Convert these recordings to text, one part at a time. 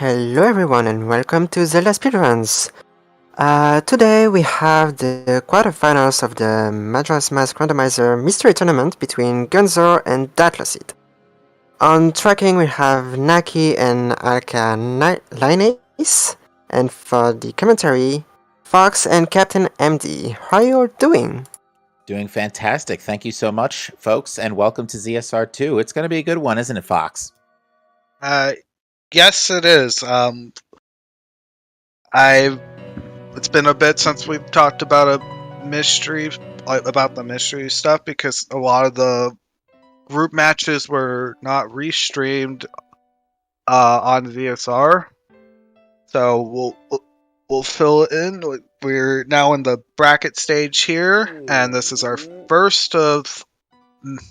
Hello everyone and welcome to ZeldaSpeedRuns. Today we have the quarterfinals of the Majora's Mask Randomizer Mystery Tournament between Ghun and Datlossit. On tracking we have Naki and Alka Linus, and for the commentary, Fox and Captain MD. How are you all doing? Doing fantastic. Thank you so much, folks, and welcome to ZSR2. It's going to be a good one, isn't it, Fox? Yes, it is. It's been a bit since we've talked about the mystery stuff, because a lot of the group matches were not restreamed on VSR. So we'll fill it in. We're now in the bracket stage here, and this is our first of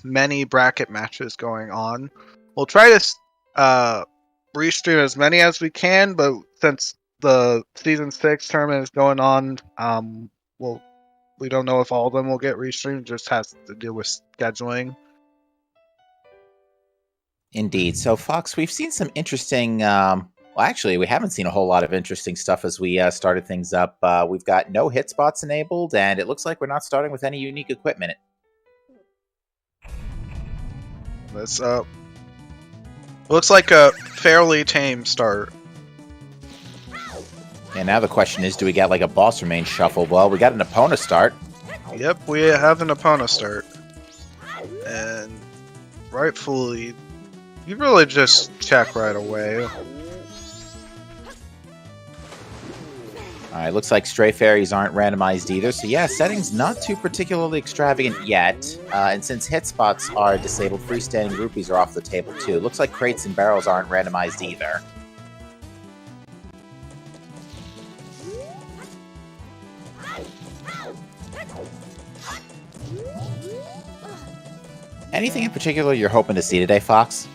many bracket matches going on. We'll try to restream as many as we can, but since the season 6 tournament is going on, we don't know if all of them will get restreamed. It just has to do with scheduling. Indeed. So, Fox, we've seen some interesting. Well, actually, we haven't seen a whole lot of interesting stuff as we started things up. We've got no hit spots enabled, and it looks like we're not starting with any unique equipment. This looks like a fairly tame start. And now the question is, do we get like a boss remain shuffle? Well, we got an opponent start. Yep, we have an opponent start. And rightfully, you really just check right away. Alright, looks like stray fairies aren't randomized either. So yeah, settings not too particularly extravagant yet. And since hit spots are disabled, freestanding rupees are off the table too. Looks like crates and barrels aren't randomized either. Anything in particular you're hoping to see today, Fox?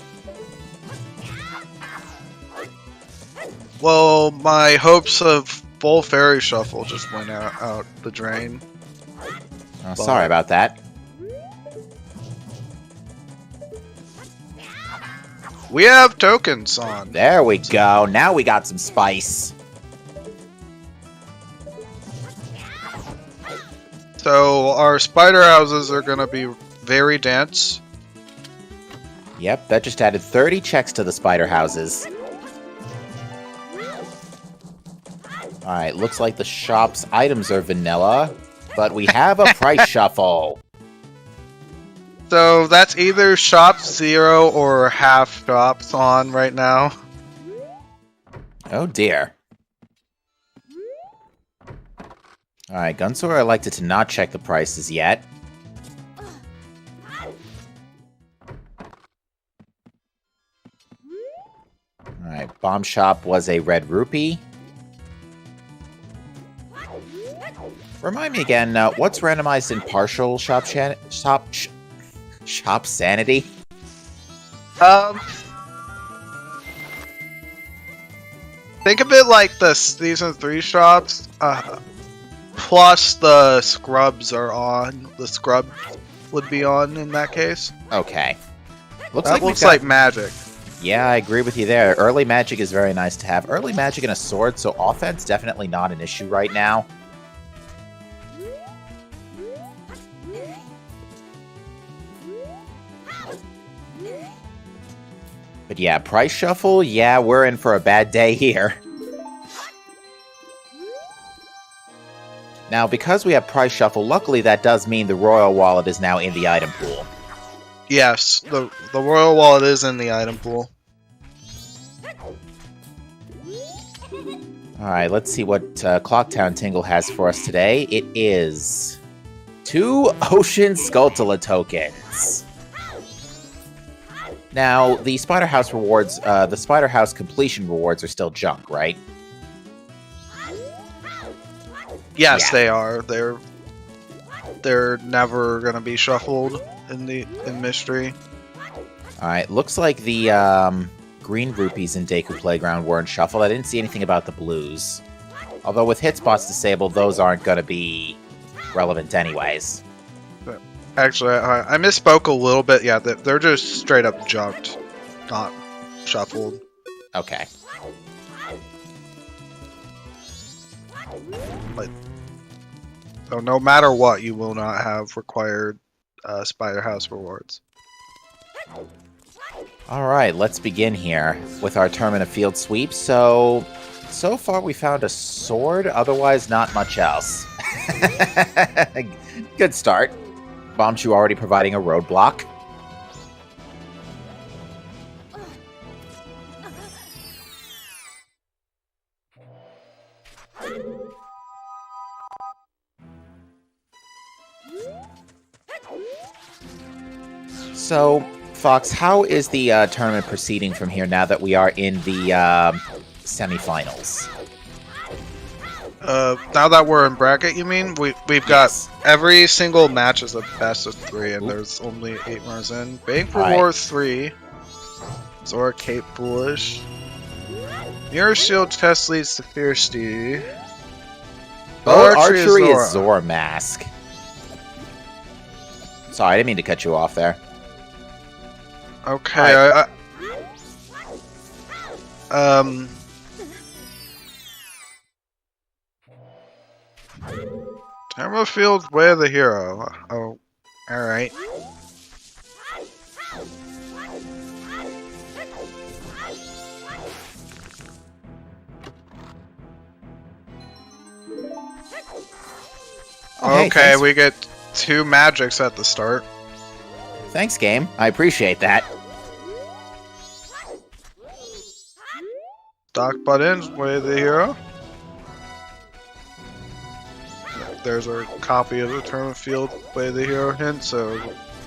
Well, my hopes of full fairy shuffle just went out the drain. Oh, sorry about that. We have tokens on. There we go. Now we got some spice. So our spider houses are going to be very dense. Yep, that just added 30 checks to the spider houses. Alright, looks like the shop's items are vanilla, but we have a price shuffle. So that's either shop 0 or half shops on right now. Oh dear. Alright, Gunsour elected to not check the prices yet. Alright, Bomb Shop was a red rupee. Remind me again, what's randomized in partial shop sanity? Think of it like the season 3 shops, plus the scrubs are on. The scrub would be on in that case. Okay. That looks like magic. Yeah, I agree with you there. Early magic is very nice to have. Early magic and a sword, so offense definitely not an issue right now. But yeah, price shuffle, yeah, we're in for a bad day here. Now, because we have price shuffle, luckily that does mean the royal wallet is now in the item pool. Yes, the royal wallet is in the item pool. Alright, let's see what Clocktown Tingle has for us today. It is 2 Ocean Skulltula tokens. Now, the Spider House rewards, the Spider House completion rewards are still junk, right? Yes, Yeah. they are. They're never gonna be shuffled in mystery. Alright, looks like the green rupees in Deku Playground weren't shuffled. I didn't see anything about the blues. Although with hit spots disabled, those aren't going to be relevant anyways. Actually, I misspoke a little bit. Yeah, they're just straight up junked, not shuffled. Okay. Like, so no matter what, you will not have required Spider House rewards. All right, let's begin here with our tournament of field sweeps. So far we found a sword, otherwise not much else. Good start. Bombchu already providing a roadblock. So, Fox, how is the tournament proceeding from here now that we are in the semifinals? Now that we're in bracket, you mean? We've got every single match is a best of 3, and there's only 8 runners in. Bank Reward 3. Zora Cape Foolish. Mirror Shield Test leads to Thirsty. Archery is Zora Mask. Sorry, I didn't mean to cut you off there. Okay, Thermofield's Way of the Hero. Oh, alright. Okay, we get 2 magics at the start. Thanks, game. I appreciate that. Doc Buttons, Way of the Hero. There's our copy of the Tournament Field Way of the Hero hint, so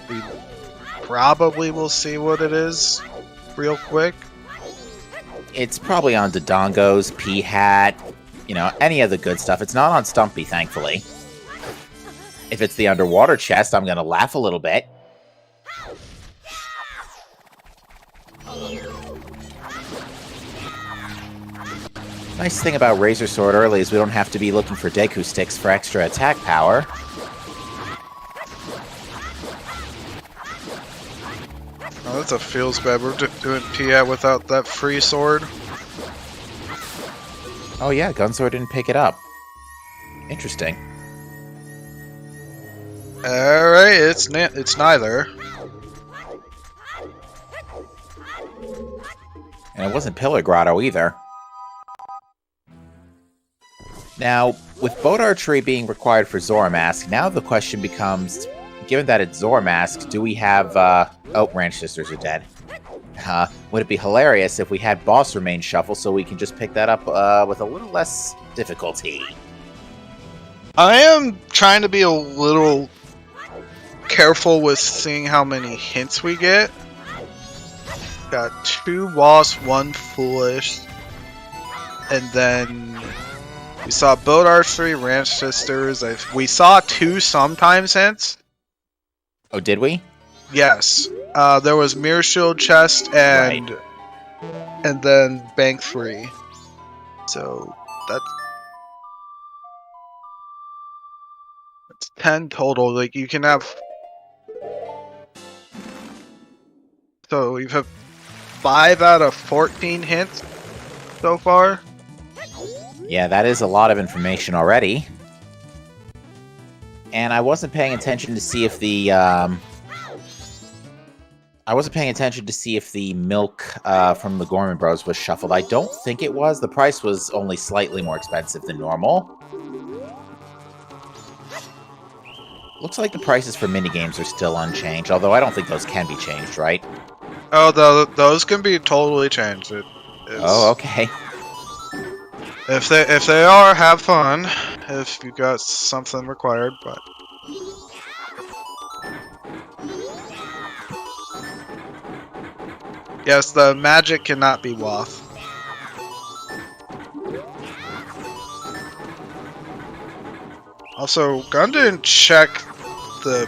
we probably will see what it is real quick. It's probably on Dodongo's, P-Hat, you know, any of the good stuff. It's not on Stumpy, thankfully. If it's the underwater chest, I'm gonna laugh a little bit. Nice thing about Razor Sword early is we don't have to be looking for Deku Sticks for extra attack power. Oh, that feels bad. We're doing Pia without that free sword. Oh yeah, Gunzor didn't pick it up. Interesting. Alright, it's neither. And it wasn't Pillar Grotto either. Now, with Boat Archery being required for Zora Mask, now the question becomes, given that it's Zora Mask, do we have, oh, Ranch Sisters are dead. Would it be hilarious if we had Boss Remain Shuffle so we can just pick that up, with a little less difficulty? I am trying to be a little careful with seeing how many hints we get. Got 2 Boss, 1 Foolish, and then we saw Boat Archery, Ranch Sisters. We saw 2 sometimes hints. Oh, did we? Yes. There was Mirror Shield Chest and then Bank 3. So that's 10 total. Like you can have. So you have 5 out of 14 hints so far. Yeah, that is a lot of information already. And I wasn't paying attention to see if the milk from the Gorman Bros was shuffled. I don't think it was. The price was only slightly more expensive than normal. Looks like the prices for minigames are still unchanged, although I don't think those can be changed, right? Oh, those can be totally changed. Oh, okay. If they are, have fun. If you got something required, but yes, the magic cannot be Wath. Also, Ghun didn't check the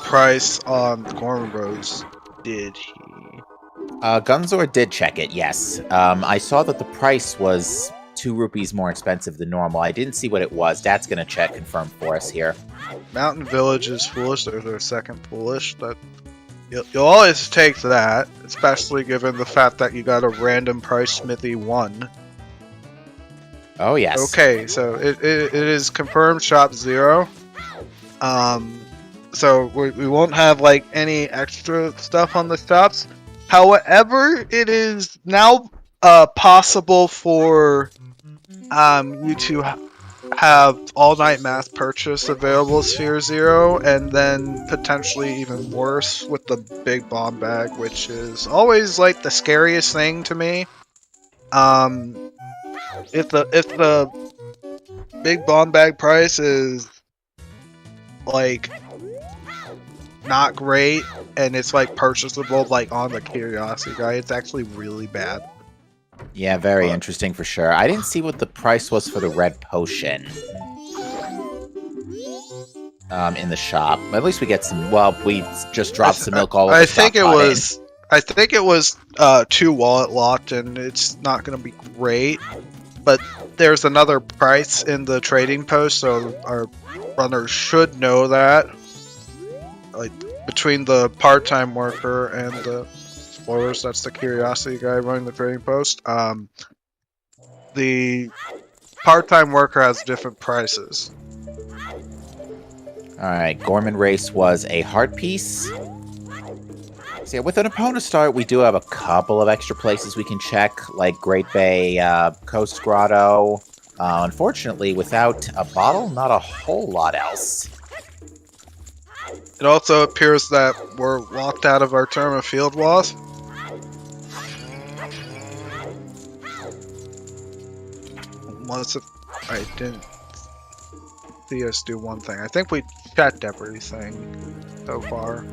price on the Gorman Bros, did he? Gunzor did check it, yes. I saw that the price was 2 rupees more expensive than normal. I didn't see what it was. Dad's gonna check, confirm for us here. Mountain Village is foolish. There's their second foolish. That you'll always take that, especially given the fact that you got a random price Smithy 1. Oh, yes. Okay, so it is confirmed shop 0. So we won't have like any extra stuff on the shops. However, it is now possible for you to have all night mass purchase available Sphere 0, and then potentially even worse with the big bomb bag, which is always like the scariest thing to me. If the big bomb bag price is like not great and it's like purchasable like on the curiosity guide, it's actually really bad. Yeah, very interesting for sure. I didn't see what the price was for the red potion. In the shop. At least we get some. Well, we just dropped some milk all over. I think it was 2 wallet locked, and it's not going to be great. But there's another price in the trading post, so our runners should know that. Like between the part-time worker and the explorers, that's the curiosity guy running the trading post. The part-time worker has different prices. Alright, Gorman Race was a heart piece. So yeah, with an opponent start, we do have a couple of extra places we can check, like Great Bay, Coast Grotto. Unfortunately, without a bottle, not a whole lot else. It also appears that we're locked out of our term of field walls. I didn't see us do one thing. I think we checked everything so far.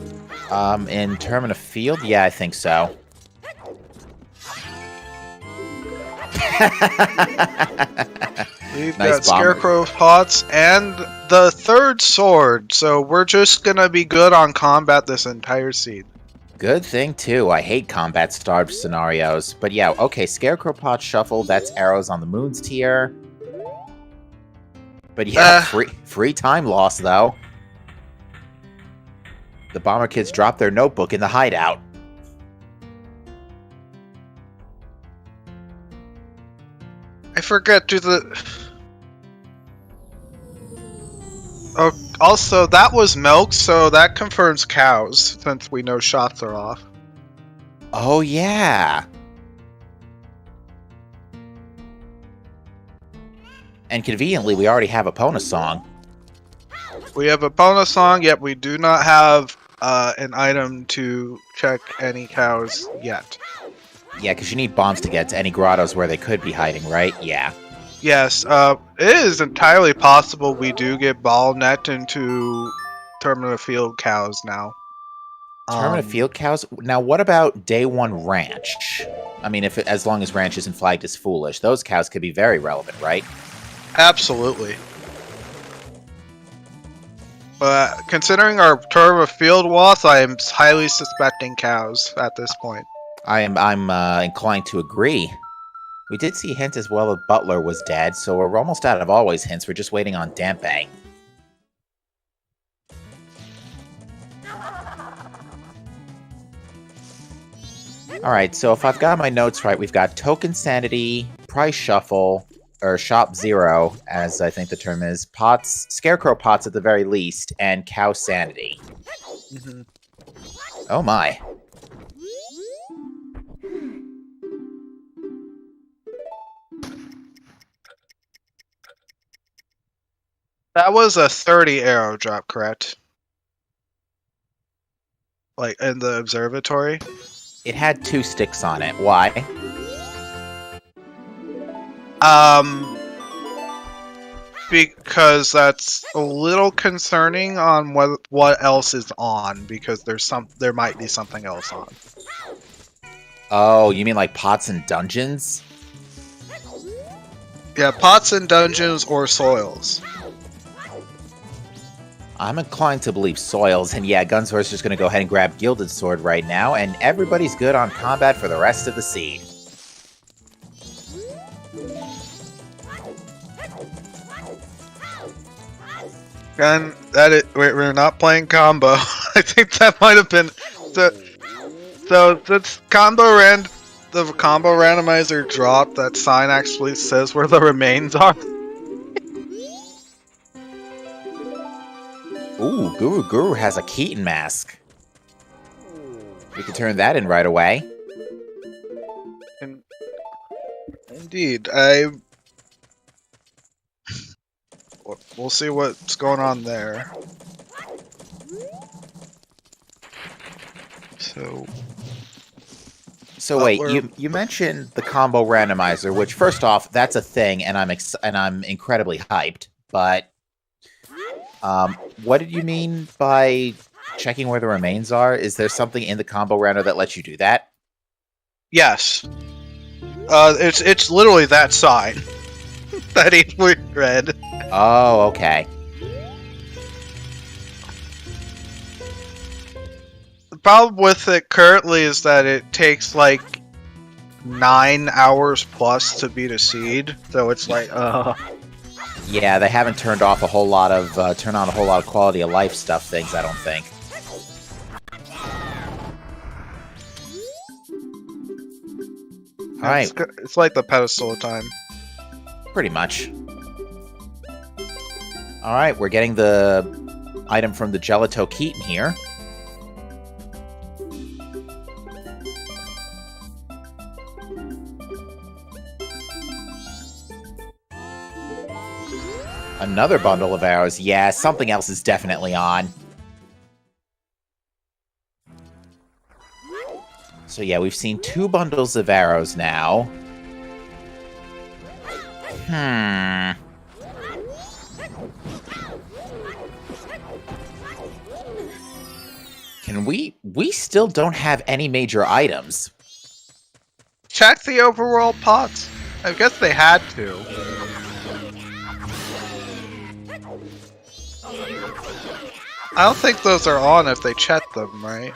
In term of field, yeah, I think so. We've Nice got Scarecrow pots and the third sword, so we're just gonna be good on combat this entire seed. Good thing, too. I hate combat-starved scenarios. But yeah, okay, Scarecrow Pot Shuffle, that's arrows on the moons tier. But yeah, free time loss, though. The Bomber Kids dropped their notebook in the hideout. I forget Oh, also, that was milk, so that confirms cows, since we know shots are off. Oh, yeah. And conveniently, we already have a Pona song. We have a Pona song, yet we do not have an item to check any cows yet. Yeah, because you need bombs to get to any grottos where they could be hiding, right? Yeah. Yes, it is entirely possible we do get ball net into Terminal Field cows now. Terminal Field cows? Now, what about Day 1 Ranch? I mean, as long as Ranch isn't flagged as foolish, those cows could be very relevant, right? Absolutely. But considering our Terminal Field loss, I am highly suspecting cows at this point. I'm inclined to agree. We did see a hint as well that Butler was dead, so we're almost out of always hints. We're just waiting on Dampe. Alright, so if I've got my notes right, we've got Token Sanity, Price Shuffle, or Shop 0, as I think the term is, Pots, Scarecrow Pots at the very least, and Cow Sanity. Mm-hmm. Oh my. That was a 30 arrow drop, correct? Like, in the observatory? It had 2 sticks on it. Why? Because that's a little concerning on what else is on, because there might be something else on. Oh, you mean like Pots and Dungeons? Yeah, pots and dungeons or soils. I'm inclined to believe Soils, and yeah, Gunsor's just gonna go ahead and grab Gilded Sword right now, and everybody's good on combat for the rest of the seed. And we're not playing combo. I think that might have been so that's combo the combo randomizer drop, that sign actually says where the remains are. Ooh, Guru has a Keaton mask. We can turn that in right away. Indeed, we'll see what's going on there. So wait, you mentioned the combo randomizer, which first off, that's a thing, and I'm incredibly hyped. But what did you mean by checking where the remains are? Is there something in the combo rando that lets you do that? Yes. It's literally that sign that he read. Oh, okay. The problem with it currently is that it takes like 9 hours plus to beat a seed, so it's like, Yeah, they haven't turned off a whole lot of turn on a whole lot of quality of life stuff things, I don't think. All right, it's like the pedestal time. Pretty much. All right, we're getting the item from the Gelato Keaton here. Another bundle of arrows. Yeah, something else is definitely on. So yeah, we've seen 2 bundles of arrows now. Can we still don't have any major items. Check the overworld pots. I guess they had to. I don't think those are on if they check them, right?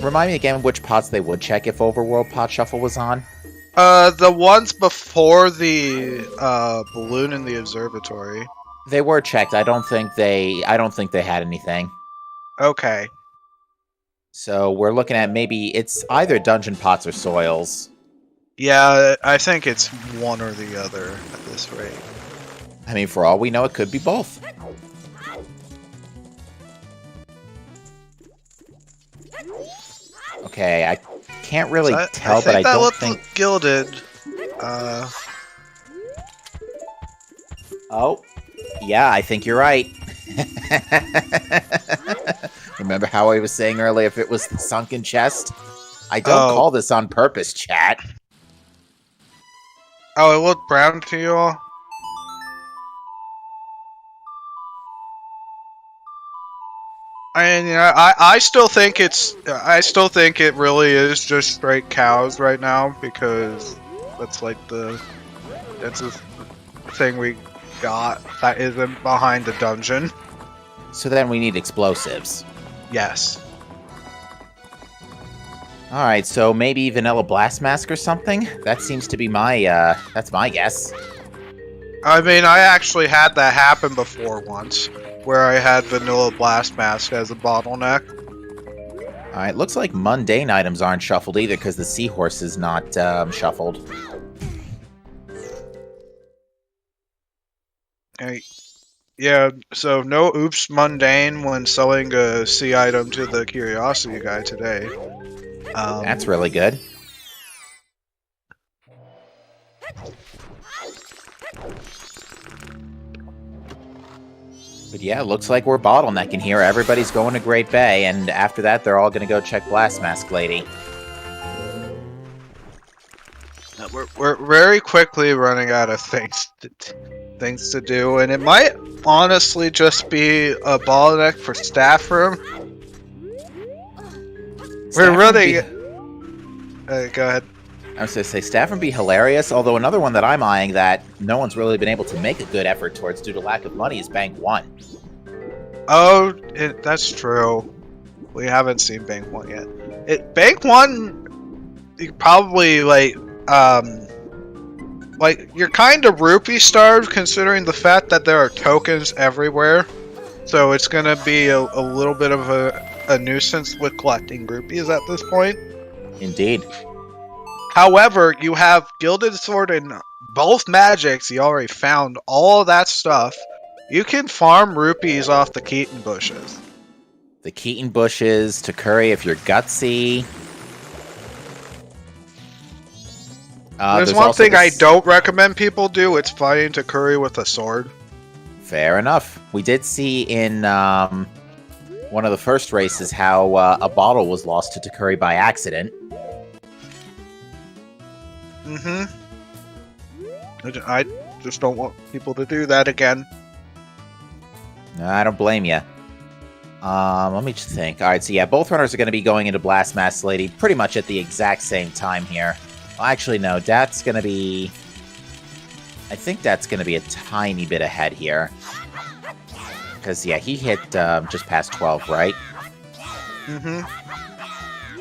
Remind me again which pots they would check if Overworld Pot Shuffle was on? The ones before the balloon in the observatory. They were checked. I don't think they had anything. Okay. So we're looking at maybe it's either dungeon pots or soils. Yeah, I think it's one or the other at this rate. I mean, for all we know, it could be both. Okay, I can't really tell, but I don't think... that gilded. Oh, yeah, I think you're right. Remember how I was saying earlier if it was the sunken chest? I don't call this on purpose, chat. Oh, it looked brown to you all? And I still think it really is just straight cows right now because that's the thing we got that isn't behind the dungeon. So then we need explosives. Yes. All right, so maybe Vanilla Blast Mask or something. That seems to be that's my guess. I mean, I actually had that happen before once, where I had Vanilla Blast Mask as a bottleneck. Alright, looks like mundane items aren't shuffled either, because the seahorse is not shuffled. Yeah, so no oops mundane when selling a sea item to the curiosity guy today. That's really good. But yeah, looks like we're bottlenecking here. Everybody's going to Great Bay, and after that, they're all going to go check Blast Mask Lady. We're very quickly running out of things to do, and it might honestly just be a bottleneck for staff room. We're running. Go ahead. I was going to say, staff room be hilarious, although another one that I'm eyeing that no one's really been able to make a good effort towards due to lack of money is Bank 1. Oh, that's true. We haven't seen Bank 1 yet. Bank 1, you probably, you're kind of rupee starved considering the fact that there are tokens everywhere. So it's going to be a little bit of a nuisance with collecting rupees at this point. Indeed. However, you have Gilded Sword and both magics. You already found all of that stuff. You can farm rupees off the Keaton bushes. The Keaton bushes, to curry if you're gutsy. There's one thing I don't recommend people do. It's fighting to curry with a sword. Fair enough. We did see in one of the first races how a bottle was lost to Takuri by accident. Mm-hmm. I just don't want people to do that again. I don't blame you. Let me just think. All right, so yeah, both runners are going to be going into Blast Master Lady pretty much at the exact same time here. Well, actually, no, that's going to be... I think that's going to be a tiny bit ahead here. Because, yeah, he hit just past 12, right? Mm-hmm.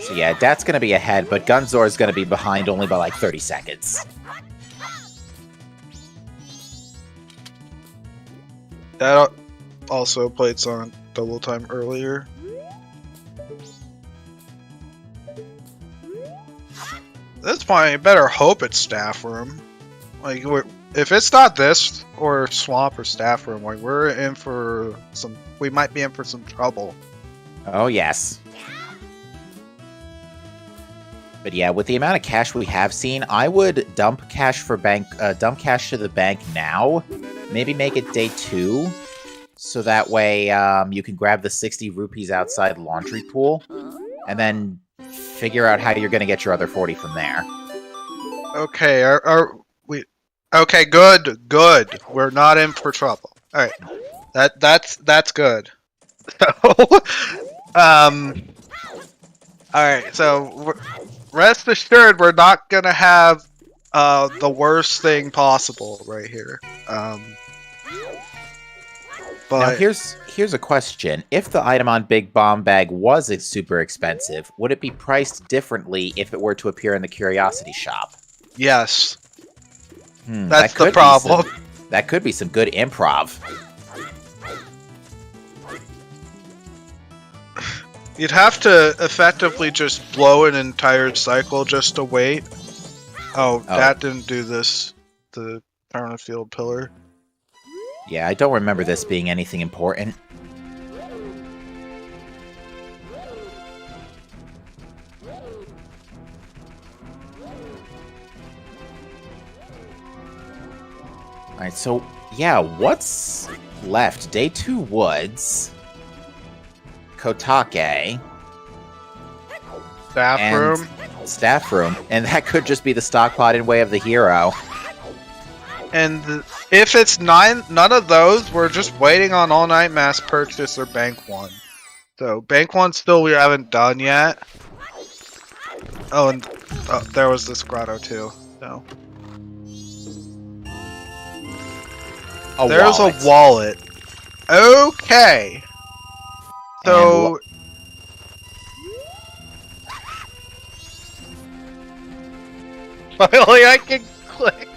So, yeah, that's going to be ahead, but Gunzor is going to be behind only by, like, 30 seconds. That also played Sonic Double Time earlier. At this point, you better hope it's Staff Room. Like, if it's not this, or Swamp or Staff Room, like, we're in for some... We might be in for some trouble. Oh, yes. But yeah, with the amount of cash we have seen, I would dump cash to the bank now. Maybe make it day 2. So that way, you can grab the 60 rupees outside laundry pool. And then figure out how you're going to get your other 40 from there. Okay, are we... Okay, good. We're not in for trouble. Alright. That's good. So, alright, so... Rest assured, we're not gonna have the worst thing possible right here. But now here's a question: if the item on Big Bomb Bag was super expensive, would it be priced differently if it were to appear in the Curiosity Shop? Yes. That's the problem. That could be some good improv. You'd have to effectively just blow an entire cycle just to wait. Oh, that didn't do this. The Permanent Field Pillar. Yeah, I don't remember this being anything important. Alright, so, yeah, what's left? Day 2 Woods. Kotake. Staff room. And that could just be the stockpot in way of the hero. And if it's none of those, we're just waiting on All Night Mass Purchase or Bank 1. So, Bank 1 still we haven't done yet. Oh, and there was this grotto too. No. There's a wallet. Okay. So... Finally, I can click.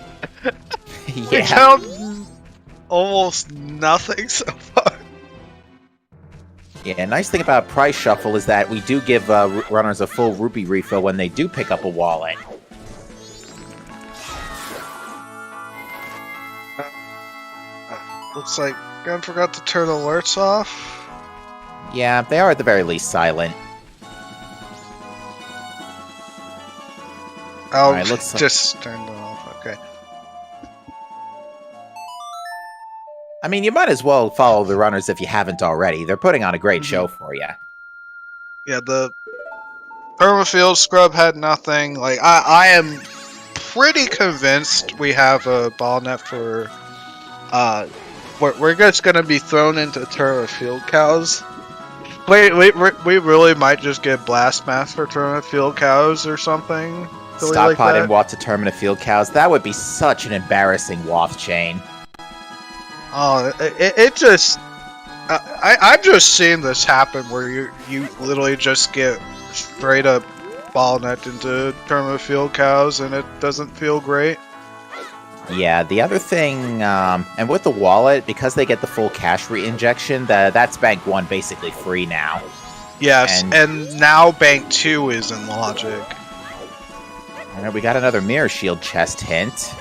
Yeah. We found almost nothing so far. Yeah, nice thing about Price Shuffle is that we do give runners a full rupee refill when they do pick up a wallet. Looks like Ghun forgot to turn alerts off. Yeah, they are at the very least silent. Oh, right, just turned them off. Okay. I mean, you might as well follow the runners if you haven't already. They're putting on a great show for you. Yeah, the Permafield Scrub had nothing. Like, I am pretty convinced we have a ball net for... we're just gonna be thrown into Terra Field Cows. We really might just get Blast Mass for Terra Field Cows or something. Stockpot and Watt to Termina Field Cows. That would be such an embarrassing waft chain. Oh, it just... I've just seen this happen where you literally just get straight up ball net into Termina Field Cows and it doesn't feel great. Yeah, the other thing, and with the wallet, because they get the full cash re-injection, that's Bank 1 basically free now. Yes, and now Bank 2 is in Logic. Alright, we got another Mirror Shield chest hint.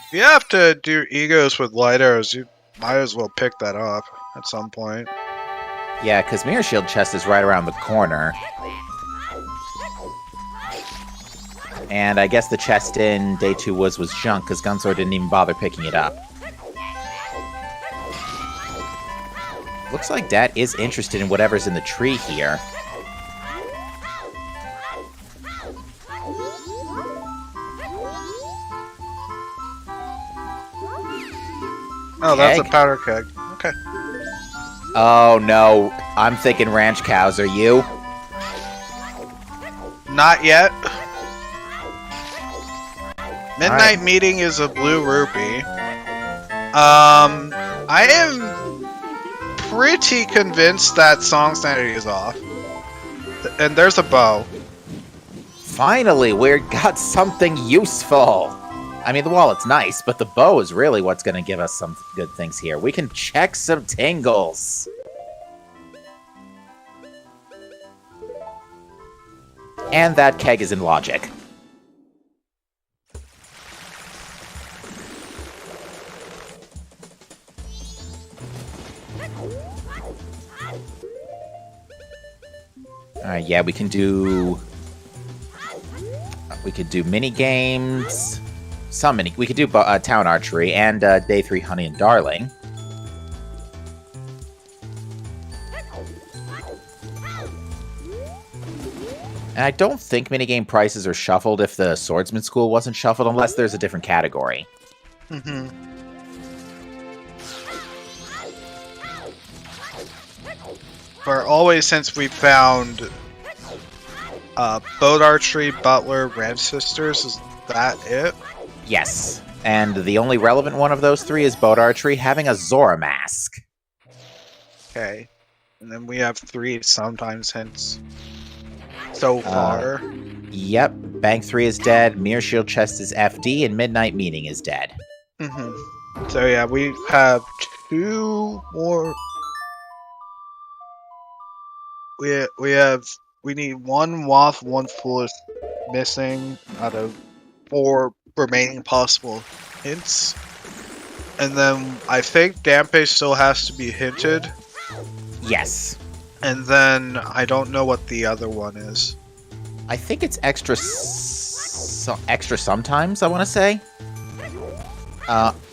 If you have to do egos with light arrows, you might as well pick that up at some point. Yeah, because Mirror Shield chest is right around the corner. And I guess the chest in Day 2 was junk, because Gunzor didn't even bother picking it up. Looks like Dad is interested in whatever's in the tree here. Oh, that's a Keg? powder keg. Okay. Oh no, I'm thinking ranch cows, are you? Not yet. Midnight Alright. Meeting is a blue rupee. I am pretty convinced that song sanity is off. And there's a bow. Finally, we got something useful! I mean, the wallet's nice, but the bow is really what's going to give us some good things here. We can check some tingles! And that keg is in logic. Alright, yeah, we can do... We could do mini games. We could do town archery and Day 3 Honey and Darling. And I don't think minigame prices are shuffled if the Swordsman School wasn't shuffled, unless there's a different category. Mm-hmm. For always since we found boat archery, butler, ranch sisters, is that it? Yes. And the only relevant one of those three is boat archery having a Zora mask. Okay. And then we have 3 sometimes hints so far. Yep. Bank 3 is dead, Mirror Shield Chest is FD, and Midnight Meeting is dead. Mm-hmm. So yeah, we have 2 more. We need 1 waff, 1 foolish missing out of 4 remaining possible hints. And then I think Dampe still has to be hinted. Yes. And then I don't know what the other one is. I think it's extra sometimes, I want to say.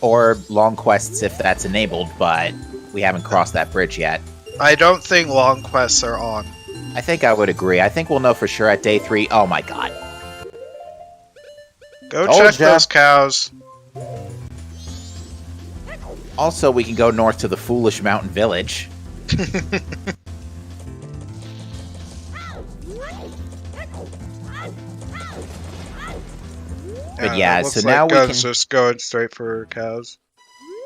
Or long quests if that's enabled, but we haven't crossed that bridge yet. I don't think long quests are on. I think I would agree. I think we'll know for sure at Day 3. Oh my god. Go Told check ya. those cows. Also, we can go north to the Foolish Mountain Village. But yeah, it looks so like now we Gun's can... just going straight for cows.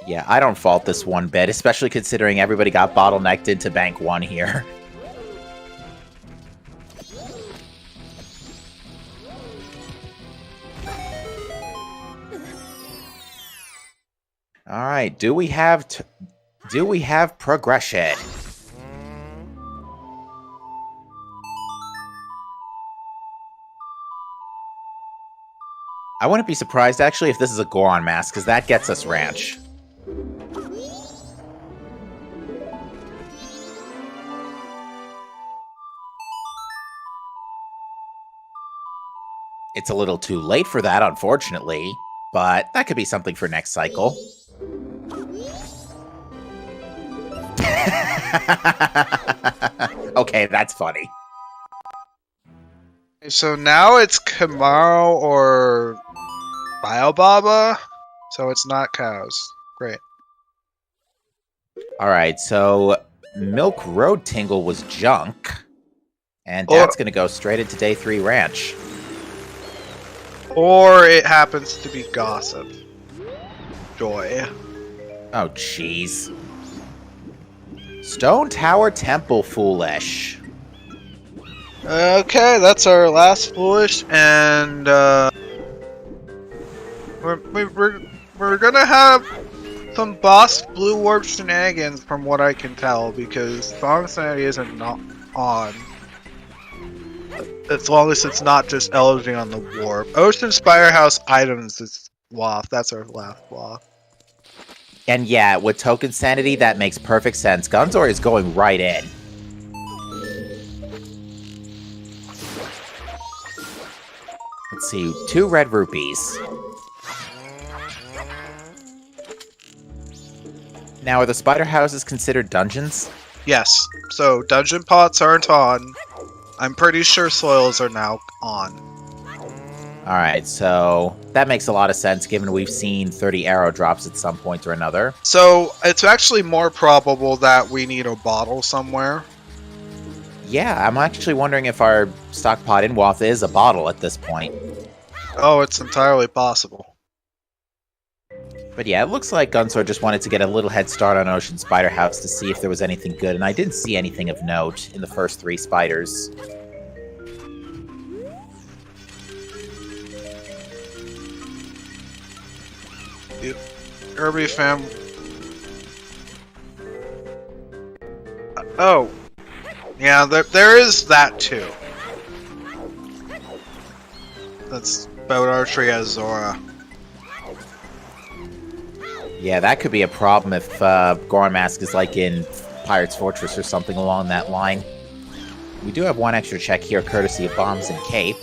Yeah, I don't fault this one bit, especially considering everybody got bottlenecked into Bank 1 here. Alright, do we have progression? I wouldn't be surprised, actually, if this is a Goron mask, because that gets us ranch. It's a little too late for that, unfortunately, but that could be something for next cycle. Okay, that's funny. So now it's Kamaro or Biobaba, so it's not cows. Great. Alright, so Milk Road Tingle was junk, and that's going to go straight into Day 3 Ranch. Or it happens to be Gossip. Joy. Oh, jeez. Stone Tower Temple Foolish. Okay, that's our last foolish, and we're gonna have some boss blue warp shenanigans from what I can tell, because Song Sanity isn't not on. As long as it's not just elevating on the warp. Ocean Spirehouse items is WAF. That's our last WAF. And yeah, with token sanity, that makes perfect sense. Gunzor is going right in. Let's see, 2 red rupees. Now, are the spider houses considered dungeons? Yes. So dungeon pots aren't on. I'm pretty sure soils are now on. Alright, so that makes a lot of sense given we've seen 30 arrow drops at some point or another. So it's actually more probable that we need a bottle somewhere. Yeah, I'm actually wondering if our stockpot in Wath is a bottle at this point. Oh, it's entirely possible. But yeah, it looks like Gunzor just wanted to get a little head start on Ocean Spider House to see if there was anything good, and I didn't see anything of note in the first 3 spiders. Kirby fam. Oh. Yeah, there is that too. That's boat archery as Zora. Yeah, that could be a problem if Goron Mask is like in Pirate's Fortress or something along that line. We do have 1 extra check here, courtesy of Bombs and Cape.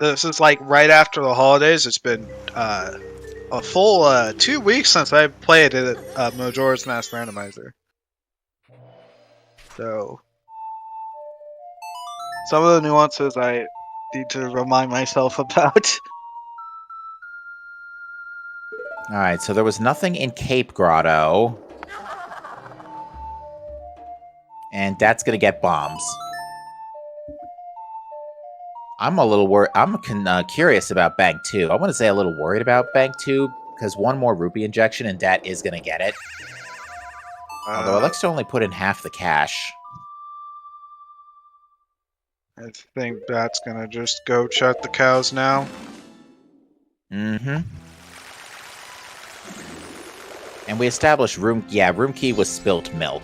This is like right after the holidays. It's been a full 2 weeks since I played it at Majora's Mask Randomizer. So some of the nuances I need to remind myself about. Alright, so there was nothing in Cape Grotto. And that's gonna get bombs. I'm a little worried. I'm curious about Bank 2. I want to say a little worried about Bank 2, because 1 more rupee injection and Dat is going to get it. Although I like to only put in half the cash. I think that's gonna just go check the cows now. Mm-hmm. And we established room key was spilt milk.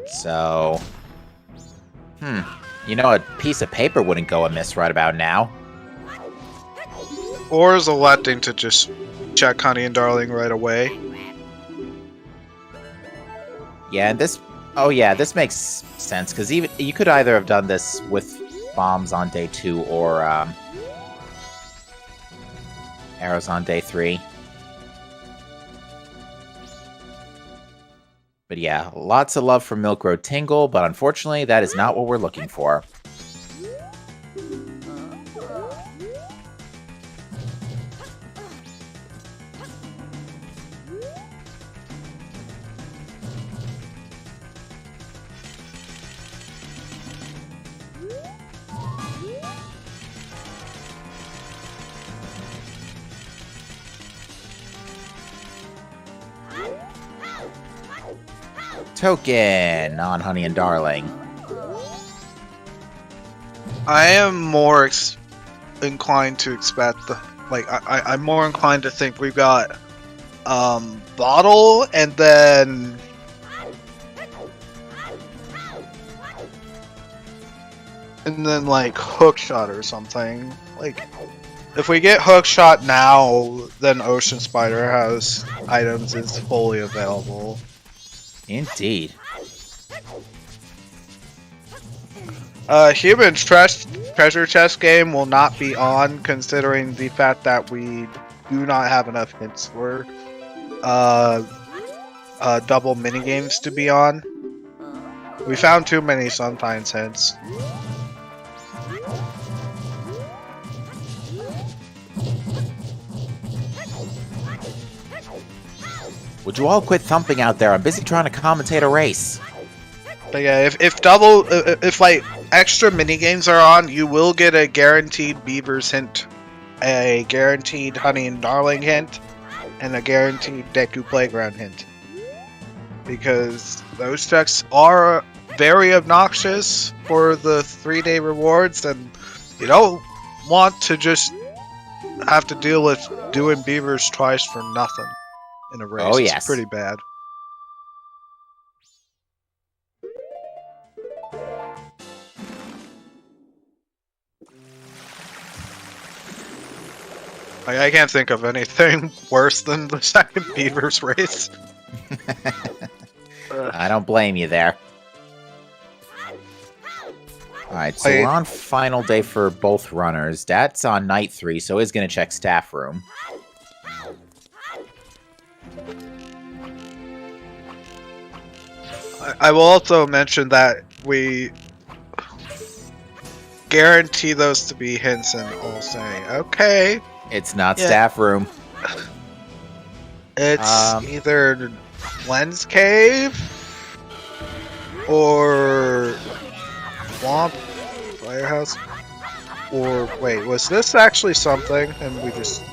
So... You know, a piece of paper wouldn't go amiss right about now. Or is electing to just check Honey and Darling right away. Yeah, and this... Oh yeah, this makes sense, because even you could either have done this with bombs on day 2 or arrows on day 3. But yeah, lots of love for Milk Road Tingle, but unfortunately, that is not what we're looking for. Token on Honey and Darling. I am more inclined to expect the I'm more inclined to think we've got bottle and then like hook shot or something. Like if we get hook shot now, then Ocean Spider House items is fully available. Indeed. Human treasure chest game will not be on, considering the fact that we do not have enough hints for double minigames to be on. We found too many sometimes hints. Would you all quit thumping out there? I'm busy trying to commentate a race. But yeah, if like extra minigames are on, you will get a guaranteed Beavers hint, a guaranteed Honey and Darling hint, and a guaranteed Deku Playground hint. Because those checks are very obnoxious for the 3-day rewards, and you don't want to just have to deal with doing beavers twice for nothing in a race. Oh, It's yes. pretty bad. I can't think of anything worse than the second beavers race. I don't blame you there. Alright, so we're on final day for both runners. Dad's on night 3, so he's going to check staff room. I will also mention that we guarantee those to be hints and all say, okay, It's not Yeah. staff room. it's Um, either Lens Cave or Swamp Firehouse. Or wait, was this actually something? And we just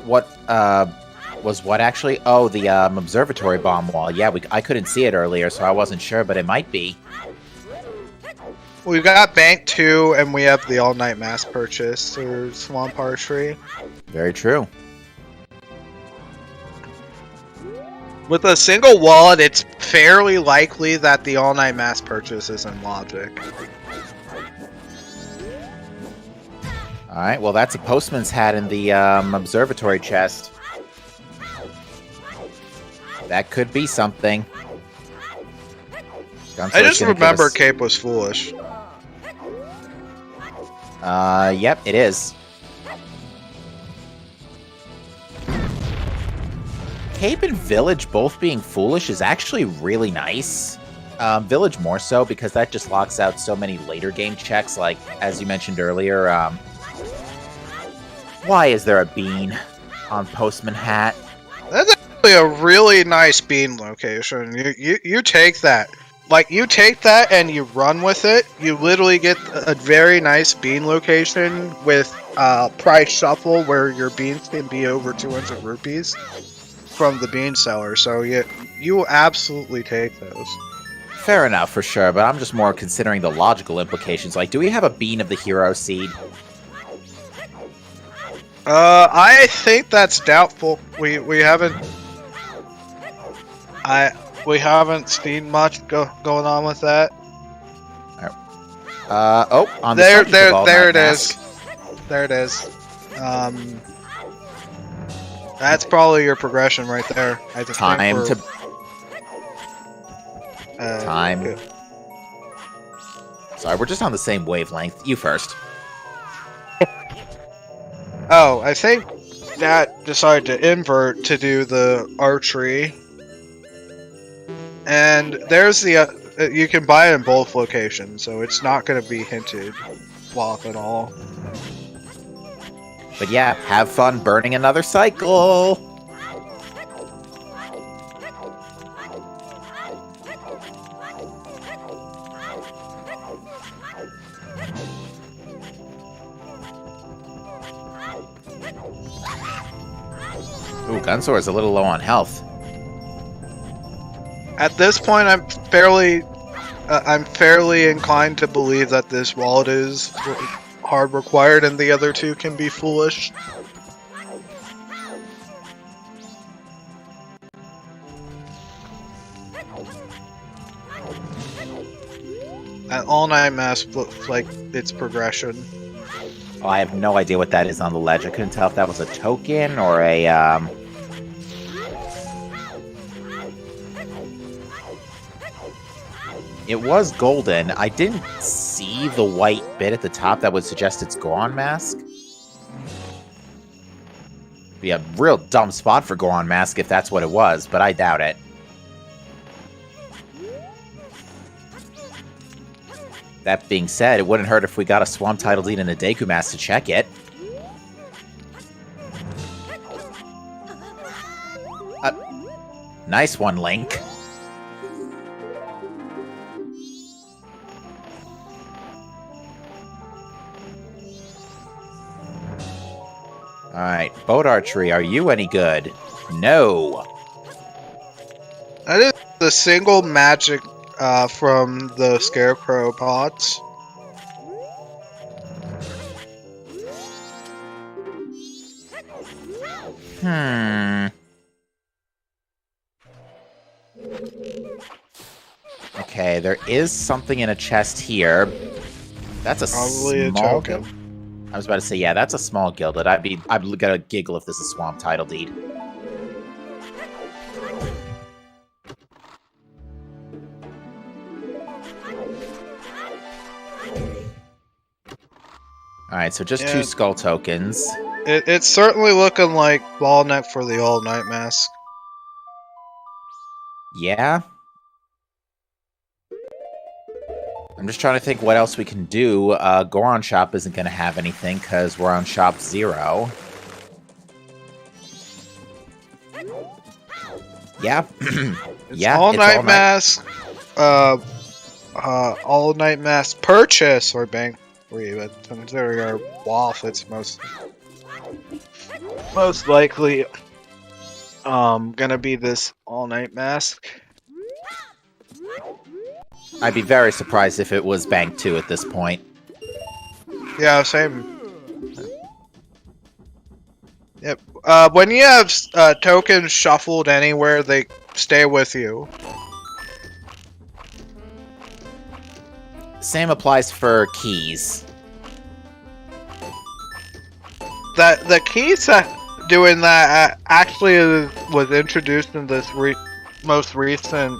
What, was what actually? Oh, the, observatory bomb wall. Yeah, I couldn't see it earlier, so I wasn't sure, but it might be. we got Bank 2 and we have the all night mass purchase or Swamp Archery. Very true. With a single wallet, it's fairly likely that the all night mass purchase is in logic. Alright, well, that's a postman's hat in the, observatory chest. That could be something. I just remember Cape was foolish. Yep, it is. Cape and Village both being foolish is actually really nice. Village more so, because that just locks out so many later game checks, like, as you mentioned earlier, why is there a bean on Postman Hat? That's actually a really nice bean location. You take that. Like, you take that and you run with it. You literally get a very nice bean location with price shuffle where your beans can be over 200 rupees from the bean seller. So you absolutely take those. Fair enough, for sure, but I'm just more considering the logical implications. Like, do we have a bean of the hero seed? I think that's doubtful. We haven't seen much going on with that. On the There subject of all it night mask, is. There it is. That's probably your progression right there. I just Time think Time. good. Sorry, we're just on the same wavelength. You first. Oh, I think that decided to invert to do the archery. And there's the you can buy it in both locations, so it's not going to be hinted flop at all. But yeah, have fun burning another cycle! Ooh, Gunsour is a little low on health. At this point, I'm fairly inclined to believe that this wallet is hard required, and the other two can be foolish. At all night mass looks like its progression. Oh, I have no idea what that is on the ledge. I couldn't tell if that was a token or a, It was golden. I didn't see the white bit at the top that would suggest it's Goron Mask. Be a real dumb spot for Goron Mask if that's what it was, but I doubt it. That being said, it wouldn't hurt if we got a Swamp Tidal Deed and a Deku Mask to check it. Nice one, Link. Alright, boat archery, are you any good? No. That is the single magic from the Scarecrow pods. Okay, there is something in a chest here. That's a Probably a small token. guild. I was about to say, yeah, that's a small gilded. I'd gonna giggle if this is Swamp Title Deed. Alright, so just 2 Yeah. skull tokens. It's certainly looking like ball neck for the All Night Mask. Yeah. I'm just trying to think what else we can do. Goron Shop isn't going to have anything because we're on Shop 0. Yeah. Yeah, All it's Night Mask, All Night Mask purchase or bank free, but considering our WAF, it's most likely gonna be this All Night Mask. I'd be very surprised if it was Bank 2 at this point. Yeah, same. Yep. When you have tokens shuffled anywhere, they stay with you. Same applies for keys. That the keys doing that actually was introduced in this most recent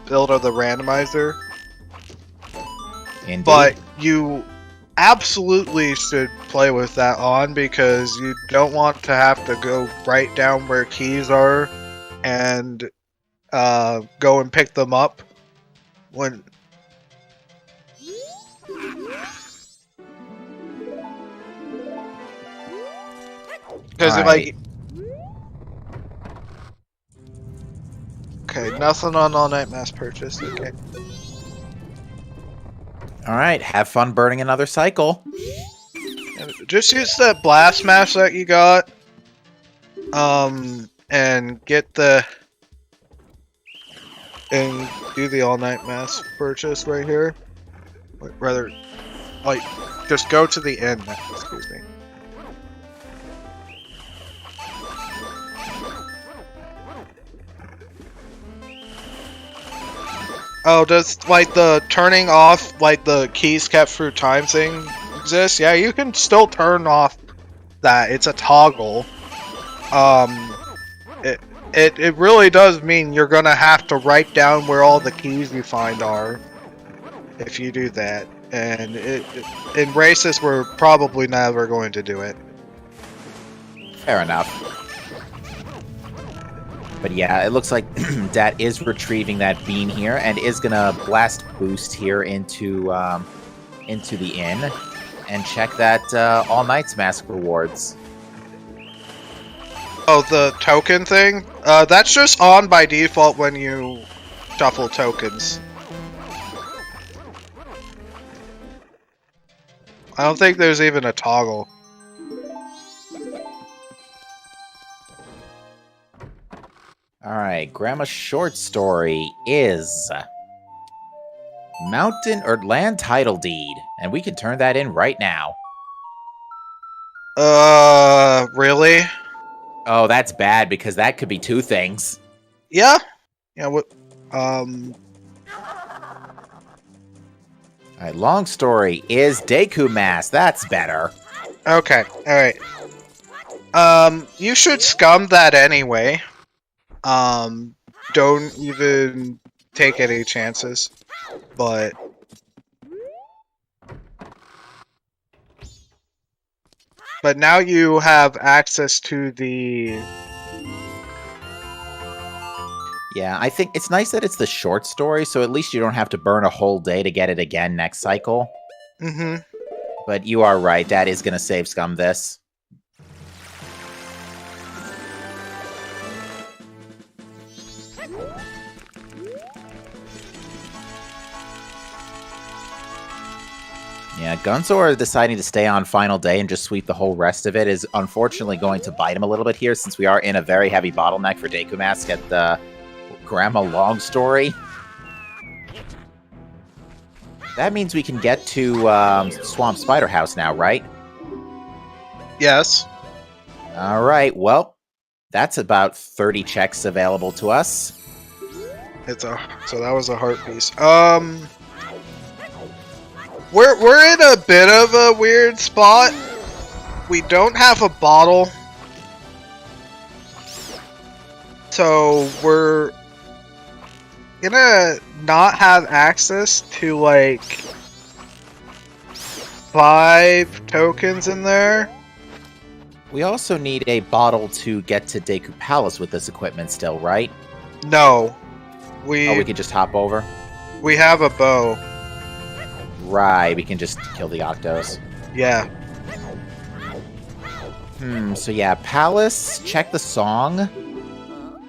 build of the randomizer. Indeed. But you absolutely should play with that on because you don't want to have to go right down where keys are and go and pick them up when. Because like. Okay, nothing on All Night Mass purchase. Okay. Alright, have fun burning another cycle. Just use that blast mash that you got. And get the. And do the All Night Mass purchase right here. Rather, like, just go to the end. Excuse me. Oh, does like the turning off like the keys kept through time thing exist? Yeah, you can still turn off that. It's a toggle. It really does mean you're gonna have to write down where all the keys you find are if you do that. And in races, we're probably never going to do it. Fair enough. But yeah, it looks like Dat is retrieving that bean here and is gonna blast boost here into the inn and check that All Night's Mask rewards. Oh, the token thing? That's just on by default when you shuffle tokens. I don't think there's even a toggle. Alright, Grandma's short story is Mountain or Land Title Deed, and we can turn that in right now. Really? Oh, that's bad because that could be 2 things. Yeah? Yeah, what, Alright, long story is Deku Mask. That's better. Okay, alright. You should scum that anyway. Don't even take any chances. But now you have access to the. Yeah, I think it's nice that it's the short story, so at least you don't have to burn a whole day to get it again next cycle. Mm-hmm. But you are right, Dad is gonna save scum this. Yeah, Gunzor deciding to stay on final day and just sweep the whole rest of it is unfortunately going to bite him a little bit here since we are in a very heavy bottleneck for Deku Mask at the Grandma Long Story. That means we can get to Swamp Spider House now, right? Yes. Alright, well, that's about 30 checks available to us. So that was a heart piece. We're in a bit of a weird spot. We don't have a bottle, so we're gonna not have access to like 5 tokens in there. We also need a bottle to get to Deku Palace with this equipment still, right? No, We could just hop over? we have a bow. Right, we can just kill the Octos. Yeah. So yeah, Palace, check the song.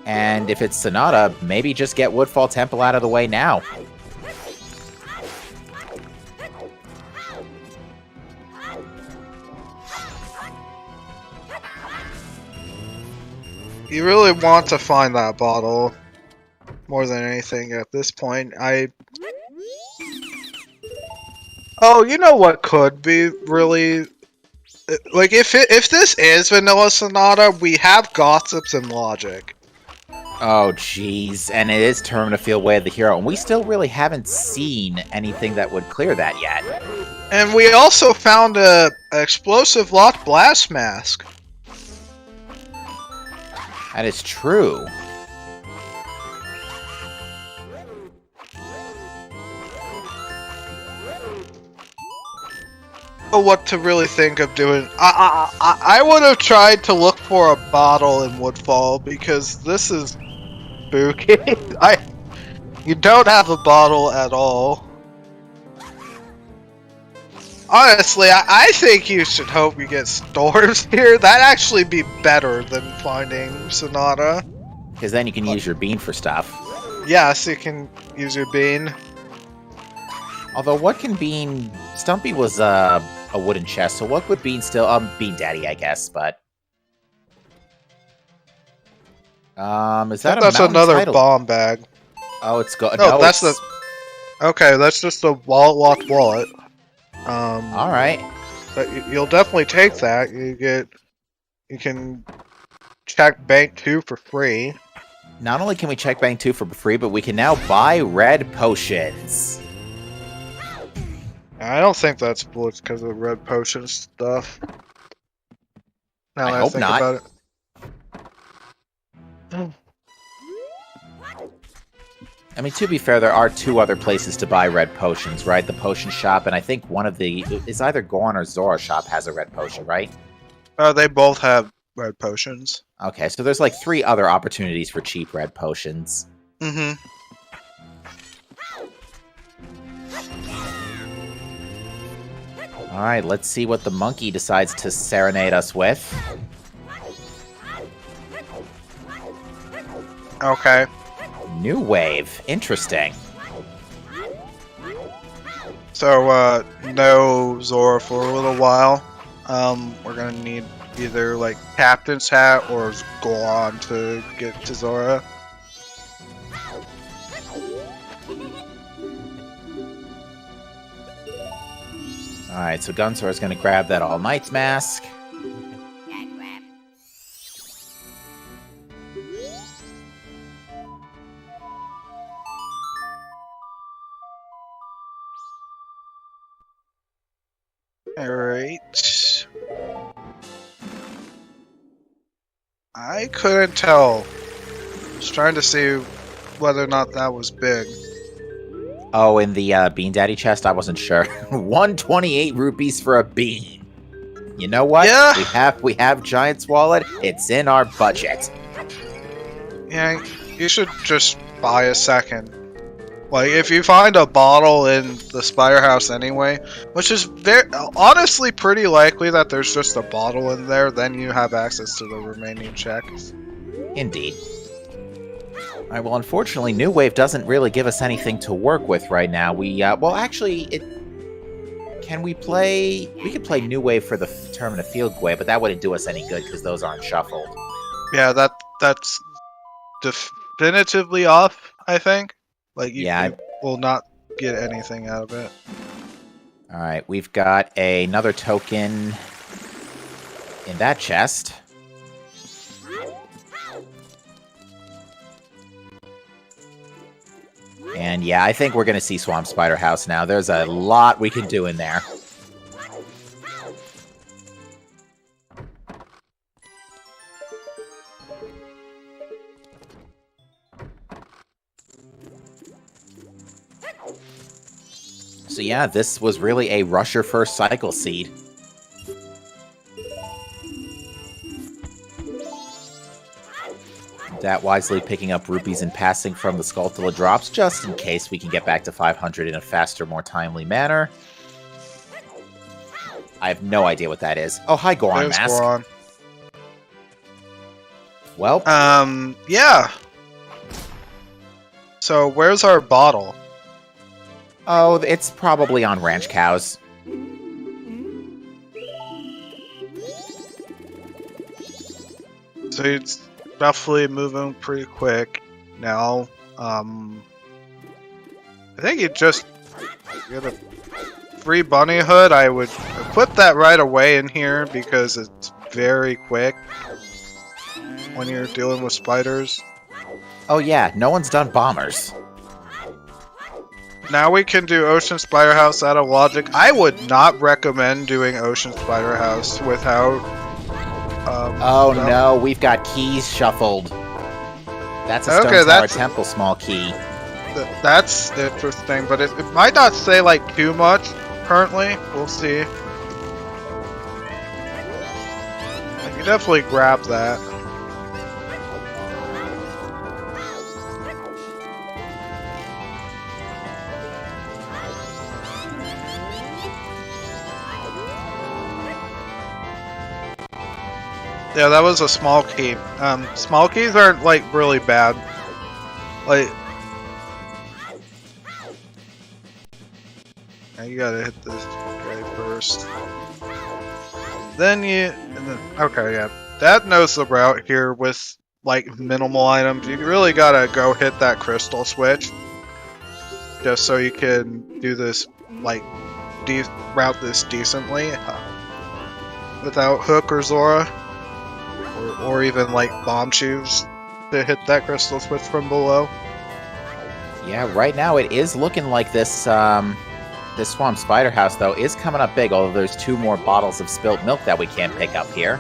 And if it's Sonata, maybe just get Woodfall Temple out of the way now. You really want to find that bottle more than anything at this point. Oh, you know what could be really like if this is Vanilla Sonata, we have Gossips and Logic. Oh, jeez. And it is Term to Feel Way of the Hero, and we still really haven't seen anything that would clear that yet. And we also found a explosive lock blast mask. That is true. What to really think of doing. I would have tried to look for a bottle in Woodfall because this is spooky. You don't have a bottle at all. Honestly, I think you should hope you get storms here. That'd actually be better than finding Sonata. Because then you can use your bean for stuff. Yes, you can use your bean. Although, what can Bean... Stumpy was a wooden chest, so what would Bean still... Bean Daddy, I guess, but... is that a That's mountain another title? bomb bag. Oh, it's go... No, that's it's... Okay, that's just a locked wallet. Alright. But you'll definitely take that. You can check Bank 2 for free. Not only can we check Bank 2 for free, but we can now buy red potions. I don't think that's bullets because of red potion stuff. Now I that hope think not. about it. I mean, to be fair, there are 2 other places to buy red potions, right? The potion shop, and I think one of the... is either Ghun or Zora shop has a red potion, right? They both have red potions. Okay, so there's like 3 other opportunities for cheap red potions. Mm-hmm. Alright, let's see what the monkey decides to serenade us with. Okay. New wave. Interesting. So, no Zora for a little while. We're gonna need either, like, Captain's Hat or Goron to get to Zora. Alright, so Gunsor's gonna grab that All Knight's mask. Alright. I couldn't tell. I was trying to see whether or not that was big. Oh, in the Bean Daddy chest? I wasn't sure. 128 rupees for a bean. You know what? Yeah. We have Giant's Wallet. It's in our budget. Yeah, you should just buy a second. Like, if you find a bottle in the Spire House anyway, which is honestly pretty likely that there's just a bottle in there, then you have access to the remaining checks. Indeed. Alright, well, unfortunately, New Wave doesn't really give us anything to work with right now. Well, actually, can we play... We could play New Wave for the Termina Field Wave, but that wouldn't do us any good, because those aren't shuffled. Yeah, that's definitively off, I think. Like, you will not get anything out of it. Alright, we've got another token in that chest. And yeah, I think we're going to see Swamp Spider House now. There's a lot we can do in there. So yeah, this was really a Rusher First Cycle seed. Dat wisely picking up rupees and passing from the Skulltula drops, just in case we can get back to 500 in a faster, more timely manner. I have no idea what that is. Oh, hi, Goron There's Mask. Goron. Well, yeah. So, where's our bottle? oh, it's probably on Ranch Cows. So, it's roughly moving pretty quick now. I think you just get a free bunny hood. I would put that right away in here because it's very quick when you're dealing with spiders. Oh yeah, no one's done bombers. Now we can do Ocean Spider House out of logic. I would not recommend doing Ocean Spider House without. Oh no, we've got keys shuffled. That's a Stone Tower Temple small key. That's interesting, but it might not say like too much currently. We'll see. I can definitely grab that. Yeah, that was a small key. Small keys aren't like really bad. Like, now you gotta hit this guy first. Then okay, yeah, that knows the route here with like minimal items. You really gotta go hit that crystal switch, just so you can do this like route this decently without Hook or Zora. Or even like bomb shoes to hit that crystal switch from below. Yeah, right now it is looking like this this Swamp Spider House though is coming up big, although there's 2 more bottles of spilt milk that we can't pick up here.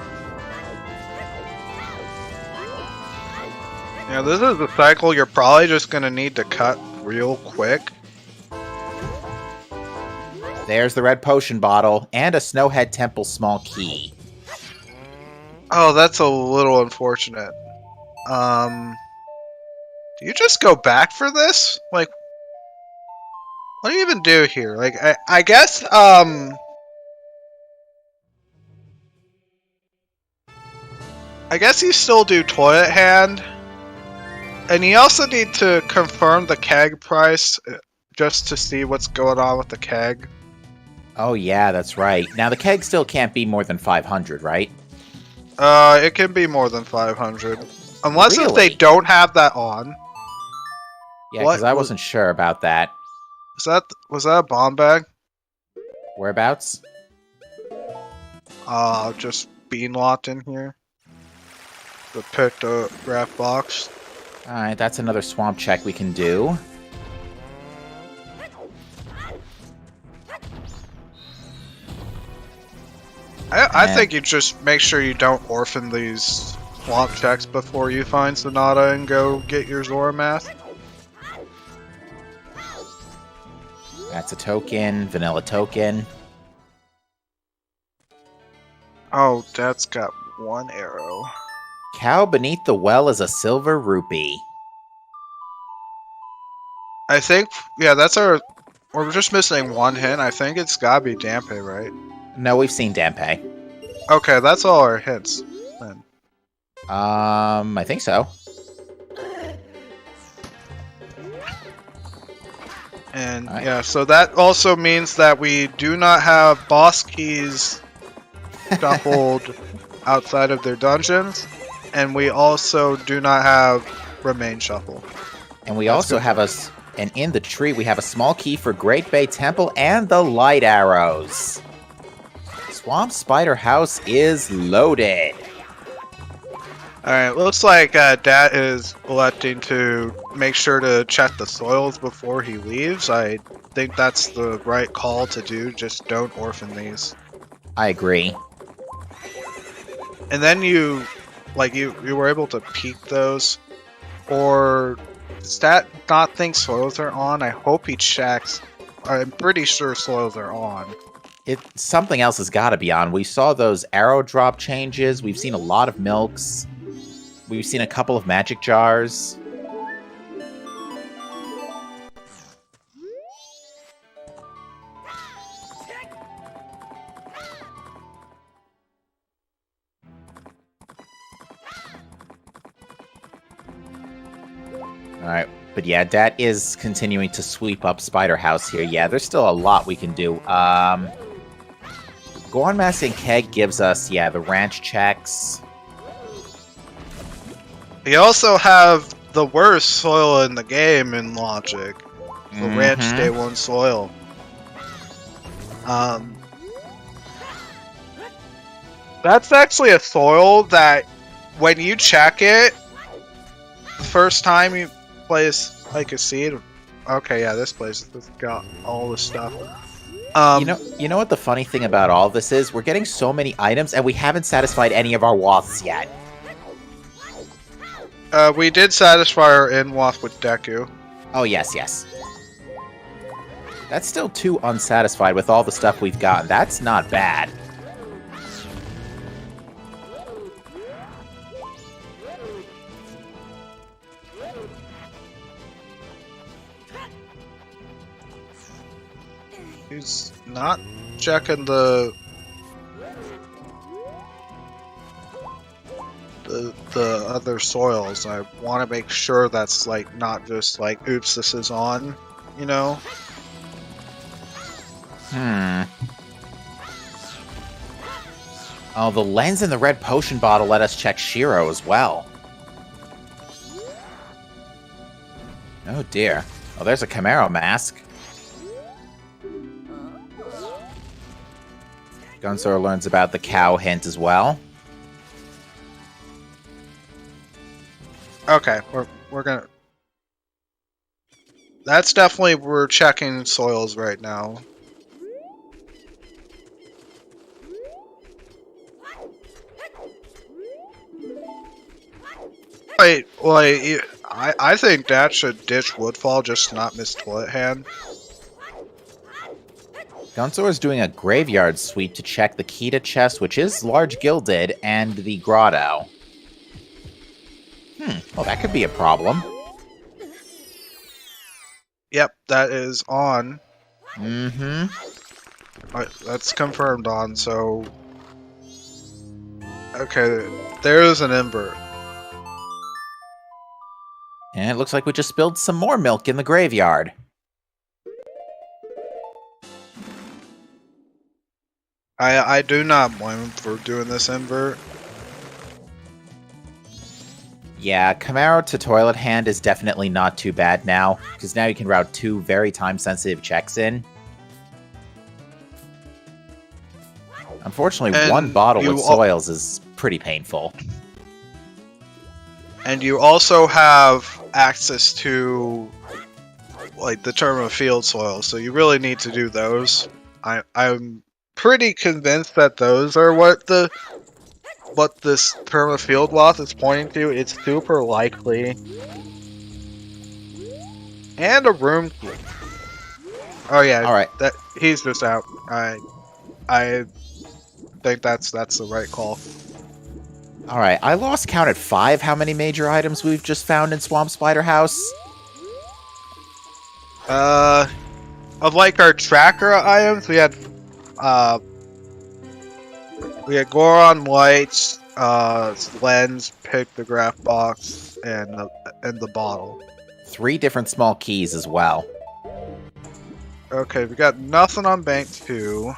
Yeah, this is the cycle you're probably just gonna need to cut real quick. There's the red potion bottle and a Snowhead Temple small key. Oh, that's a little unfortunate. Do you just go back for this? Like, what do you even do here? Like, I guess, I guess you still do Toilet Hand. And you also need to confirm the keg price just to see what's going on with the keg. Oh yeah, that's right. Now the keg still can't be more than 500, right? It can be more than 500. Unless if they don't have that on. Yeah, because I wasn't sure about that. Was that a bomb bag? Whereabouts? Just being locked in here. The pictograph box. Alright, that's another swamp check we can do. I think you just make sure you don't orphan these swamp checks before you find Sonata and go get your Zora mask. That's a token, vanilla token. Oh, that's got 1 arrow. Cow beneath the well is a silver rupee. I think, yeah, that's our... We're just missing 1 hint. I think it's gotta be Dampe, right? No, we've seen Dampe. Okay, that's all our hints, then. I think so. And, yeah, so that also means that we do not have boss keys shuffled outside of their dungeons, and we also do not have Remain Shuffle. And we also have and in the tree we have a small key for Great Bay Temple and the light arrows. Swamp Spider House is loaded. Alright, looks like Dat is electing to make sure to check the soils before he leaves. I think that's the right call to do. Just don't orphan these. I agree. And then you were able to peek those. Or does Dat not think soils are on? I hope he checks. I'm pretty sure soils are on. Something else has got to be on. We saw those arrow drop changes. We've seen a lot of milks. We've seen a couple of magic jars. Alright, but yeah, Dat is continuing to sweep up Spider House here. Yeah, there's still a lot we can do. Gorn Mask and Keg gives us, yeah, the ranch checks. We also have the worst soil in the game in Logic. The Ranch Day 1 soil. That's actually a soil that, when you check it, the first time you place like a seed. Okay, yeah, this place has got all the stuff. You know what the funny thing about all this is? We're getting so many items, and we haven't satisfied any of our Woths yet. We did satisfy our in-Woth with Deku. Oh, yes, yes. That's still 2 unsatisfied with all the stuff we've gotten. That's not bad. He's not checking the other soils. I want to make sure that's like not just like, oops, this is on, you know? Oh, the lens in the red potion bottle let us check Shiro as well. Oh dear. Oh, there's a Camaro mask. Gunsor learns about the cow hint as well. Okay, we're gonna... That's definitely... We're checking soils right now. Wait, I think Dad should ditch Woodfall, just not miss Toilet Hand. Gunsor is doing a graveyard sweep to check the Kita chest, which is large gilded, and the grotto. Well, that could be a problem. Yep, that is on. Mm-hmm. Alright, that's confirmed on, so... Okay, there's an invert. And it looks like we just spilled some more milk in the graveyard. I do not blame him for doing this invert. Yeah, Camaro to Toilet Hand is definitely not too bad now, because now you can route 2 very time-sensitive checks in. Unfortunately, And 1 bottle with soils is pretty painful. And you also have access to, like, the Term of Field soil, so you really need to do those. I'm pretty convinced that those are what this Term of Field Woth is pointing to. It's super likely. And a room key. Oh yeah, Alright. that he's just out. I think that's the right call. Alright, I lost count at 5 how many major items we've just found in Swamp Spider House. Of like our tracker items, we had Goron lights, lens, pictograph box, and the bottle. 3 different small keys as well. Okay, we got nothing on Bank 2.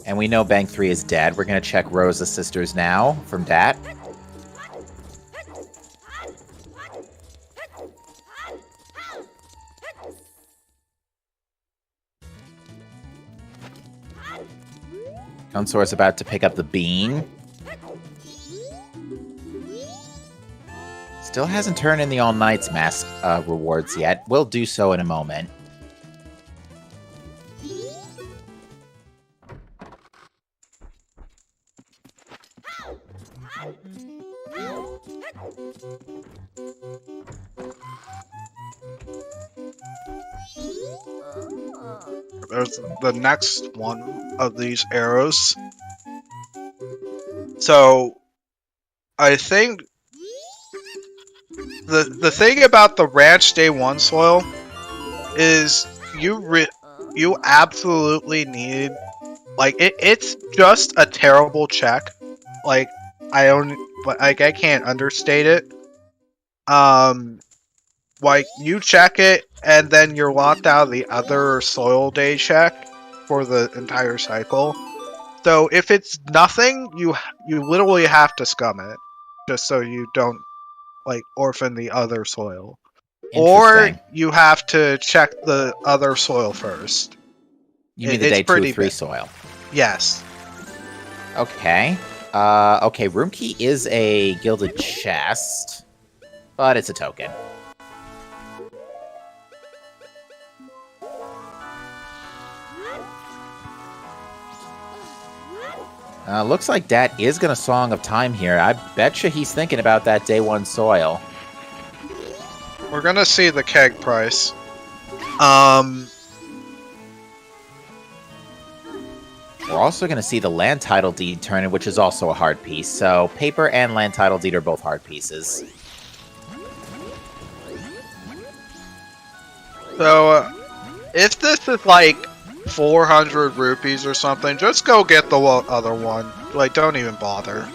And we know Bank 3 is dead. We're gonna check Rosa's sisters now from Dat. Gunsor's about to pick up the bean. Still hasn't turned in the All Knights mask rewards yet. We'll do so in a moment. There's the next one of these arrows. So, I think the thing about the ranch day 1 soil is you absolutely need, like, it's just a terrible check. Like, I can't understate it. Like, you check it and then you're locked out of the other soil day check for the entire cycle. So if it's nothing, you literally have to scum it, just so you don't, like, orphan the other soil. Or you have to check the other soil first. You mean the day 2 or 3 soil? Yes. Okay. Okay, room key is a gilded chest, but it's a token. Looks like Dat is gonna Song of Time here. I betcha he's thinking about that day 1 soil. We're gonna see the keg price. We're also gonna see the land title deed turn in, which is also a hard piece. So paper and land title deed are both hard pieces. So, if this is like 400 rupees or something, just go get the other one. Like, don't even bother.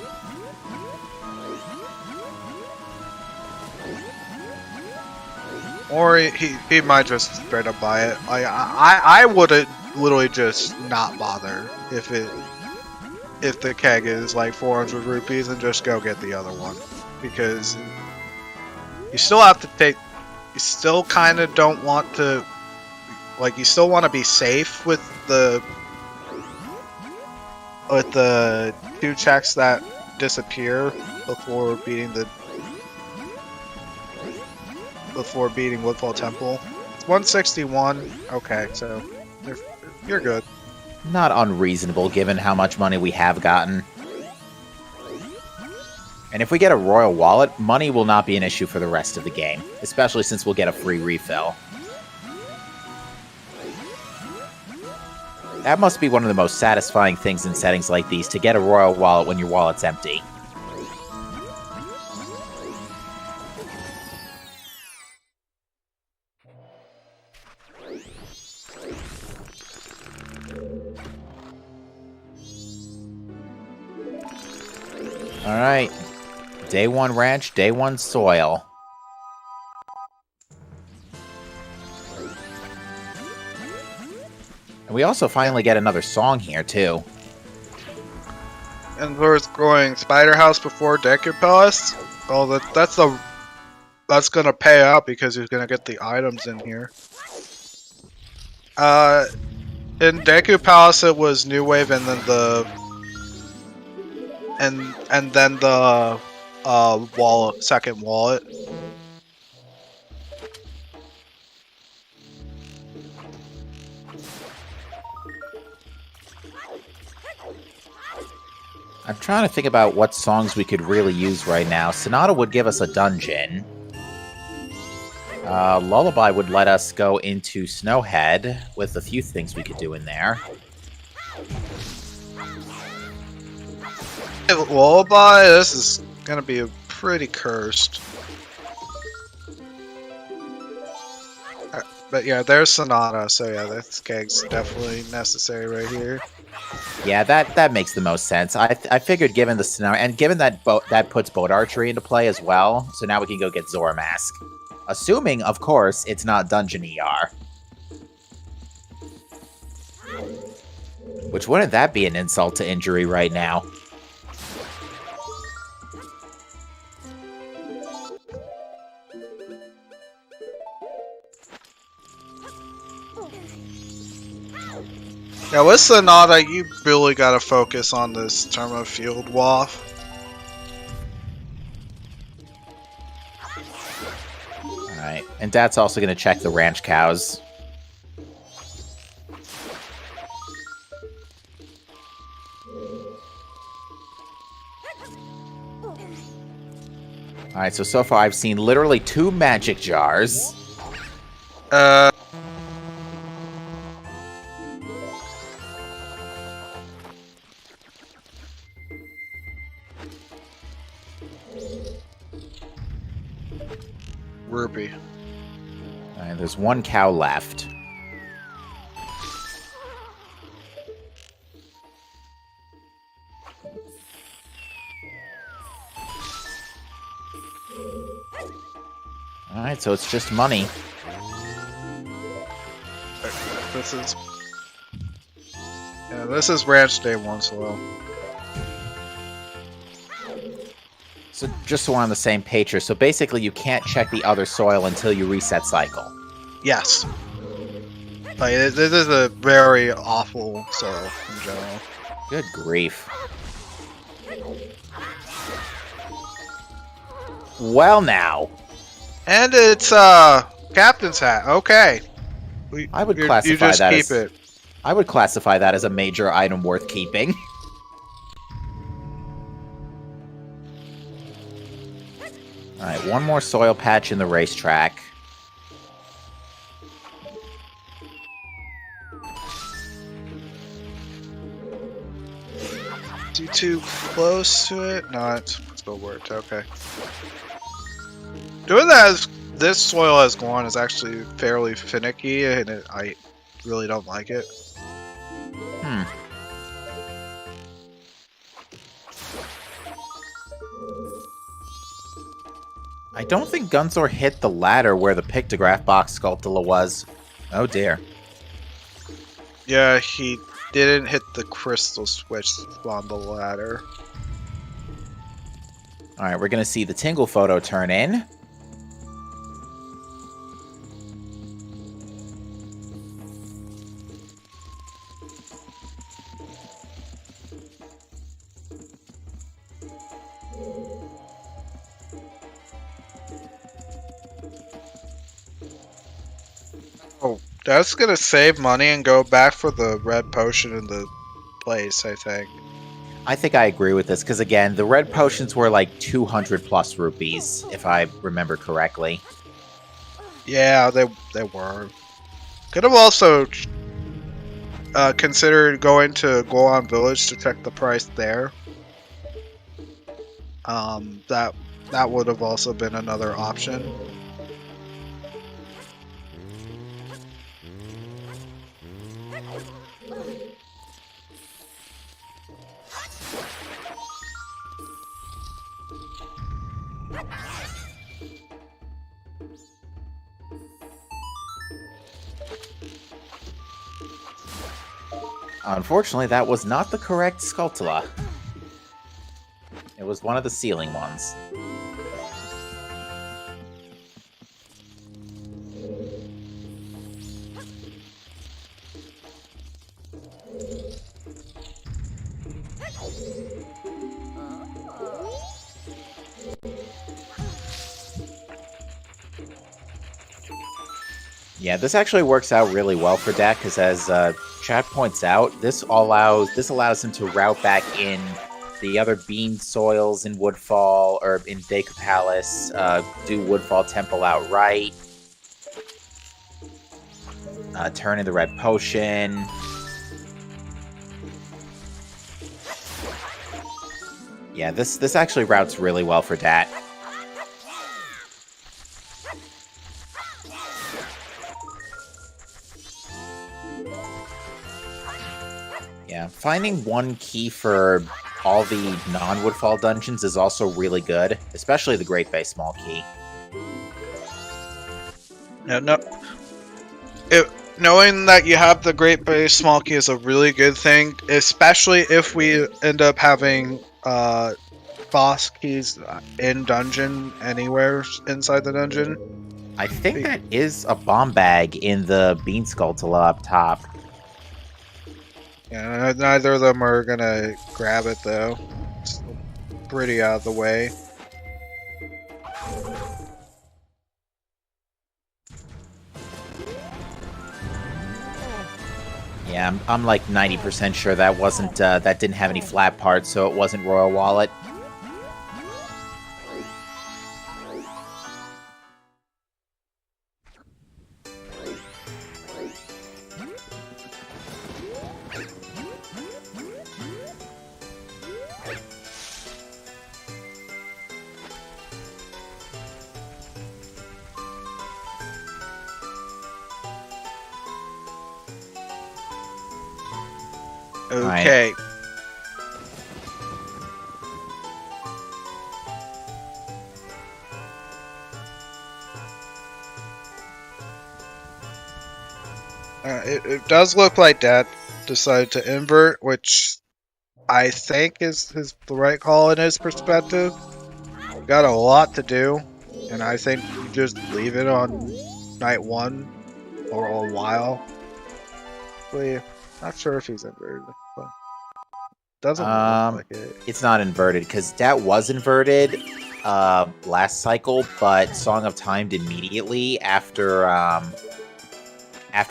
Or he might just straight up buy it. I would literally just not bother if the keg is like 400 rupees and just go get the other one, because you still have to take. You still kind of don't want to, like, you still want to be safe with the 2 checks that disappear before beating Woodfall Temple. It's 161. Okay, so you're good. Not unreasonable given how much money we have gotten. And if we get a Royal Wallet, money will not be an issue for the rest of the game, especially since we'll get a free refill. That must be one of the most satisfying things in settings like these, to get a Royal Wallet when your wallet's empty. Alright. Day 1 ranch, day 1 soil. And we also finally get another song here, too. And we're going Spider House before Deku Palace. Oh, that's gonna pay out because he's gonna get the items in here. In Deku Palace it was New Wave and then the wallet, second wallet. I'm trying to think about what songs we could really use right now. Sonata would give us a dungeon. Lullaby would let us go into Snowhead with a few things we could do in there. Lullaby, this is gonna be pretty cursed. But yeah, there's Sonata, so yeah, this keg's definitely necessary right here. Yeah, that makes the most sense. I figured given the scenario, and given that that puts boat archery into play as well, so now we can go get Zora Mask. Assuming, of course, it's not Dungeon ER. Which, wouldn't that be an insult to injury right now? Yeah, with Sonata, you really gotta focus on this term of field waff. And Dad's also going to check the ranch cows. Alright, so far I've seen literally 2 magic jars. Rupee. Alright, there's 1 cow left. Alright, so it's just money. This is... Yeah, this is Ranch Day 1 as well. So just so we're on the same page here, so basically you can't check the other soil until you reset cycle. Yes. Like, this is a very awful soil in general. Good grief. Well now. And it's, Captain's Hat. Okay. I would You classify just that keep as... it. I would classify that as a major item worth keeping. Alright, 1 more soil patch in the racetrack. Too close to it? No, it still worked. Okay. Doing that as this soil as Ghun is actually fairly finicky, and I really don't like it. I don't think Gunzor hit the ladder where the pictograph box Sculptula was. Oh dear. Yeah, he didn't hit the crystal switch on the ladder. Alright, we're gonna see the Tingle photo turn in. Oh, that's gonna save money and go back for the red potion in the place, I think. I think I agree with this, because again, the red potions were like 200 plus rupees, if I remember correctly. Yeah, they were. Could have also considered going to Goron Village to check the price there. That would have also been another option. Unfortunately, that was not the correct Sculptula. It was one of the ceiling ones. Yeah, this actually works out really well for Dak, because as Chad points out, this allows him to route back in the other bean soils in Woodfall, or in Deku Palace, do Woodfall Temple outright, turn in the red potion. Yeah, this actually routes really well for Dat. Yeah, finding one key for all the non-Woodfall dungeons is also really good, especially the Great Bay Small Key. No. Knowing that you have the Great Bay Small Key is a really good thing, especially if we end up having boss keys in dungeon anywhere inside the dungeon. I think that is a bomb bag in the Bean Sculptula up top. Yeah, neither of them are gonna grab it though. It's pretty out of the way. Yeah, I'm like 90% sure that wasn't that didn't have any flat parts, so it wasn't Royal Wallet. Okay. It does look like Dad decided to invert, which I think is the right call in his perspective. Got a lot to do, and I think you just leave it on night 1 or a while. Not sure if he's inverted, but doesn't look like it. It's not inverted because that was inverted last cycle, but Song of Time did immediately after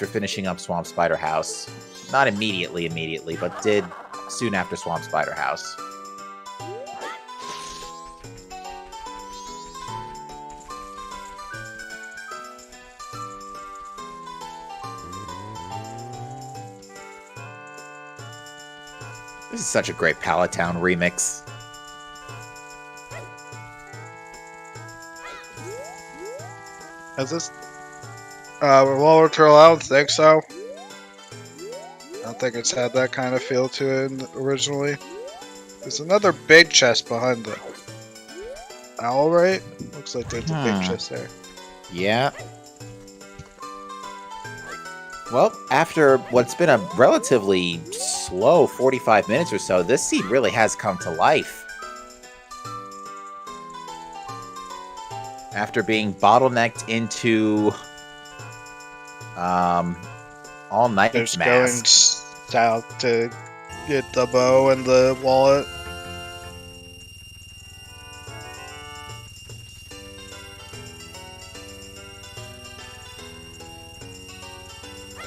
finishing up Swamp Spider House. Not immediately, but did soon after Swamp Spider House. This is such a great Palatown remix. Has this Revolver Turtle? I don't think so. I don't think it's had that kind of feel to it originally. There's another big chest behind the owl, right? Looks like there's a big chest there. Yeah. Well, after what's been a relatively slow 45 minutes or so, this seed really has come to life. After being bottlenecked into all night Just mask. going south to get the bow and the wallet.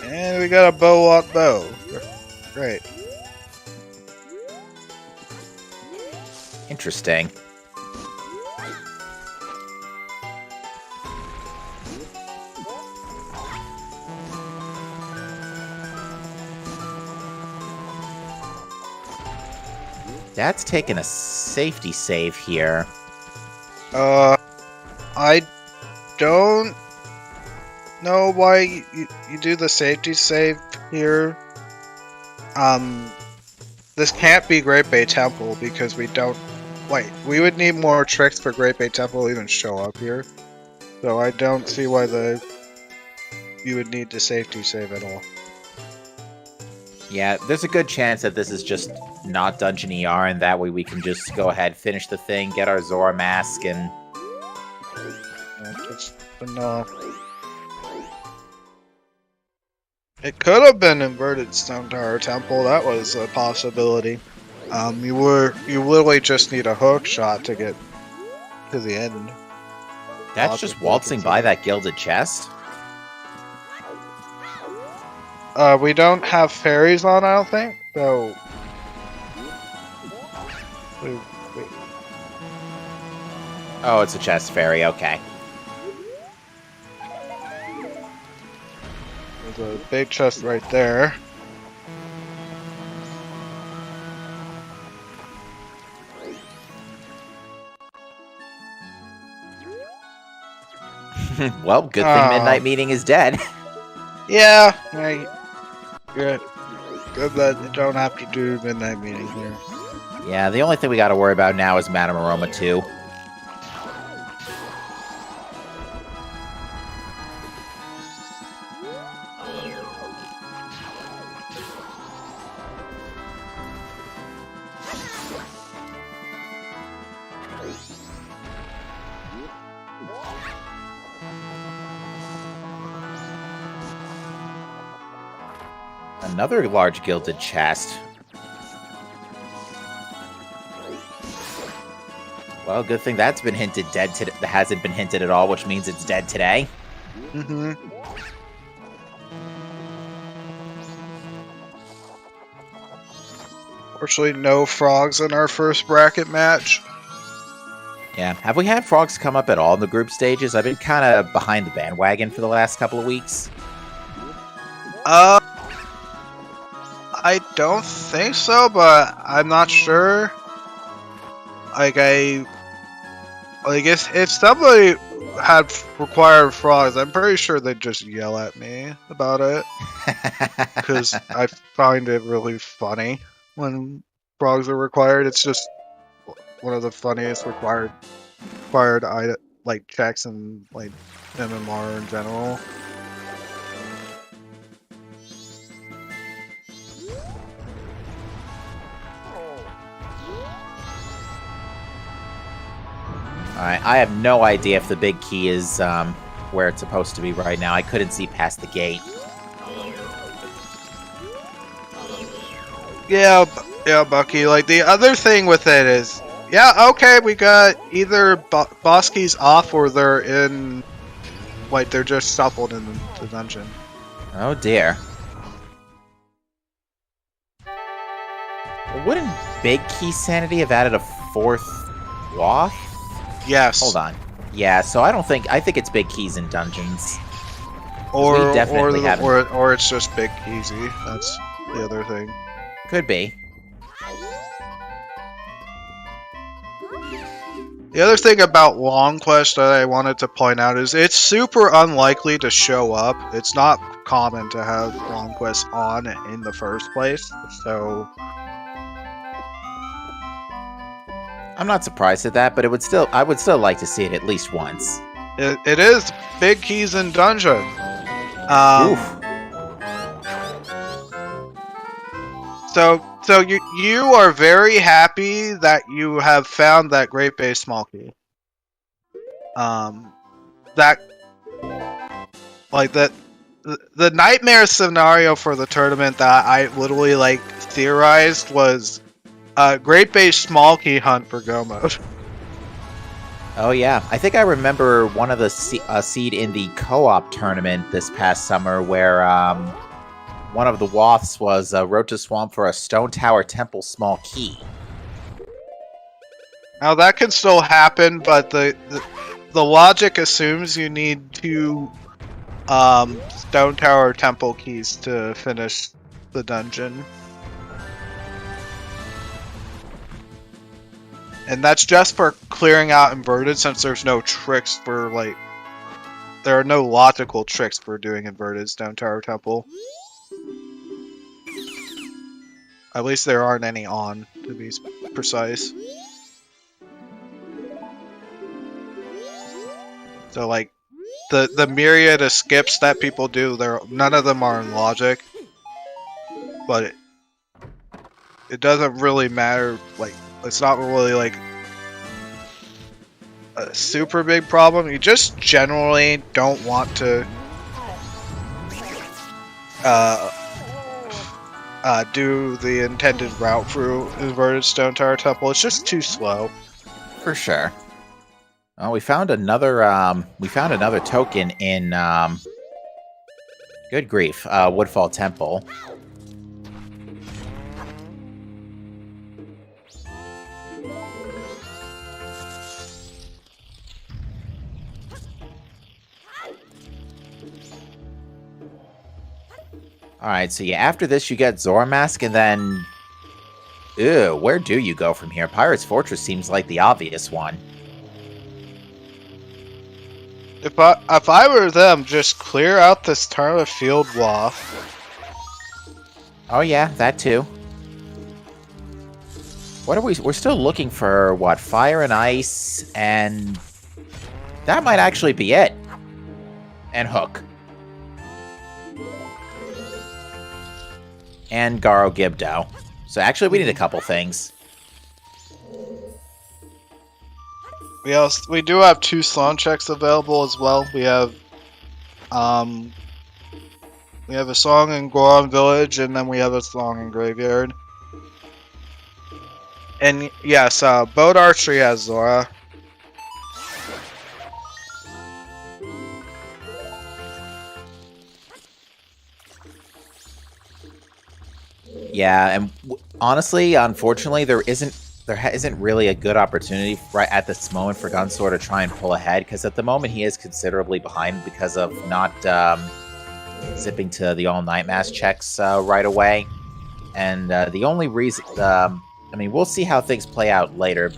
And we got a bow. Great. Interesting. That's taking a safety save here. I don't know why you do the safety save here. This can't be Great Bay Temple because we don't. Wait, we would need more tricks for Great Bay Temple to even show up here. So I don't see why you would need the safety save at all. Yeah, there's a good chance that this is just not Dungeon ER, and that way we can just go ahead, finish the thing, get our Zora mask, and... It could have been inverted Stone Tower Temple. That was a possibility. You literally just need a hook shot to get to the end. That's just waltzing by that gilded chest? We don't have fairies on, I don't think. So... Wait. Oh, it's a chest fairy, okay. There's a big chest right there. Well, good thing Midnight Meeting is dead. Yeah, good that you don't have to do Midnight Meeting here. Yeah, the only thing we gotta worry about now is Madame Aroma 2. Another large gilded chest. Well, good thing that's been hinted dead today. That hasn't been hinted at all, which means it's dead today. Mm-hmm. Unfortunately, no frogs in our first bracket match. Yeah. Have we had frogs come up at all in the group stages? I've been kind of behind the bandwagon for the last couple of weeks. I don't think so, but I'm not sure. Like, I guess if somebody had required frogs, I'm pretty sure they'd just yell at me about it. Because I find it really funny when frogs are required. It's just one of the funniest required like checks in like MMR in general. Alright, I have no idea if the big key is where it's supposed to be right now. I couldn't see past the gate. Yeah, Bucky. Like, the other thing with it is, yeah, okay, we got either boss keys off or they're in, like, they're just shuffled in the dungeon. Oh dear. Wouldn't Big Key Sanity have added a fourth waff? Yes. Hold on. Yeah, so I think it's Big Keys in dungeons. Or or it's just Big Easy. That's the other thing. Could be. The other thing about Long Quest that I wanted to point out is it's super unlikely to show up. It's not common to have Long Quest on in the first place, so I'm not surprised at that, but I would still like to see it at least once. it is Big Keys in Dungeon. Oof. So you are very happy that you have found that Great Base Small Key. That like that the nightmare scenario for the tournament that I literally like theorized was Great Base Small Key hunt for Go mode. Oh yeah, I think I remember one of the seed in the co-op tournament this past summer where one of the waffs was Road to Swamp for a Stone Tower Temple Small Key. Now that can still happen, but the logic assumes you need 2 Stone Tower Temple keys to finish the dungeon. And that's just for clearing out inverted, since there's no tricks for, like, there are no logical tricks for doing inverted Stone Tower Temple. At least there aren't any on, to be precise. So, like, the myriad of skips that people do, none of them are in logic. But it doesn't really matter, like, it's not really, like, a super big problem. You just generally don't want to do the intended route through inverted Stone Tower Temple. It's just too slow. For sure. Oh, we found another token in good grief, Woodfall Temple. Alright, so yeah, after this you get Zora Mask, and then... Ew, where do you go from here? Pirate's Fortress seems like the obvious one. If I were them, just clear out this Tournament Field Waff. Oh yeah, that too. What are we're still looking for, what, Fire and Ice, and... That might actually be it. And Hook. And Garo Gibdo. So actually we need a couple things. We do have 2 Sloan checks available as well. We have a song in Goron Village, and then we have a song in Graveyard. And yes, Boat Archery has Zora. Yeah, and honestly, unfortunately, there isn't really a good opportunity right at this moment for Gunsor to try and pull ahead, because at the moment he is considerably behind because of not zipping to the all-night mass checks right away. And the only reason, I mean, we'll see how things play out later,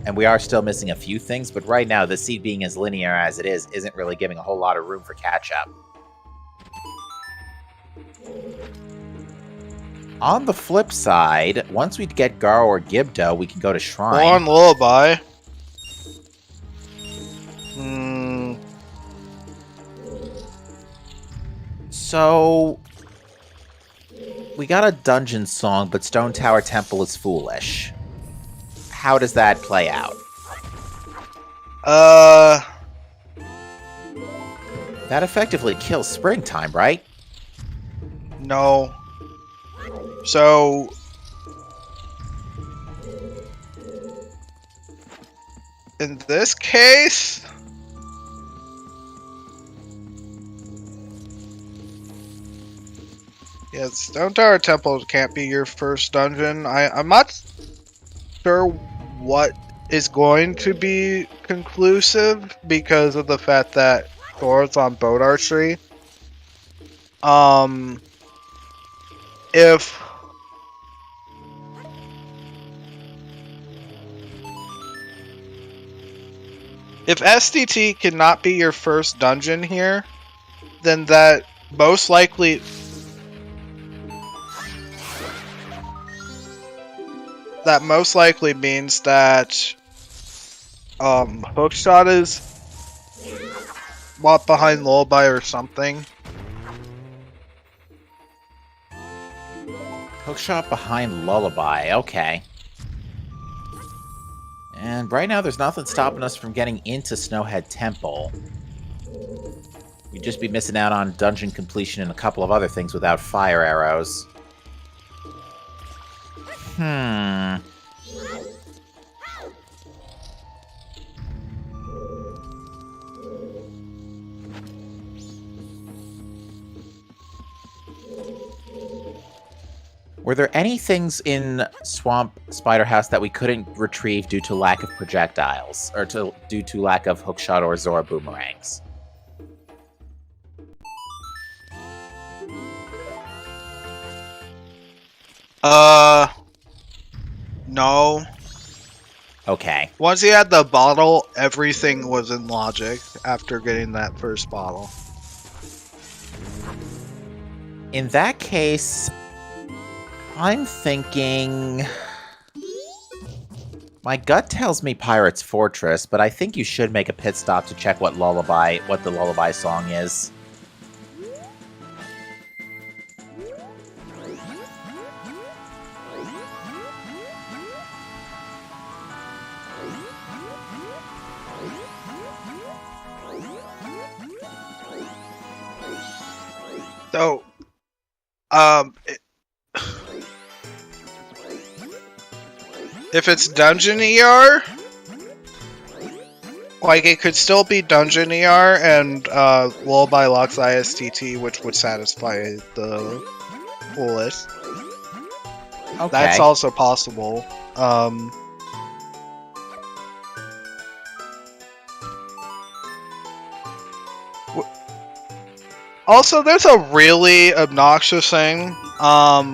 and we are still missing a few things, but right now, the seed being as linear as it is isn't really giving a whole lot of room for catch-up. On the flip side, once we get Garo or Gibdo, we can go to Shrine. On Lullaby. Hmm. So, we got a dungeon song, but Stone Tower Temple is foolish. How does that play out? That effectively kills Springtime, right? No. So... in this case... yeah, Stone Tower Temple can't be your first dungeon. I'm not sure what is going to be conclusive because of the fact that Thor's on boat archery. If SDT cannot be your first dungeon here, then that most likely means that Hookshot is locked behind Lullaby or something. Hookshot behind Lullaby, okay. And right now, there's nothing stopping us from getting into Snowhead Temple. We'd just be missing out on dungeon completion and a couple of other things without fire arrows. Were there any things in Swamp Spider House that we couldn't retrieve due to lack of projectiles, or due to lack of hookshot or Zora boomerangs? No. Okay. Once you had the bottle, everything was in logic after getting that first bottle. In that case, I'm thinking... my gut tells me Pirate's Fortress, but I think you should make a pit stop to check what the Lullaby song is. So, if it's Dungeon ER, like it could still be Dungeon ER and Lullaby Locks ISTT, which would satisfy the full list. Okay. That's also possible. Also, there's a really obnoxious thing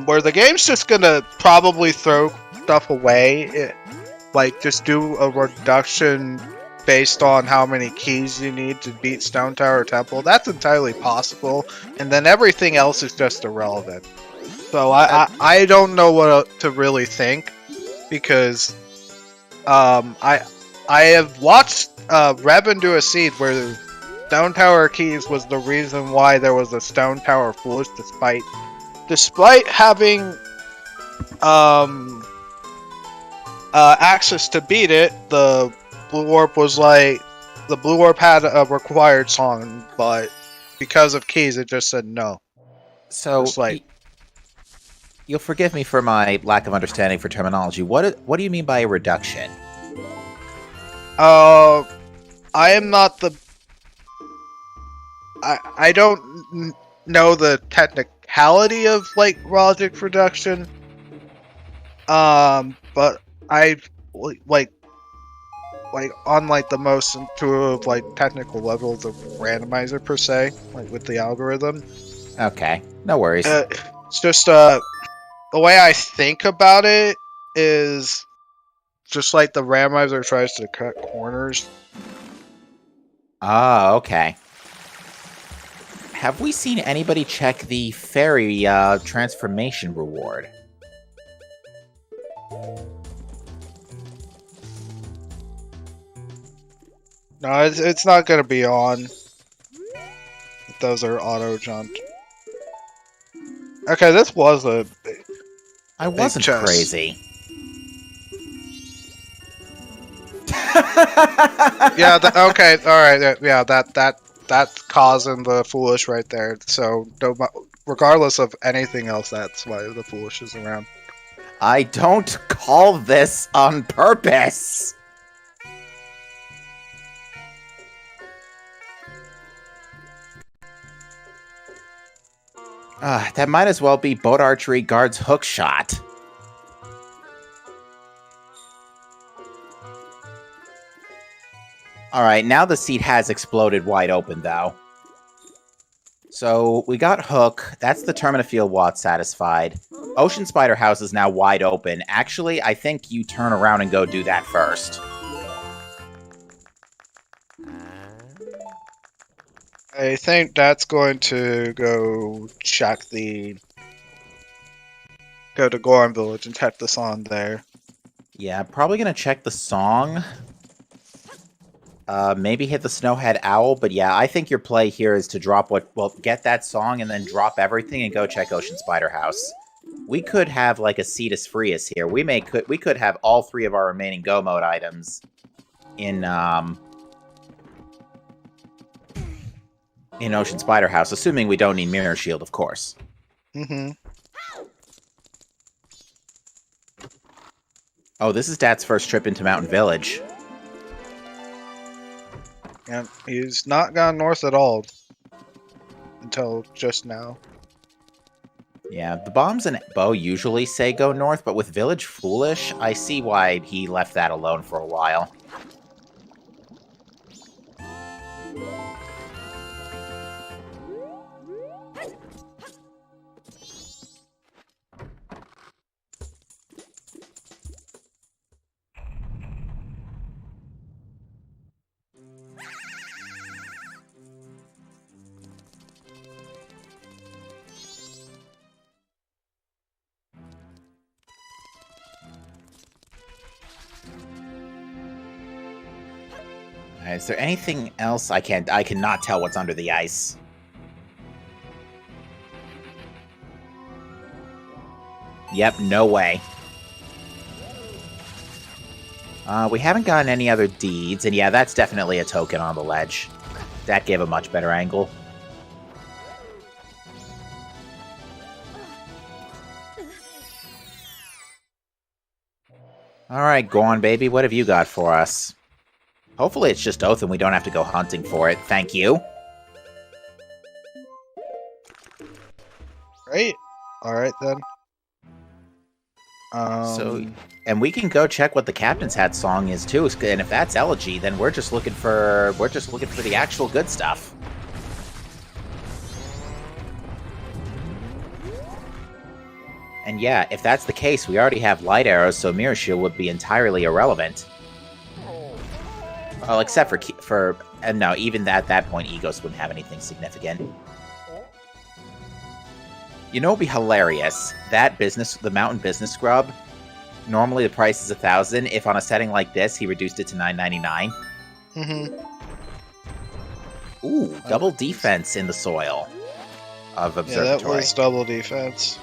where the game's just gonna probably throw stuff away. Like, just do a reduction based on how many keys you need to beat Stone Tower Temple. That's entirely possible, and then everything else is just irrelevant. So I don't know what to really think, because I have watched Revan do a seed where Stone Tower Keys was the reason why there was a Stone Tower Foolish, despite having access to beat it. The Blue Warp was like, the Blue Warp had a required song, but because of keys, it just said no. So, like, you'll forgive me for my lack of understanding for terminology. What do you mean by a reduction? I am not the... I don't know the totality of like logic production. But I like on like the most intuitive like technical levels of randomizer per se, like with the algorithm. Okay, no worries. It's just the way I think about it is just like the randomizer tries to cut corners. Ah, okay. Have we seen anybody check the fairy transformation reward? No, it's not gonna be on. Those are auto jumped. Okay, this was a I wasn't chest. crazy. Yeah. Okay. All right. Yeah. That's causing the foolish right there. So regardless of anything else, that's why the foolish is around. I don't call this on purpose. That might as well be boat archery guard's hook shot. Alright, now the seat has exploded wide open, though. So, we got Hook. That's the Termina Field Watt satisfied. Ocean Spider House is now wide open. Actually, I think you turn around and go do that first. I think that's going to go check go to Goron Village and check the song there. Yeah, probably gonna check the song. Maybe hit the Snowhead Owl, but yeah, I think your play here is to drop get that song and then drop everything and go check Ocean Spider House. We could have like a Cetus Freus here. We could have all 3 of our remaining Go Mode items in Ocean Spider House, assuming we don't need Mirror Shield, of course. Mm-hmm. Oh, this is Dad's first trip into Mountain Village. And he's not gone north at all until just now. Yeah, the bombs and bow usually say go north, but with Village Foolish, I see why he left that alone for a while. Is there anything else? I cannot tell what's under the ice. Yep, no way. We haven't gotten any other deeds, and yeah, that's definitely a token on the ledge. That gave a much better angle. Alright, go on, baby. What have you got for us? Hopefully it's just oath and we don't have to go hunting for it. Thank you. Right? Alright then. And we can go check what the Captain's Hat song is too, and if that's Elegy, then we're just looking for the actual good stuff. And yeah, if that's the case, we already have light arrows, so Mirror Shield would be entirely irrelevant. Well, except for and no, even at that point, Egos wouldn't have anything significant. You know, it'd be hilarious. The Mountain Business Scrub. Normally the price is 1,000. If on a setting like this, he reduced it to $9.99. Mm-hmm. Ooh, double defense in the soil of Observatory. Yeah, that was double defense.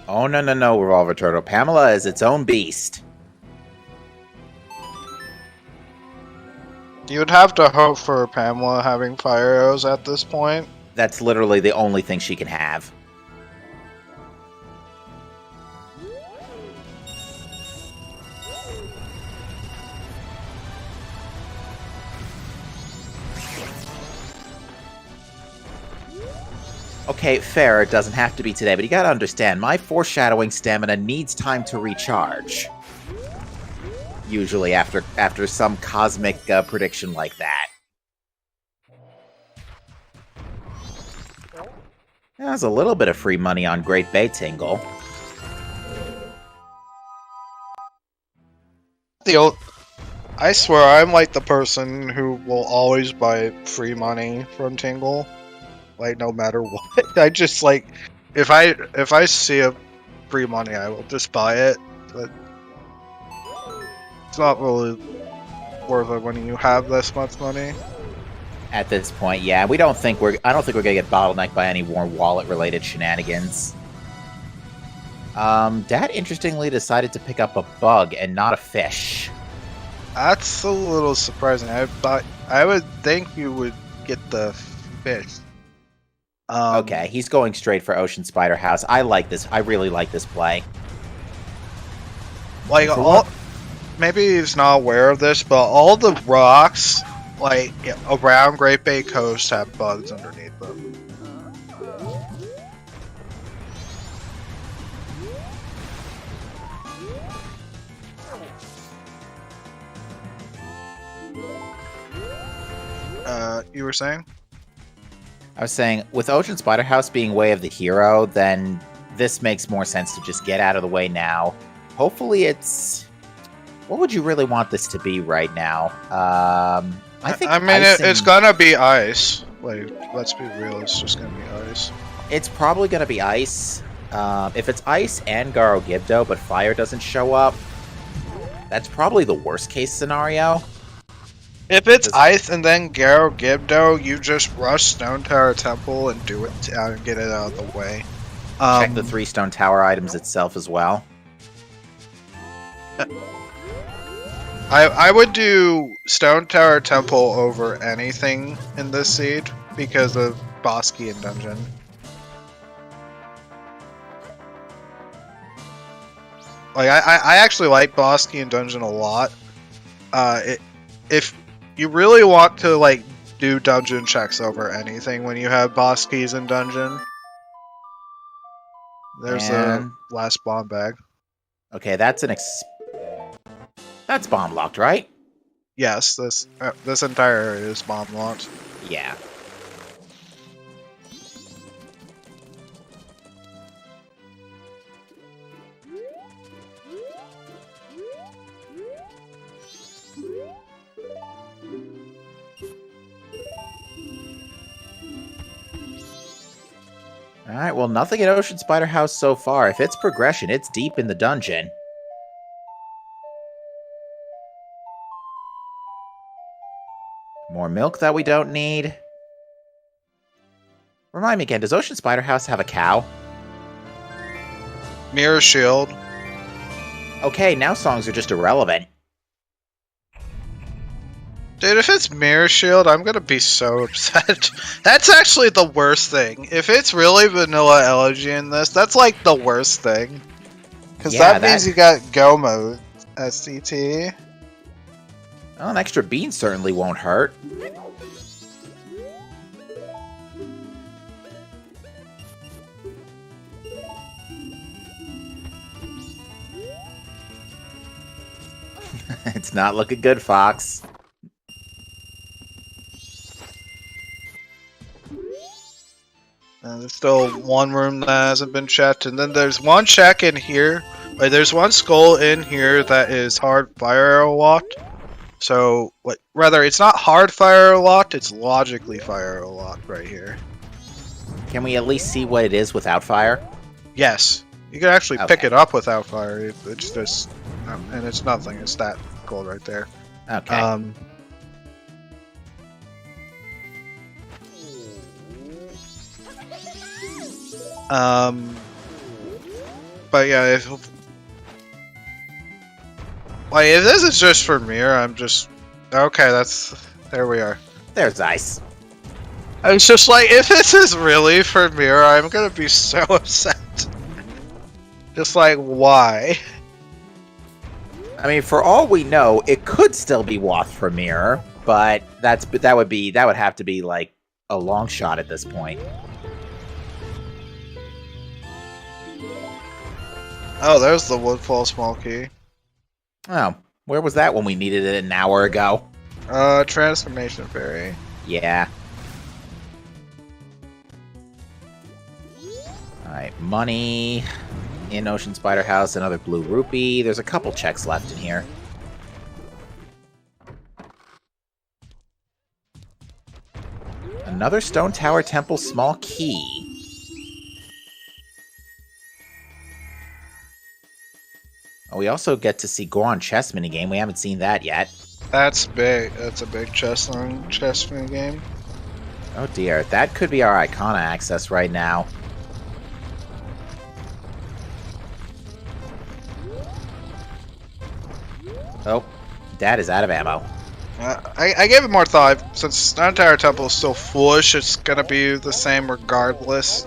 Oh, no, Revolver Turtle. Pamela is its own beast. You would have to hope for Pamela having fire arrows at this point. That's literally the only thing she can have. Okay, fair, it doesn't have to be today, but you gotta understand, my foreshadowing stamina needs time to recharge. Usually after some cosmic prediction like that. There's a little bit of free money on Great Bay Tingle. I swear I'm like the person who will always buy free money from Tingle. Like, no matter what. I just like, if I see a free money, I will just buy it. But it's not really worth it when you have this much money. At this point, yeah, I don't think we're gonna get bottlenecked by any more wallet-related shenanigans. Dad interestingly decided to pick up a bug and not a fish. That's a little surprising. I would think you would get the fish. Okay, he's going straight for Ocean Spider House. I like this. I really like this play. Like maybe he's not aware of this, but all the rocks like around Great Bay Coast have bugs underneath them. You were saying? I was saying, with Ocean Spider House being way of the hero, then this makes more sense to just get out of the way now. Hopefully it's... What would you really want this to be right now? I mean, it's gonna be ice. Like, let's be real, it's just gonna be ice. It's probably gonna be ice. If it's ice and Garo Gibdo, but fire doesn't show up, that's probably the worst case scenario. If it's ice and then Garo Gibdo, you just rush Stone Tower Temple and do it and get it out of the way. Check the 3 Stone Tower items itself as well. I would do Stone Tower Temple over anything in this seed because of Bosky and Dungeon. Like I actually like Bosky and Dungeon a lot. If you really want to like do dungeon checks over anything when you have Boskies in Dungeon, there's a last bomb bag. Okay, that's that's bomb locked, right? Yes, this entire area is bomb locked. Yeah. Alright, well, nothing at Ocean Spider House so far. If it's progression, it's deep in the dungeon. More milk that we don't need. Remind me again, does Ocean Spider House have a cow? Mirror Shield. Okay, now songs are just irrelevant. Dude, if it's Mirror Shield, I'm gonna be so upset. That's actually the worst thing. If it's really Vanilla Elegy in this, that's like the worst thing. Because that means you got Go Mode, SCT. Well, an extra bean certainly won't hurt. It's not looking good, Fox. There's still one room that hasn't been checked, and then there's one check in here. Like, there's one skull in here that is hard fire arrow locked. So, like, rather, it's not hard fire arrow locked, it's logically fire arrow locked right here. Can we at least see what it is without fire? Yes. You can actually pick it up without fire. It's just... and it's nothing. It's that gold right there. Okay. But yeah, if this is just for Mirror, I'm just... Okay, that's There we are. There's ice. I was just like, if this is really for Mirror, I'm gonna be so upset. Just like, why? I mean, for all we know, it could still be Wath for Mirror, but that would have to be like a long shot at this point. Oh, there's the Woodfall small key. Oh, where was that when we needed it an hour ago? Transformation Fairy. Yeah. Alright, money. In Ocean Spider House, another blue rupee. There's a couple checks left in here. Another Stone Tower Temple small key. Oh, we also get to see Goron chess minigame. We haven't seen that yet. That's big. That's a big chess game. Oh dear, that could be our Icona access right now. Oh, Dad is out of ammo. I gave it more thought. Since Stone Tower Temple is so foolish, it's gonna be the same regardless.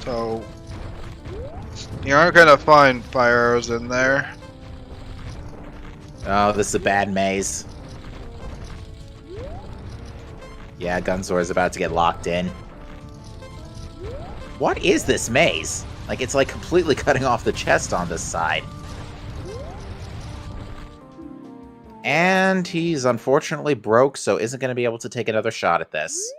So you aren't gonna find fire arrows in there. Oh, this is a bad maze. Yeah, Gunzor is about to get locked in. What is this maze? Like, it's like completely cutting off the chest on this side. And he's unfortunately broke, so isn't going to be able to take another shot at this.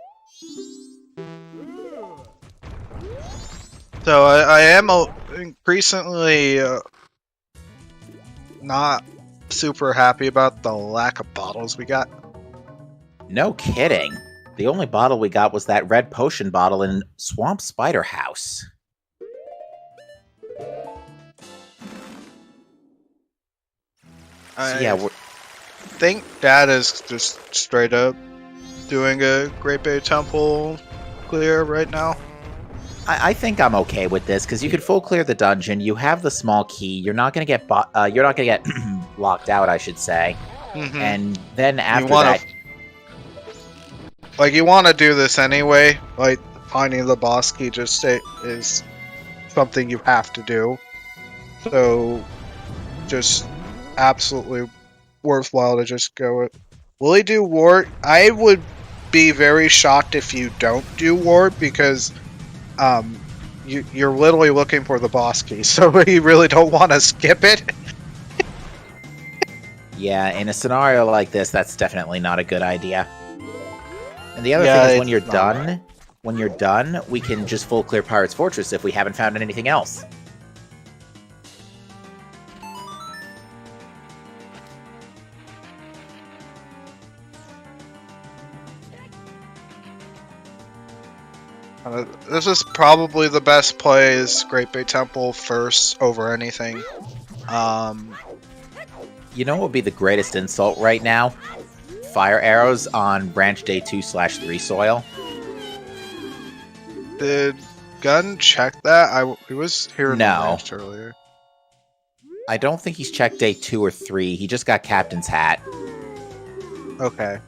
So I am increasingly not super happy about the lack of bottles we got. No kidding. The only bottle we got was that red potion bottle in Swamp Spider House. So yeah, I think Dad is just straight up doing a Great Bay Temple clear right now. I think I'm okay with this because you can full clear the dungeon. You have the small key. You're not gonna get locked out, I should say. Mm-hmm. And then after that, like, you want to do this anyway. Like, finding the boss key just is something you have to do. So, just absolutely worthwhile to just go with. Will he do ward? I would be very shocked if you don't do ward because you're literally looking for the boss key, so you really don't want to skip it. yeah, in a scenario like this, that's definitely not a good idea. And the other thing is when you're done, we can just full clear Pirate's Fortress if we haven't found anything else. This is probably the best play is Great Bay Temple first over anything. You know what would be the greatest insult right now? Fire arrows on branch day 2/3 soil. Did Ghun check that? He was here in the match earlier. I don't think he's checked day 2 or 3. He just got Captain's Hat. Okay.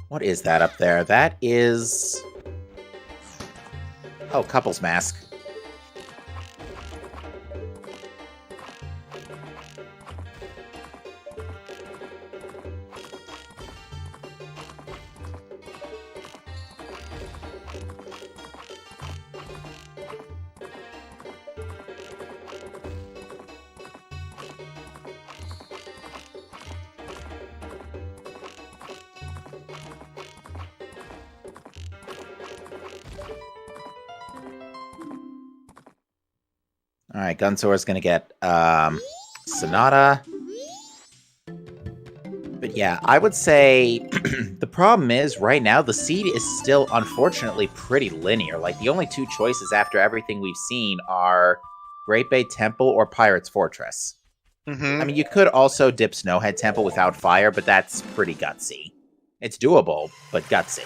What is that up there? That is... Oh, Couple's Mask. Alright, Gunsor's gonna get, Sonata. But yeah, I would say the problem is, right now, the seed is still, unfortunately, pretty linear. Like, the only two choices after everything we've seen are Great Bay Temple or Pirate's Fortress. Mm-hmm. I mean, you could also dip Snowhead Temple without fire, but that's pretty gutsy. It's doable, but gutsy.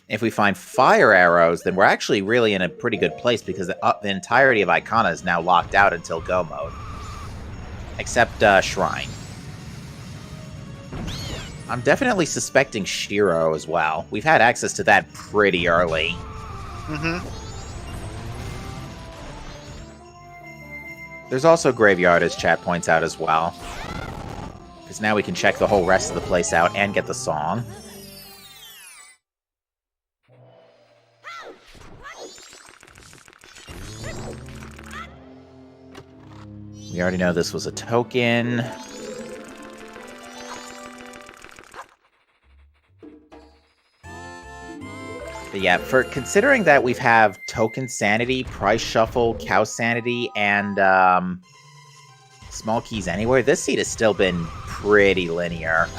If we find fire arrows, then we're actually really in a pretty good place because the entirety of Icona is now locked out until go mode. Except Shrine. I'm definitely suspecting Shiro as well. We've had access to that pretty early. Mm-hmm. There's also Graveyard, as chat points out as well. Because now we can check the whole rest of the place out and get the song. We already know this was a token. But yeah, for considering that we have token sanity, price shuffle, cow sanity, and small keys anywhere, this seed has still been pretty linear.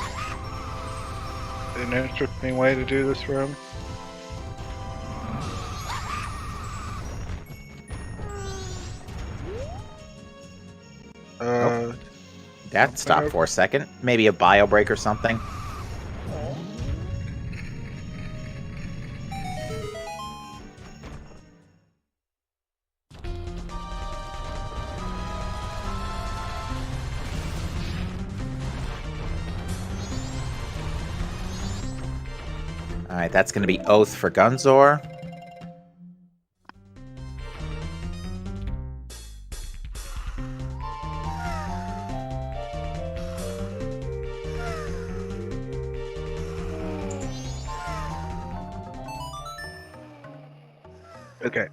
An interesting way to do this room. That stopped for a second. Maybe a bio break or something. Alright, that's going to be Oath for Gunzor. Okay.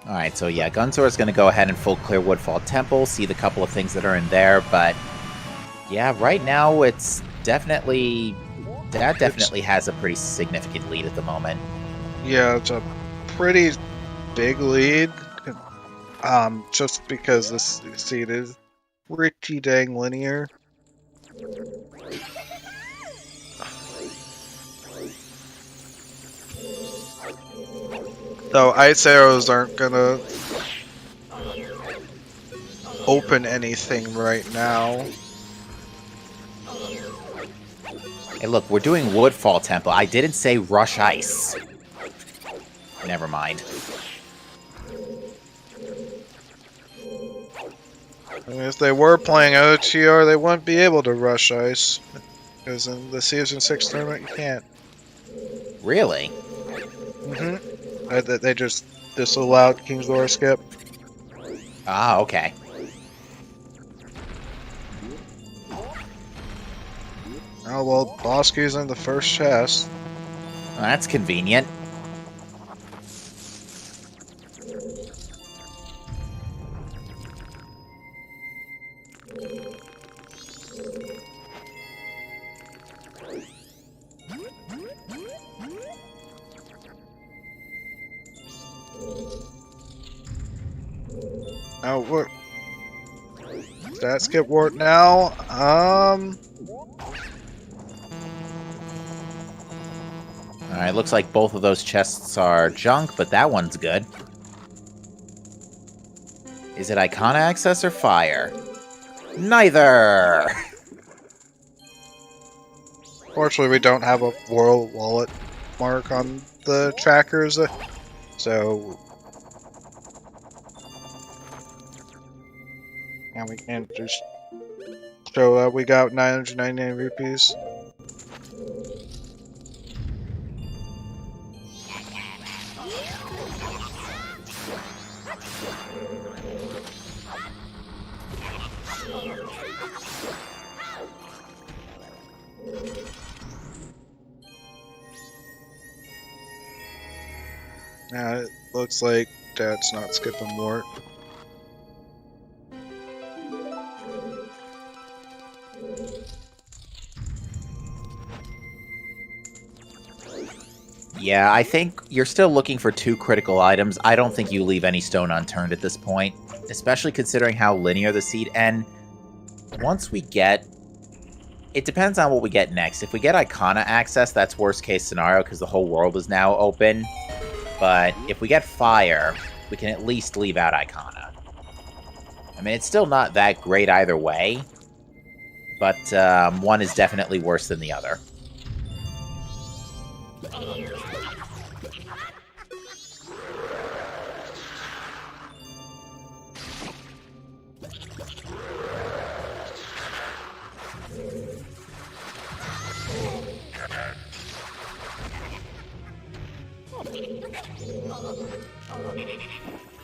Alright, so yeah, Gunzor is going to go ahead and full clear Woodfall Temple, see the couple of things that are in there, but yeah, right now it's definitely... That definitely has a pretty significant lead at the moment. Yeah, it's a pretty big lead. Just because this seed is pretty dang linear. Though ice arrows aren't gonna open anything right now. Hey, look, we're doing Woodfall Temple. I didn't say Rush Ice. Never mind. I mean, if they were playing OTR, they wouldn't be able to rush ice. Because in the Season 6 tournament, you can't. Really? They just disallowed King's Door skip. Ah, okay. Oh, well, boss key's in the first chest. Well, that's convenient. Oh, what? That skip wart now? Alright, looks like both of those chests are junk, but that one's good. Is it Icona access or fire? Neither! Fortunately, we don't have a Royal Wallet mark on the trackers, so... And we can't just show up. We got 999 rupees. Now it looks like Dad's not skipping Wart. Yeah, I think you're still looking for 2 critical items. I don't think you leave any stone unturned at this point, especially considering how linear the seed. And once we get... It depends on what we get next. If we get Icona access, that's worst case scenario because the whole world is now open. But if we get fire, we can at least leave out Icona. I mean, it's still not that great either way, but one is definitely worse than the other.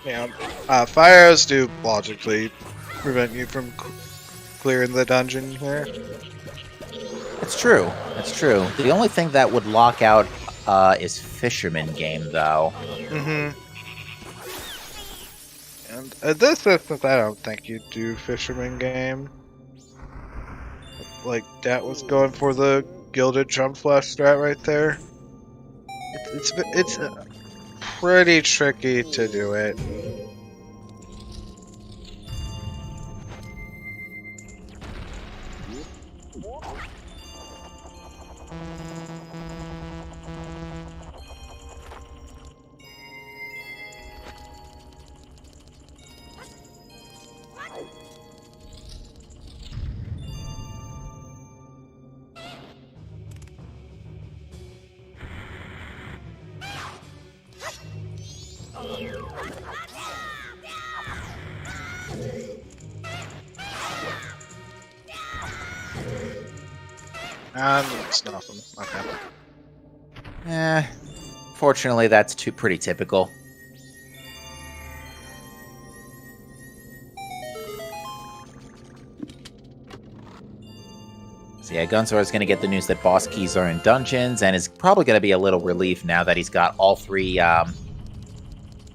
Yeah, fire arrows do logically prevent you from clearing the dungeon here. It's true. It's true. The only thing that would lock out is Fisherman Game, though. Mm-hmm. And at this instance, I don't think you'd do Fisherman Game. Like, that was going for the Gilded Drum Flash strat right there. It's pretty tricky to do it. And it's nothing. Okay. Fortunately, that's pretty typical. So yeah, Gunzor is going to get the news that boss keys are in dungeons, and is probably going to be a little relieved now that he's got all 3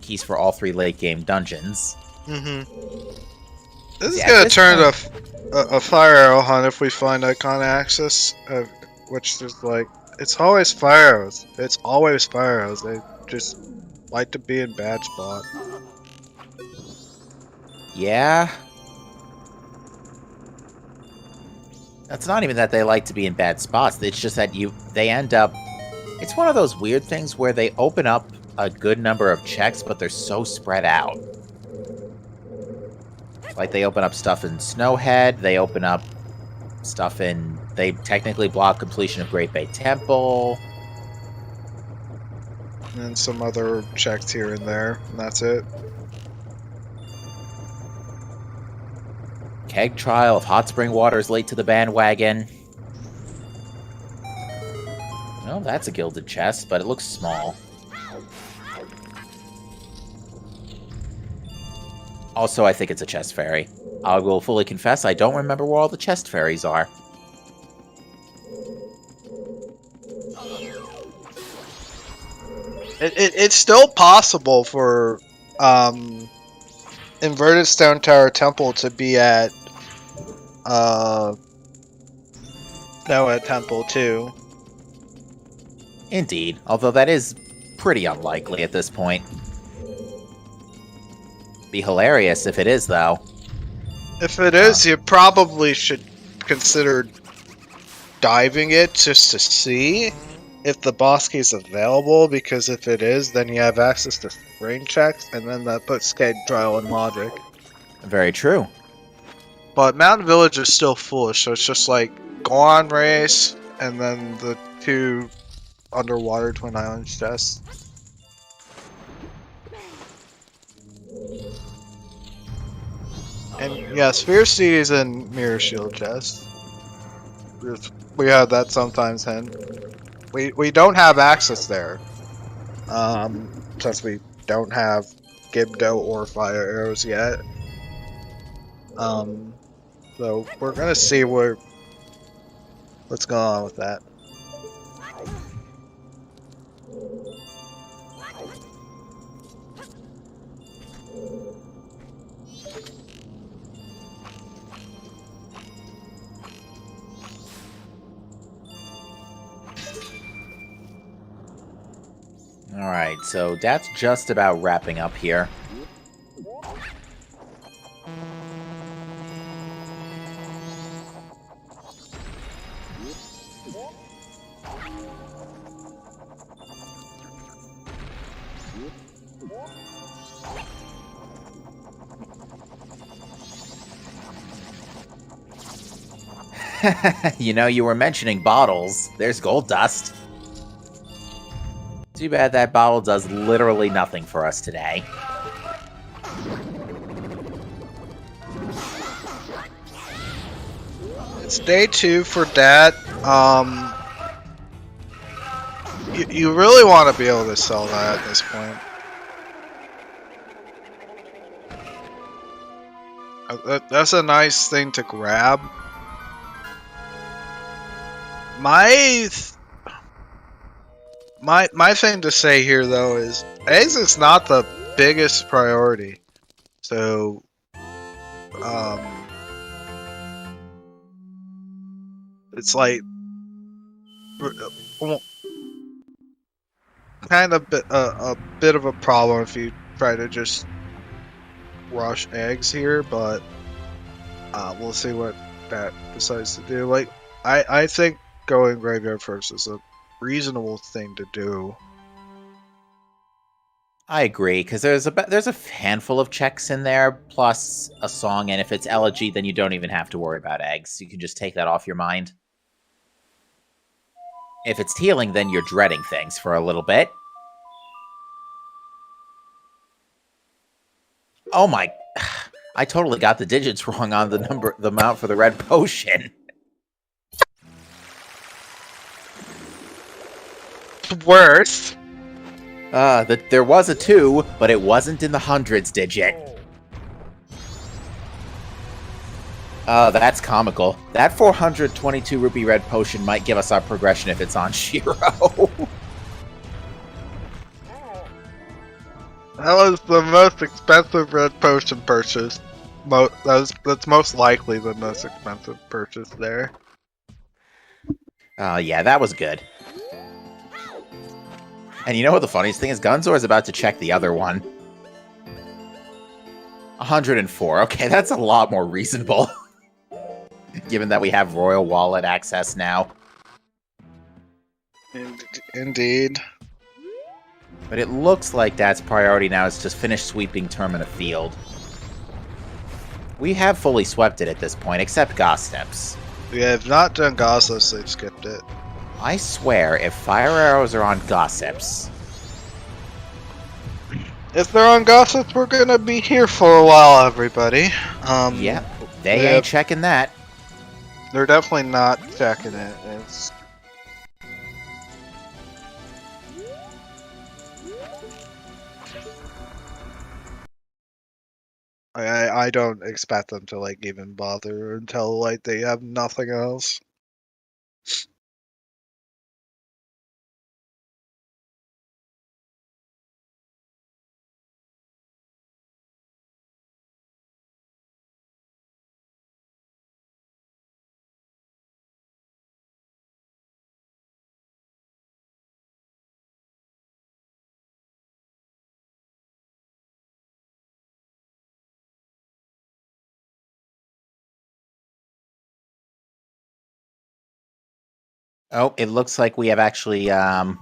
keys for all 3 late-game dungeons. Mm-hmm. This is gonna turn a fire arrow hunt if we find icon access, which is like, it's always fire arrows. It's always fire arrows. They just like to be in bad spot. Yeah. It's not even that they like to be in bad spots. It's just that they end up... It's one of those weird things where they open up a good number of checks, but they're so spread out. Like, they open up stuff in Snowhead, they open up stuff in... They technically block completion of Great Bay Temple. And some other checks here and there, and that's it. Keg trial of hot spring water is late to the bandwagon. Well, that's a gilded chest, but it looks small. Also, I think it's a chest fairy. I will fully confess I don't remember where all the chest fairies are. It's still possible for Inverted Stone Tower Temple to be at Noah Temple too. Indeed, although that is pretty unlikely at this point. Be hilarious if it is, though. If it is, you probably should consider diving it just to see if the boss key is available, because if it is, then you have access to spring checks, and then that puts Keg Trial in logic. Very true. But Mountain Village is still foolish, so it's just like, go on race, and then the 2 underwater Twin Islands chests. And yeah, Sphere Seeds and Mirror Shield chests. We have that sometimes, Hen. We don't have access there. Since we don't have Gibdo or Fire Arrows yet. So we're gonna see what's going on with that. Alright, so that's just about wrapping up here. You know, you were mentioning bottles. There's gold dust. Too bad that bottle does literally nothing for us today. It's day 2 for that. You really want to be able to sell that at this point. That's a nice thing to grab. My thing to say here though is eggs is not the biggest priority. So it's like kind of a bit of a problem if you try to just rush eggs here, but we'll see what that decides to do. Like I think going graveyard first is a reasonable thing to do. I agree, because there's a handful of checks in there, plus a song, and if it's elegy, then you don't even have to worry about eggs. You can just take that off your mind. If it's healing, then you're dreading things for a little bit. Oh my... I totally got the digits wrong on the amount for the red potion. Worse. There was a 2, but it wasn't in the hundreds digit. That's comical. That 422 rupee red potion might give us our progression if it's on Shiro. That was the most expensive red potion purchase. That's most likely the most expensive purchase there. Yeah, that was good. And you know what the funniest thing is? Gunzor is about to check the other one. 104. Okay, that's a lot more reasonable. Given that we have Royal Wallet access now. Indeed. But it looks like Dad's priority now is to finish sweeping Termina Field. We have fully swept it at this point, except Gosteps. We have not done Gossips, they've skipped it. I swear, if fire arrows are on Gossips... If they're on Gossips, we're gonna be here for a while, everybody. Yeah, they ain't checking that. They're definitely not checking it. It's... I don't expect them to like even bother until like they have nothing else. Oh, it looks like we have actually, it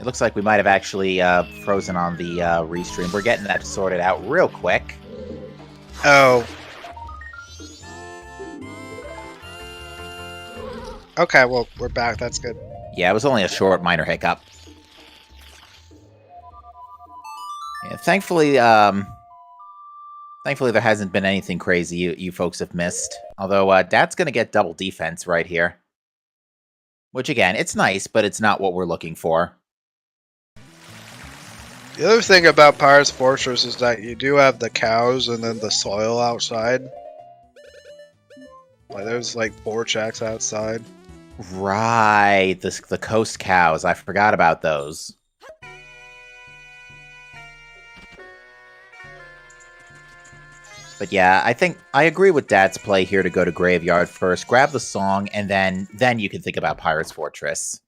looks like we might have actually, frozen on the, restream. We're getting that sorted out real quick. Oh. Okay, well, we're back. That's good. Yeah, it was only a short, minor hiccup. Yeah, thankfully, thankfully there hasn't been anything crazy you folks have missed. Although, Dad's gonna get double defense right here. Which, again, it's nice, but it's not what we're looking for. The other thing about Pirate's Fortress is that you do have the cows and then the soil outside. Like, there's like 4 checks outside. Right, the coast cows. I forgot about those. But yeah, I think I agree with Dad's play here to go to Graveyard first, grab the song, and then you can think about Pirate's Fortress.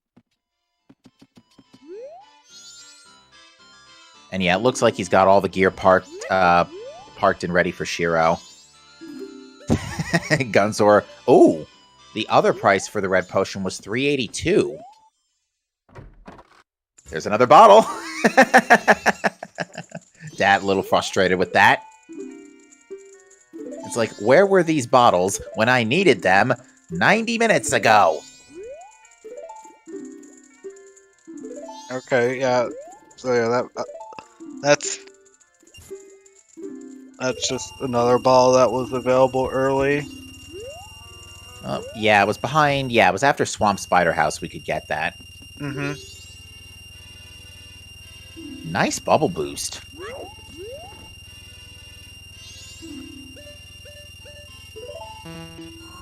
And yeah, it looks like he's got all the gear parked and ready for Shiro. Gunzor. Oh, the other price for the red potion was $382. There's another bottle. Dad a little frustrated with that. It's like, where were these bottles when I needed them 90 minutes ago? Okay, yeah. So yeah, that's just another ball that was available early. Yeah, it was behind. Yeah, it was after Swamp Spider House we could get that. Mm-hmm. Nice bubble boost.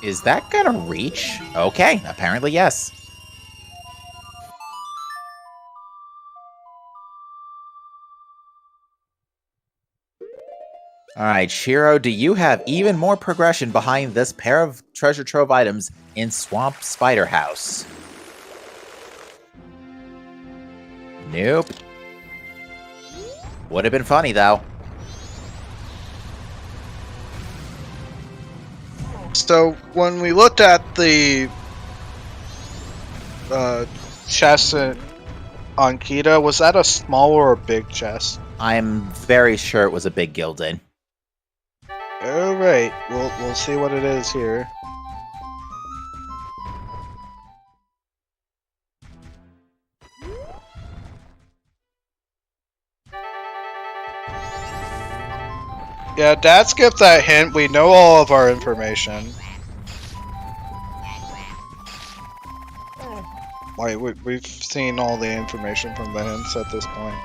Is that gonna reach? Okay, apparently yes. Alright, Shiro, do you have even more progression behind this pair of treasure trove items in Swamp Spider House? Nope. Would have been funny, though. So when we looked at the chest on Kita, was that a small or a big chest? I'm very sure it was a big Gildan. All right, we'll see what it is here. Yeah, Dad skipped that hint. We know all of our information. Like, we've seen all the information from the hints at this point.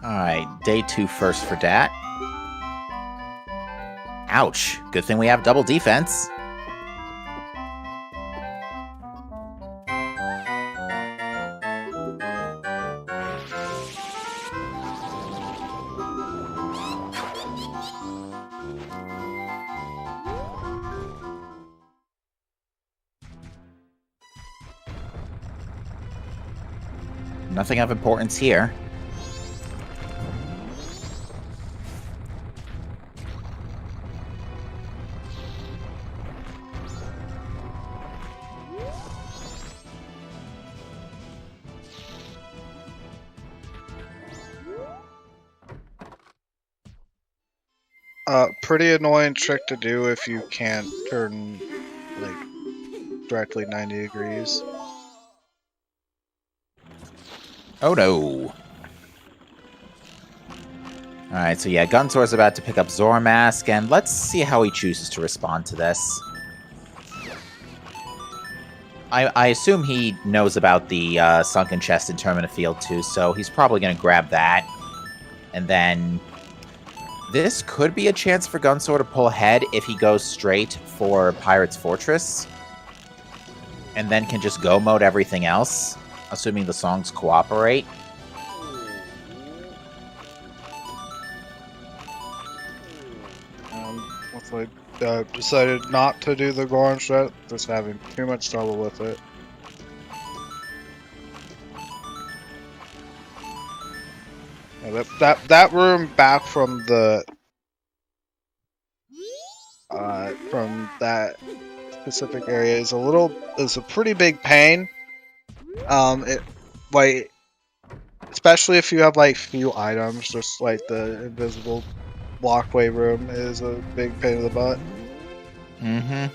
Alright, day 2 first for Dat. Ouch. Good thing we have double defense. Nothing of importance here. Pretty annoying trick to do if you can't turn, like, directly 90 degrees. Oh no. Alright, so yeah, Gunsor's about to pick up Zormask, and let's see how he chooses to respond to this. I assume he knows about the sunken chest in Termina Field too, so he's probably going to grab that. And then this could be a chance for Gunsor to pull ahead if he goes straight for Pirate's Fortress. And then can just go mode everything else, assuming the songs cooperate. Looks like decided not to do the Goron shot, just having too much trouble with it. Yeah, that room back from the from that specific area is a pretty big pain. Like, especially if you have like few items, just like the invisible walkway room is a big pain in the butt. Mm-hmm.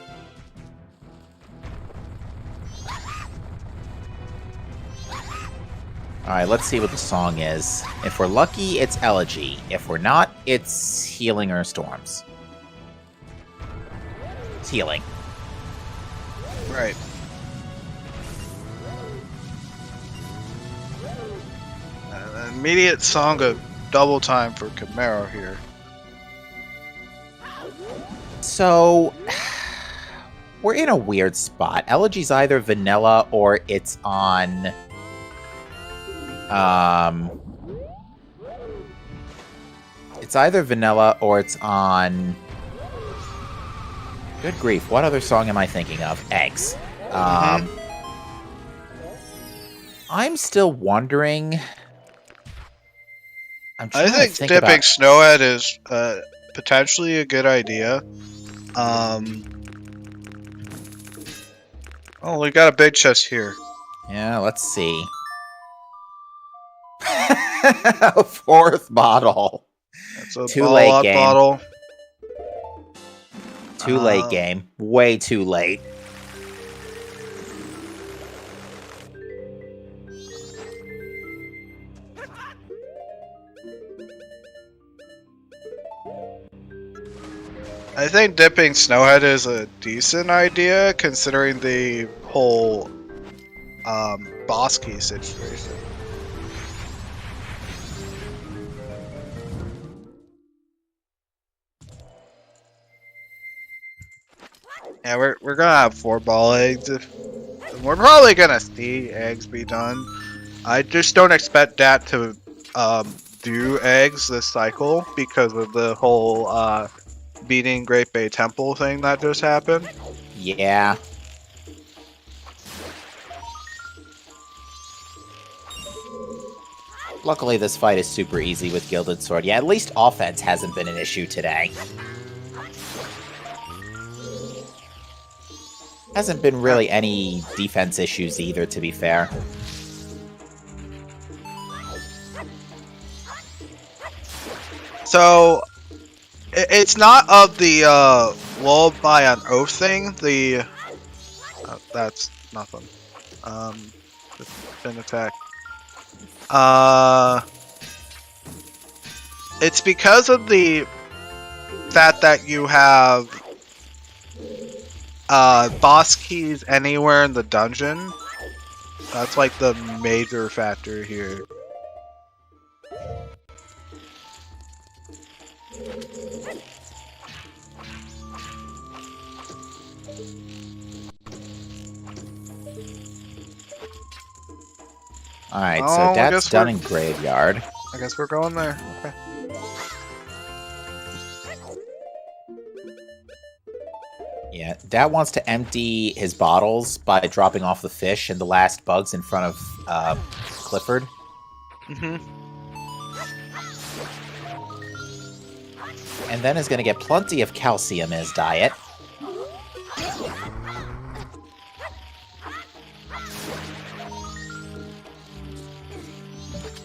Alright, let's see what the song is. If we're lucky, it's Elegy. If we're not, it's Healing or Storms. It's Healing. Right. An immediate song of double time for Camaro here. So, we're in a weird spot. Elegy's either vanilla or it's on It's either vanilla or it's on... Good grief, what other song am I thinking of? Eggs. I'm still wondering... I think dipping Snowhead is potentially a good idea. Oh, we got a big chest here. Yeah, let's see. A fourth bottle. That's a Too ball late out game. bottle. Too late game. Way too late. I think dipping Snowhead is a decent idea considering the whole boss key situation. Yeah, we're gonna have 4 ball eggs. We're probably gonna see eggs be done. I just don't expect that to do eggs this cycle because of the whole beating Great Bay Temple thing that just happened. Yeah. Luckily, this fight is super easy with Gilded Sword. Yeah, at least offense hasn't been an issue today. Hasn't been really any defense issues either, to be fair. So, it's not of the Lullaby on Oath thing. The that's nothing. It's been attacked. It's because of the fact that you have boss keys anywhere in the dungeon. That's like the major factor here. Alright, Oh, so I that's guess done we're- in Graveyard. I guess we're going there. Okay. Yeah, Dad wants to empty his bottles by dropping off the fish and the last bugs in front of Clifford. And then is going to get plenty of calcium in his diet.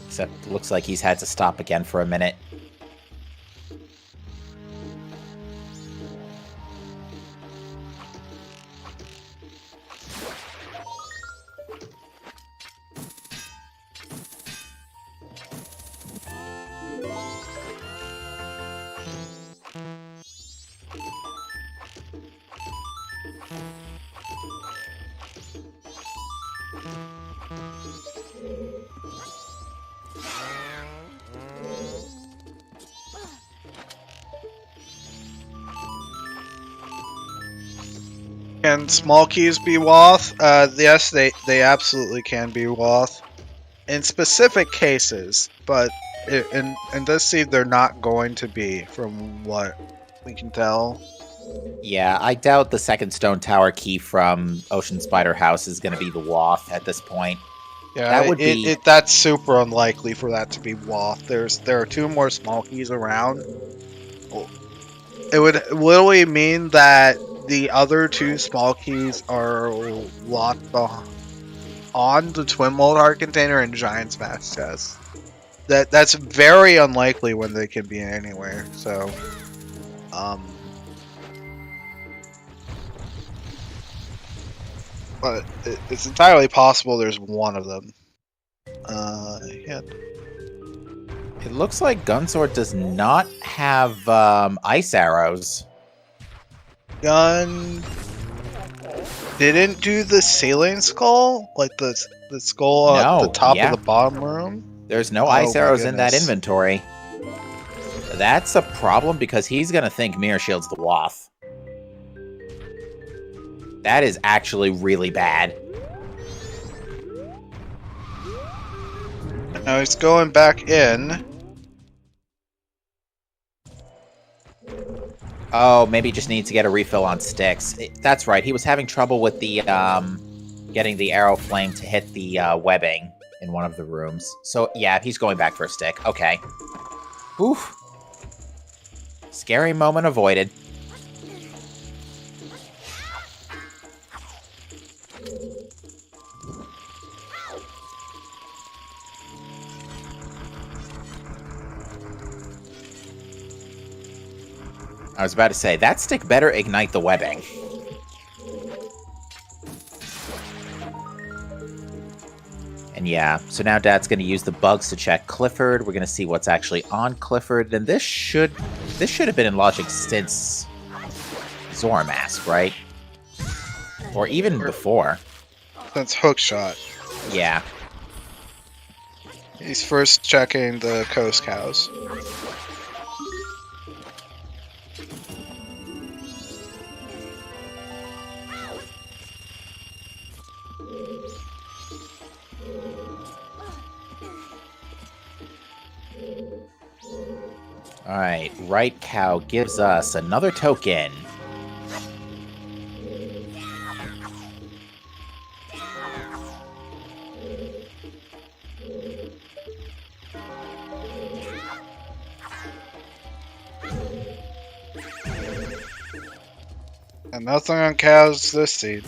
Except it looks like he's had to stop again for a minute. Can small keys be Woth? Yes, they absolutely can be Woth. In specific cases, but in this seed they're not going to be, from what we can tell. Yeah, I doubt the second Stone Tower key from Ocean Spider House is going to be the Waff at this point. Yeah, That would be... that's super unlikely for that to be Woth. There are 2 more small keys around. It would literally mean that the other 2 small keys are locked on the Twin Mold Heart Container and Giant Smash Chest. That's very unlikely when they can be anywhere. So, but it's entirely possible there's one of them. Yeah. It looks like Gunsword does not have ice arrows. Ghun didn't do the ceiling skull, like the skull at the top of the bottom room. There's no ice arrows in that inventory. That's a problem because he's gonna think Mirror Shield's the Waff. That is actually really bad. Now he's going back in. Oh, maybe just needs to get a refill on sticks. That's right. He was having trouble with the getting the arrow flame to hit the webbing in one of the rooms. So yeah, he's going back for a stick. Okay. Oof. Scary moment avoided. I was about to say, that stick better ignite the webbing. And yeah, so now Dad's going to use the bugs to check Clifford. We're going to see what's actually on Clifford. And this should have been in logic since Zora Mask, right? Or even before. Since Hookshot. Yeah. He's first checking the coast cows. Alright, Right Cow gives us another token. And nothing on cows this seed.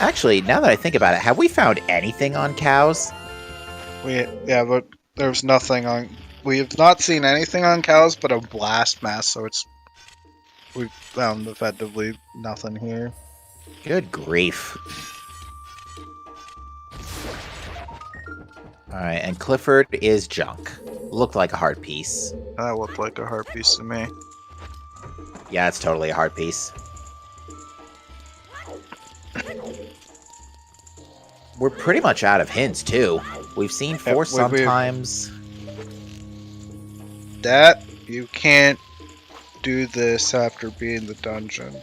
Actually, now that I think about it, have we found anything on cows? Yeah, but there's nothing on. We have not seen anything on cows but a blast mass, so we found effectively nothing here. Good grief. Alright, and Clifford is junk. Looked like a heart piece. That looked like a heart piece to me. Yeah, it's totally a heart piece. We're pretty much out of hints, too. We've seen four sometimes. That, you can't do this after being the dungeon.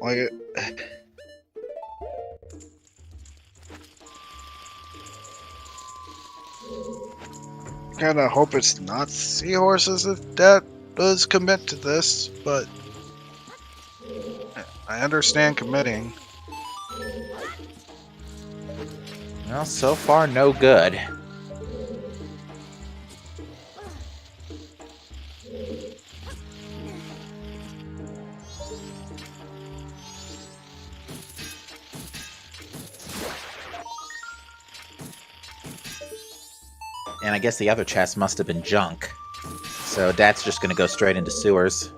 Like, kinda hope it's not seahorses if Dad does commit to this, but I understand committing. Well, so far, no good. And I guess the other chest must have been junk. So Dad's just gonna go straight into sewers.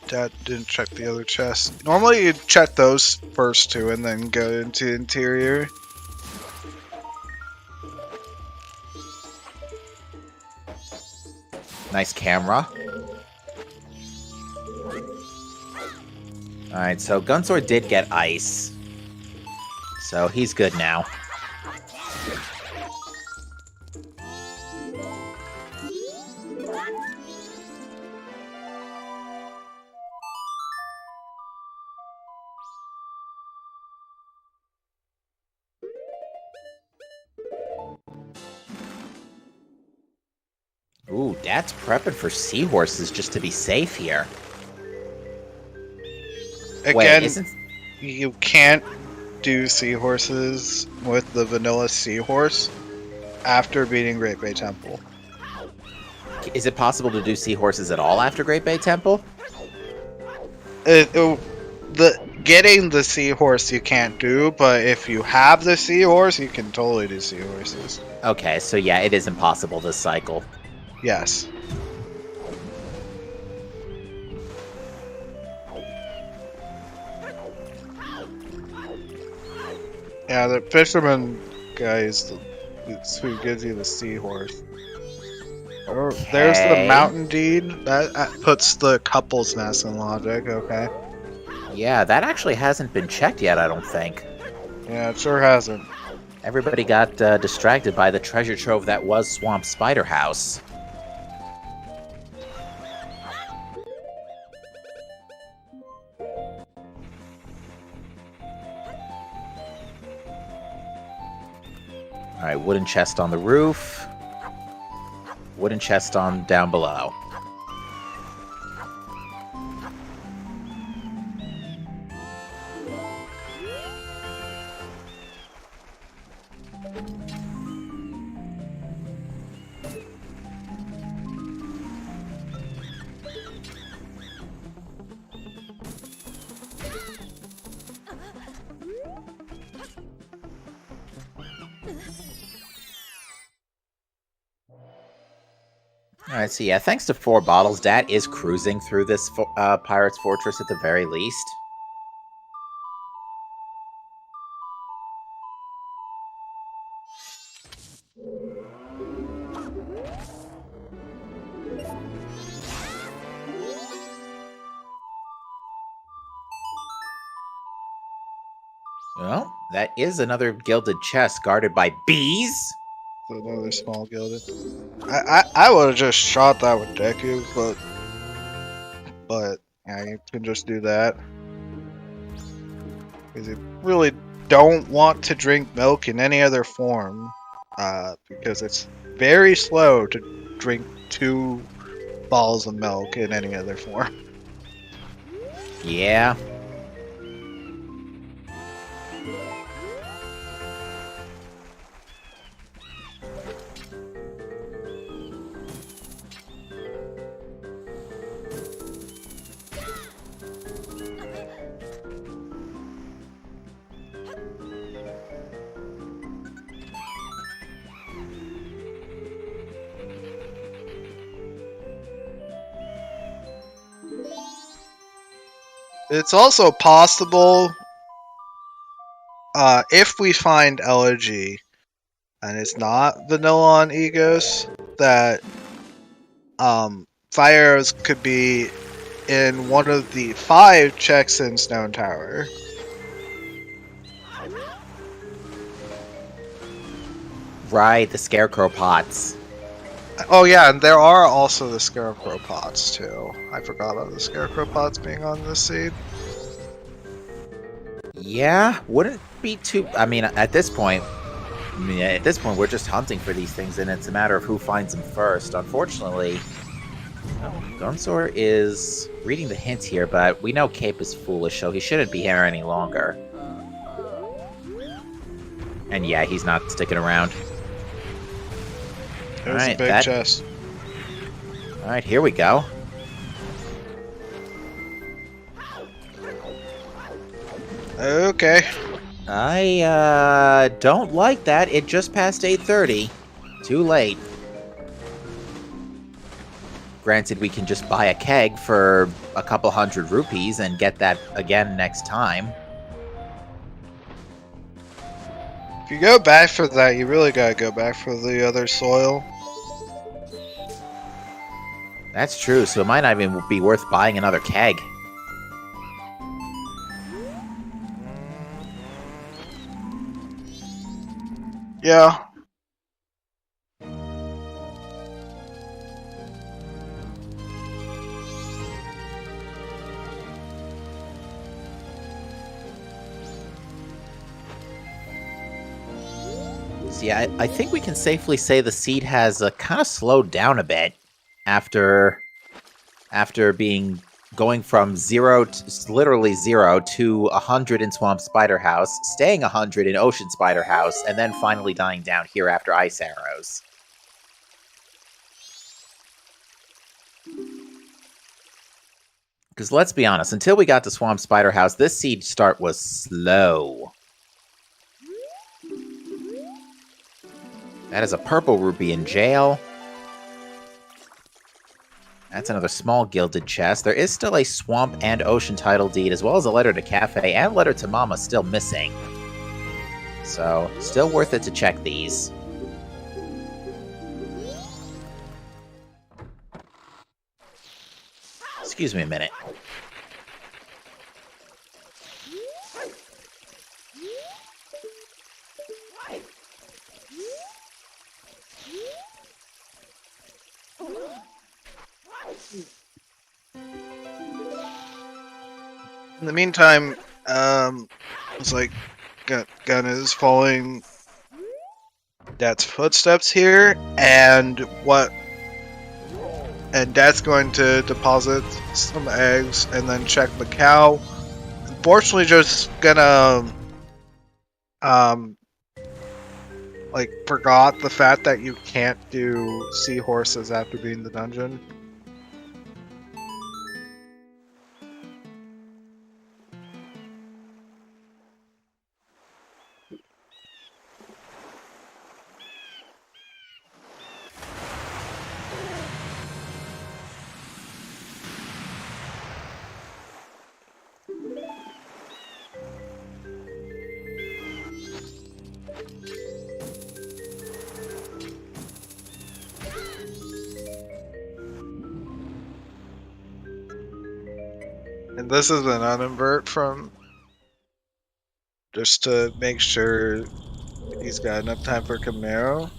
Dad didn't check the other chest. Normally you'd check those first two and then go into interior. Nice camera. Alright, so Gunsword did get ice. So he's good now. Ooh, Dad's prepping for seahorses just to be safe here. Again, Wait, you can't do seahorses with the vanilla seahorse after beating Great Bay Temple. Is it possible to do seahorses at all after Great Bay Temple? Getting the seahorse you can't do, but if you have the seahorse, you can totally do seahorses. Okay, so yeah, it is impossible this cycle. Yes. Yeah, the fisherman guy is who gives you the seahorse. Okay. There's the mountain deed. That puts the couple's nest in logic, okay? Yeah, that actually hasn't been checked yet, I don't think. Yeah, it sure hasn't. Everybody got distracted by the treasure trove that was Swamp Spider House. Alright, wooden chest on the roof. Wooden chest on down below. Alright, so yeah, thanks to 4 bottles, Dat is cruising through this Pirate's Fortress at the very least. Well, that is another gilded chest guarded by bees. Another small gilded. I would have just shot that with Deku, but yeah, you can just do that. Because you really don't want to drink milk in any other form, because it's very slow to drink 2 balls of milk in any other form. Yeah. It's also possible, if we find Elegy, and it's not vanilla on Egos, that fire arrows could be in one of the 5 checks in Stone Tower. Right, the scarecrow pots. Oh yeah, and there are also the Scarecrow pots too. I forgot about the Scarecrow pots being on this seed. Yeah, wouldn't be too... I mean, at this point, we're just hunting for these things, and it's a matter of who finds them first. Unfortunately, Gunzor is reading the hints here, but we know Cape is foolish, so he shouldn't be here any longer. And yeah, he's not sticking around. There's a big chest. Alright, here we go. Okay. I don't like that. It just passed 8:30. Too late. Granted, we can just buy a keg for a couple hundred rupees and get that again next time. If you go back for that, you really gotta go back for the other soil. That's true, so it might not even be worth buying another keg. Yeah. See, I think we can safely say the seed has kind of slowed down a bit after going from literally 0 to 100 in Swamp Spider House, staying 100 in Ocean Spider House, and then finally dying down here after Ice Arrows. Because let's be honest, until we got to Swamp Spider House, this seed start was slow. That is a purple rupee in jail. That's another small gilded chest. There is still a swamp and ocean title deed, as well as a letter to Cafe and letter to Mama still missing. So, still worth it to check these. Excuse me a minute. In the meantime, it's like Ghun is following Dad's footsteps here, and Dad's going to deposit some eggs and then check the cow. Unfortunately, just gonna like forgot the fact that you can't do seahorses after being in the dungeon. And this is an uninvert from just to make sure he's got enough time for Camaro.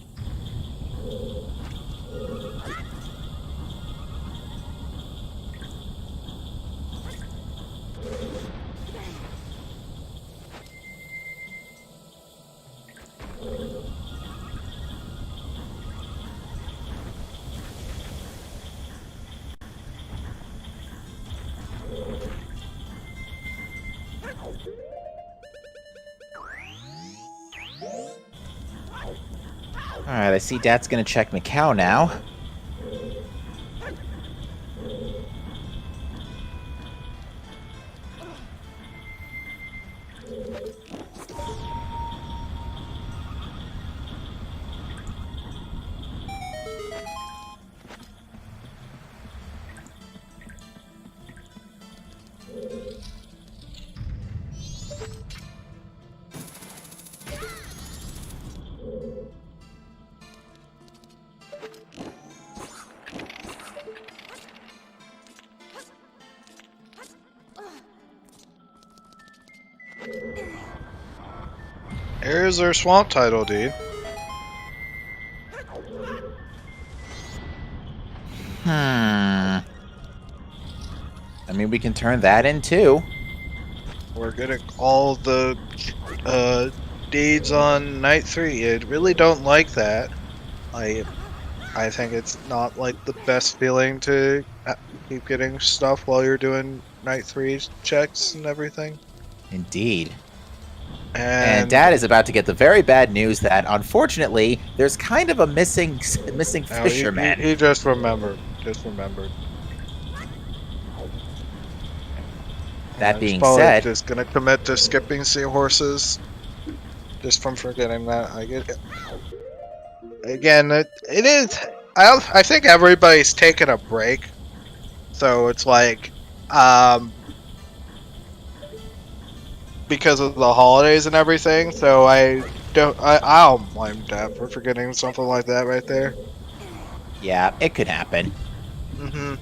Alright, I see Dad's gonna check Macau now. Here's our swamp title, dude. I mean, we can turn that in too. We're getting all the deeds on night 3. I really don't like that. I think it's not like the best feeling to keep getting stuff while you're doing night 3 checks and everything. Indeed. And Dad is about to get the very bad news that, unfortunately, there's kind of a missing fisherman. He just remembered. That And being he's probably said, just gonna commit to skipping seahorses just from forgetting that. I get it. Again, it is. I think everybody's taking a break, so it's like, because of the holidays and everything. So I don't blame Dad for forgetting something like that right there. yeah, it could happen. Mm-hmm.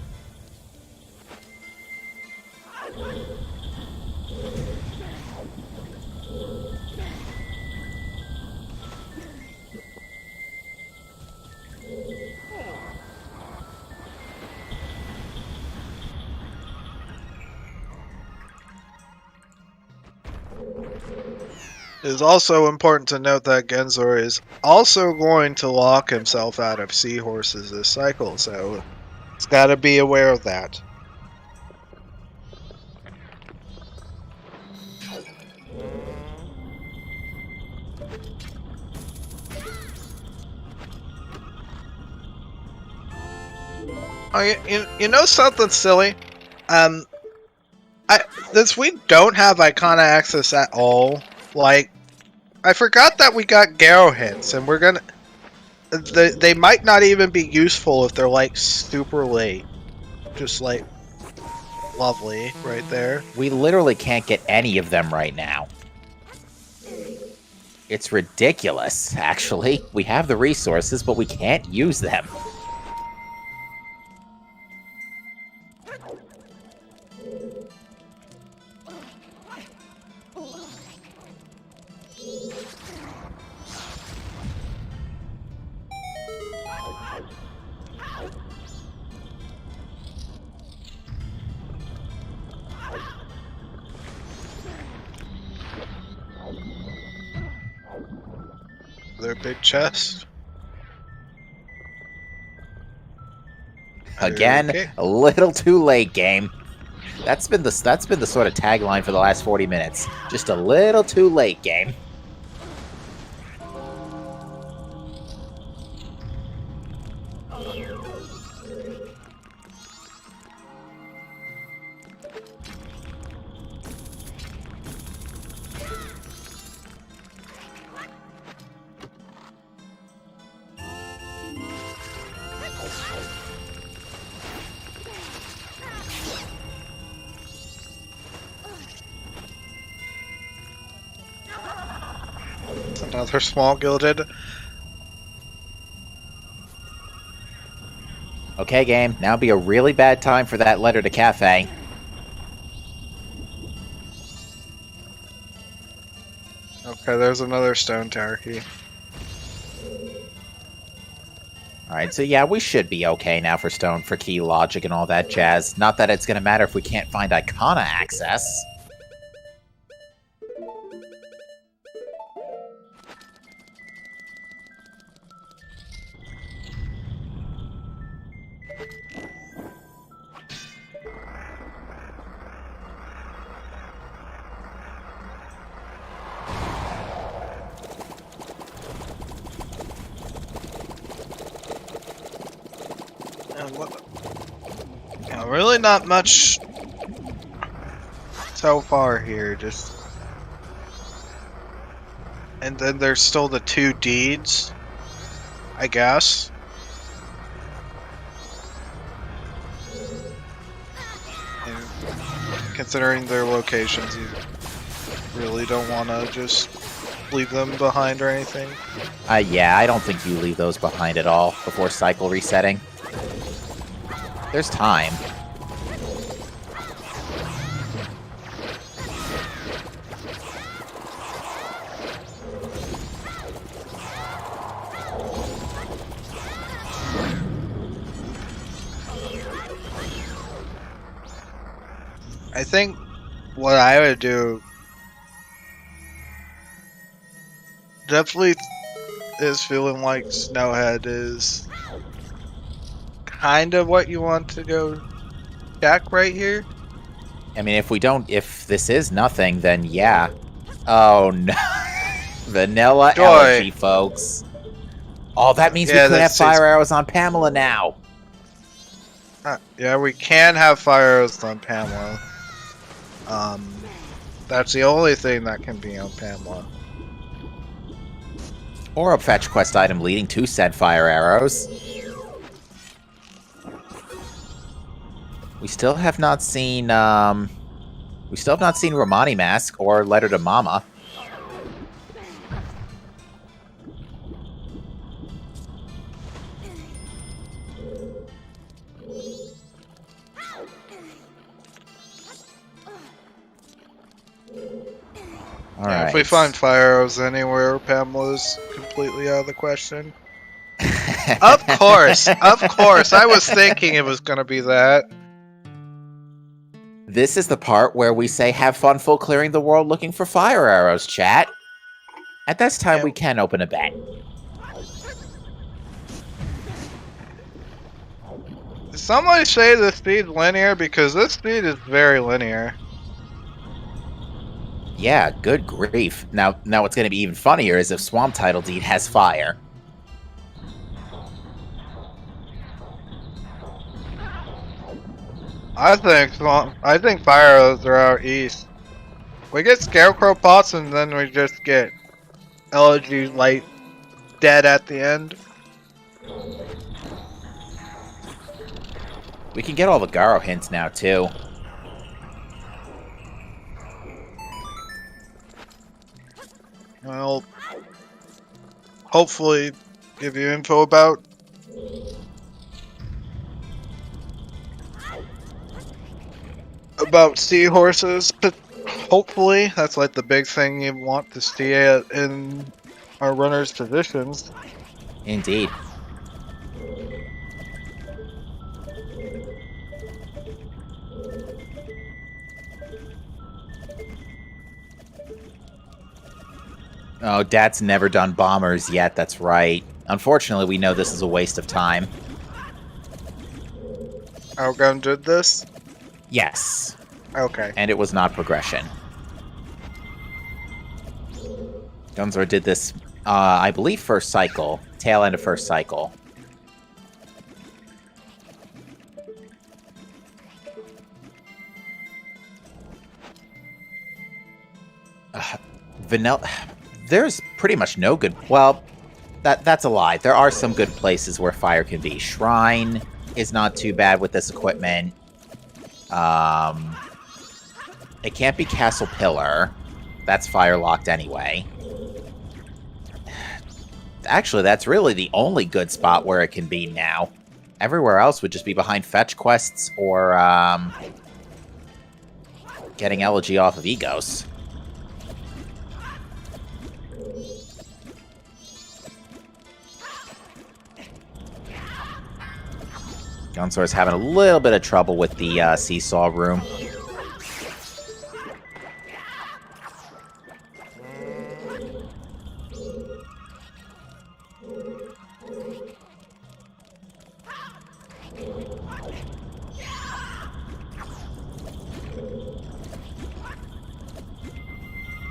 It is also important to note that Genzor is also going to lock himself out of seahorses this cycle, so he's got to be aware of that. Oh, you know something silly? Since we don't have Icona access at all, like, I forgot that we got Garo hits, and we're gonna. They might not even be useful if they're like super late. Just like lovely right there. We literally can't get any of them right now. It's ridiculous, actually. We have the resources, but we can't use them. another big chest. Again, Okay. a little too late, game. That's been the sort of tagline for the last 40 minutes. Just a little too late, game. It's another small gilded. Okay, game. Now would be a really bad time for that letter to cafe. Okay, there's another stone tower key. Alright, so yeah, we should be okay now for stone, for key logic and all that jazz. Not that it's gonna matter if we can't find Icona access. Really not much so far here, just... And then there's still the 2 deeds, I guess. And considering their locations, you really don't want to just leave them behind or anything. Yeah, I don't think you leave those behind at all before cycle resetting. There's time. I think what I would do definitely is feeling like Snowhead is kind of what you want to go check right here. I mean, if this is nothing, then yeah. Oh no. Vanilla Joy. allergy, folks. Oh, that means we could have fire arrows on Pamela now. Yeah, we can have fire arrows on Pamela. That's the only thing that can be on Pamela. Or a fetch quest item leading to said fire arrows. We still have not seen Romani Mask or Letter to Mama. All right. If we find fire arrows anywhere, Pamela's completely out of the question. Of course, I was thinking it was gonna be that. This is the part where we say, have fun full clearing the world looking for fire arrows, chat. At this time, we can open a bet. Did somebody say the speed's linear? Because this speed is very linear. Yeah, good grief. Now what's going to be even funnier is if Swamp Title Deed has fire. I think fire arrows are out east. We get scarecrow pots and then we just get LG light dead at the end. We can get all the Garo hints now, too. Well, hopefully give you info about seahorses, but hopefully that's like the big thing you want to see in our runners' positions. Indeed. Oh, Dad's never done bombers yet, that's right. Unfortunately, we know this is a waste of time. How Ghun did this? Yes. Okay. And it was not progression. Gunzor did this, I believe, first cycle. Tail end of first cycle. Vanilla... There's pretty much no good... Well, that's a lie. There are some good places where fire can be. Shrine is not too bad with this equipment. It can't be Castle Pillar. That's fire locked anyway. Actually, that's really the only good spot where it can be now. Everywhere else would just be behind fetch quests or getting Elegy off of Egos. Gunsor's having a little bit of trouble with the seesaw room.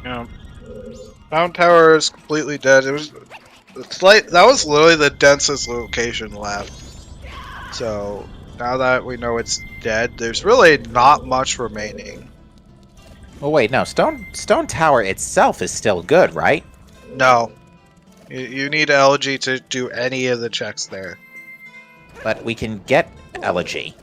Yeah. Mountain Tower is completely dead. It's like that was literally the densest location left. So now that we know it's dead, there's really not much remaining. Oh wait, no, Stone Tower itself is still good, right? No. You need Elegy to do any of the checks there. But we can get Elegy.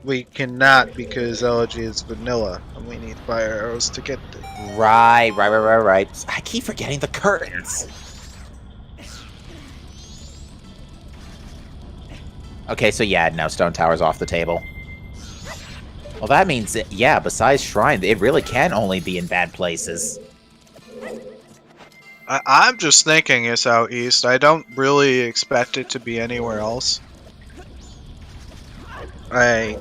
We cannot because Elegy is vanilla, and we need fire arrows to get it. Right. I keep forgetting the curtains. Okay, so yeah, no, Stone Tower's off the table. Well, that means that, yeah, besides Shrine, it really can only be in bad places. I'm just thinking it's out east. I don't really expect it to be anywhere else. Like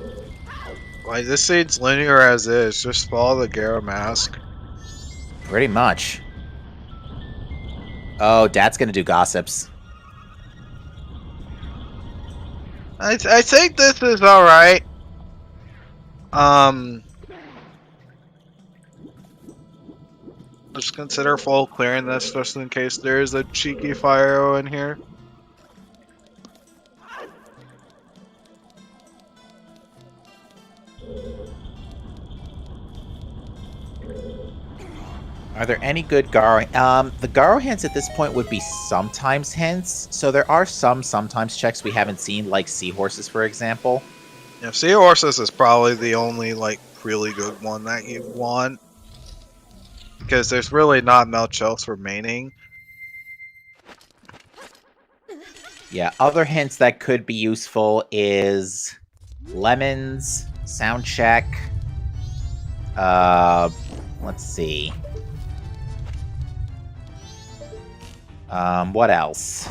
this scene's linear as is. Just follow the Garo mask. Pretty much. Oh, Dad's gonna do gossips. I think this is alright. Just consider full clearing this just in case there is a cheeky fire arrow in here. Are there any good Garo... the Garo hints at this point would be sometimes hints. So there are sometimes checks we haven't seen, like Seahorses, for example. Yeah, Seahorses is probably the only, like, really good one that you want. Because there's really not much else remaining. Yeah, other hints that could be useful is Lemons, Sound Check. Let's see. What else?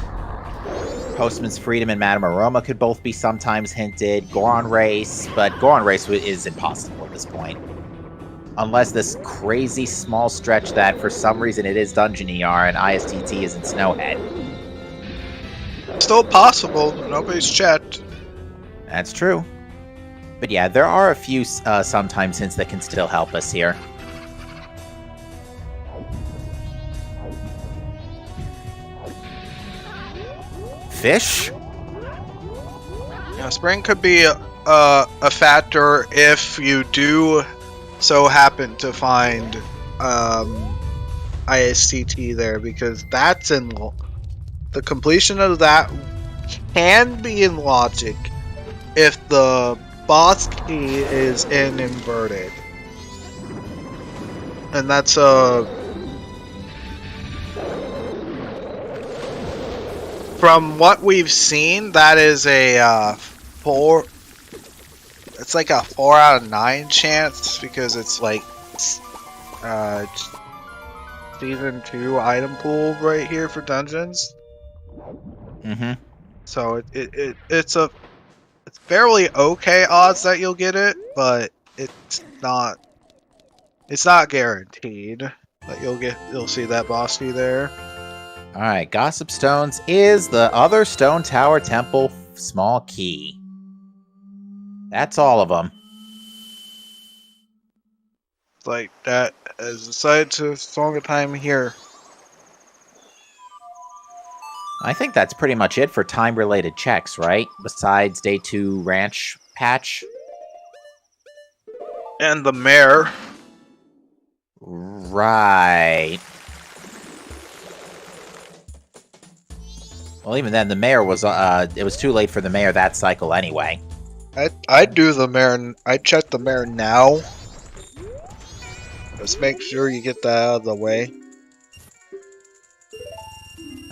Postman's Freedom and Madame Aroma could both be sometimes hinted. Goron Race, but Goron Race is impossible at this point. Unless this crazy small stretch that for some reason it is Dungeon ER and ISTT is in Snowhead. Still possible, nobody's checked. That's true. But yeah, there are a few sometimes hints that can still help us here. Fish? Yeah, spring could be a factor if you do so happen to find ISTT there, because that's in the completion of that can be in logic if the boss key is in inverted, and that's from what we've seen, that is a 4. It's like a 4 out of 9 chance because it's like season 2 item pool right here for dungeons. Mm-hmm. So it's fairly okay odds that you'll get it, but it's not guaranteed. But you'll see that boss key there. Alright, Gossip Stones is the other Stone Tower Temple small key. That's all of them. Like that has decided to song a time here. I think that's pretty much it for time-related checks, right? Besides Day 2 Ranch patch. And the mayor. Right. Well, even then, the mayor was, it was too late for the mayor that cycle anyway. I'd do the mayor. I'd check the mayor now. Just make sure you get that out of the way.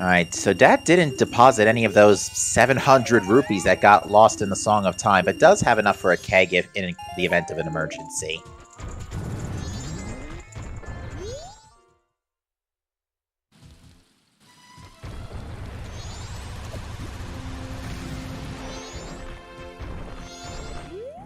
Alright, so Dad didn't deposit any of those 700 rupees that got lost in the Song of Time, but does have enough for a keg in the event of an emergency.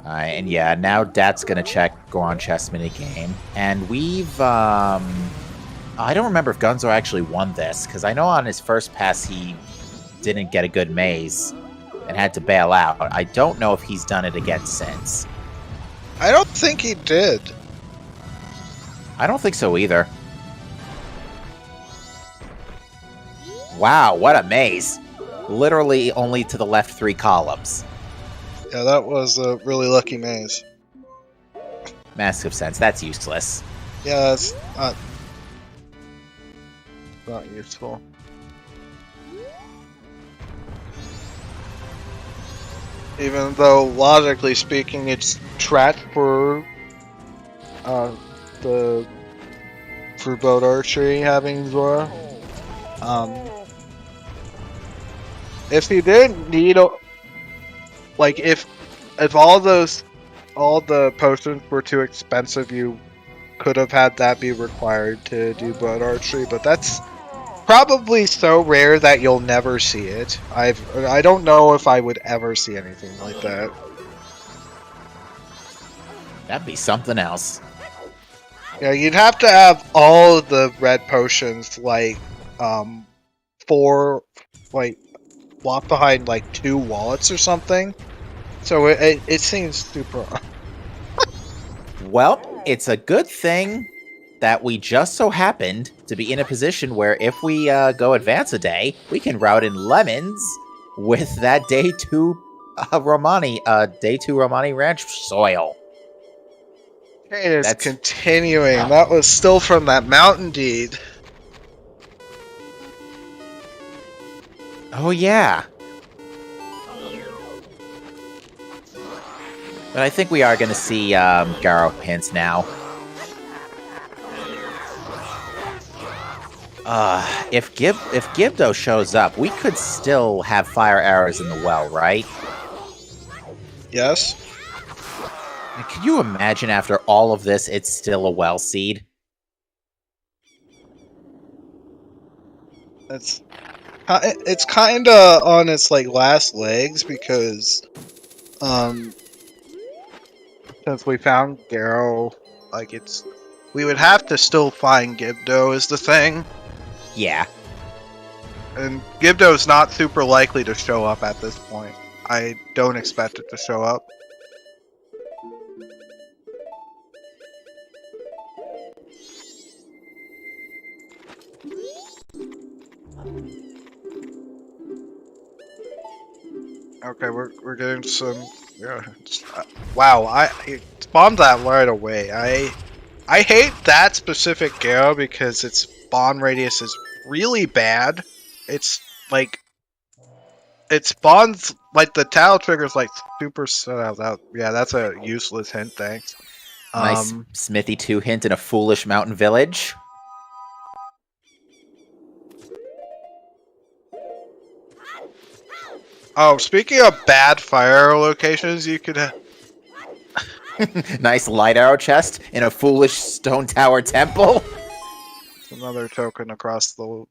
Alright, and yeah, now Dad's gonna check Goron Chess minigame. And we've, I don't remember if Gunzo actually won this, because I know on his first pass he didn't get a good maze and had to bail out. I don't know if he's done it again since. I don't think he did. I don't think so either. Wow, what a maze. Literally only to the left 3 columns. Yeah, that was a really lucky maze. Mask of Sense, that's useless. Yeah, that's not useful. Even though, logically speaking, it's tracked for for boat archery having Zora. If you didn't need like if all the potions were too expensive, you could have had that be required to do boat archery, but that's probably so rare that you'll never see it. I don't know if I would ever see anything like that. That'd be something else. Yeah, you'd have to have all of the red potions locked behind like 2 wallets or something. So it seems super. Well, it's a good thing that we just so happened to be in a position where if we go advance a day, we can route in lemons with that Day 2 Romani Ranch soil. It is continuing. That was still from that mountain deed. Oh yeah. But I think we are going to see Garo hints now. If Gibdo shows up, we could still have fire arrows in the well, right? Yes. Can you imagine after all of this, it's still a well seed? It's kind of on its like last legs because since we found Garo, like we would have to still find Gibdo is the thing. Yeah. And Gibdo's not super likely to show up at this point. I don't expect it to show up. Okay, we're getting some. Yeah, wow, it spawned that right away. I hate that specific Garo because its spawn radius is really bad. It's like it spawns like the towel triggers like super. Yeah, that's a useless hint. Thanks. Nice Smithy 2 hint in a foolish mountain village. Oh, speaking of bad fire locations, you could have. Nice light arrow chest in a foolish stone tower temple. Another token across the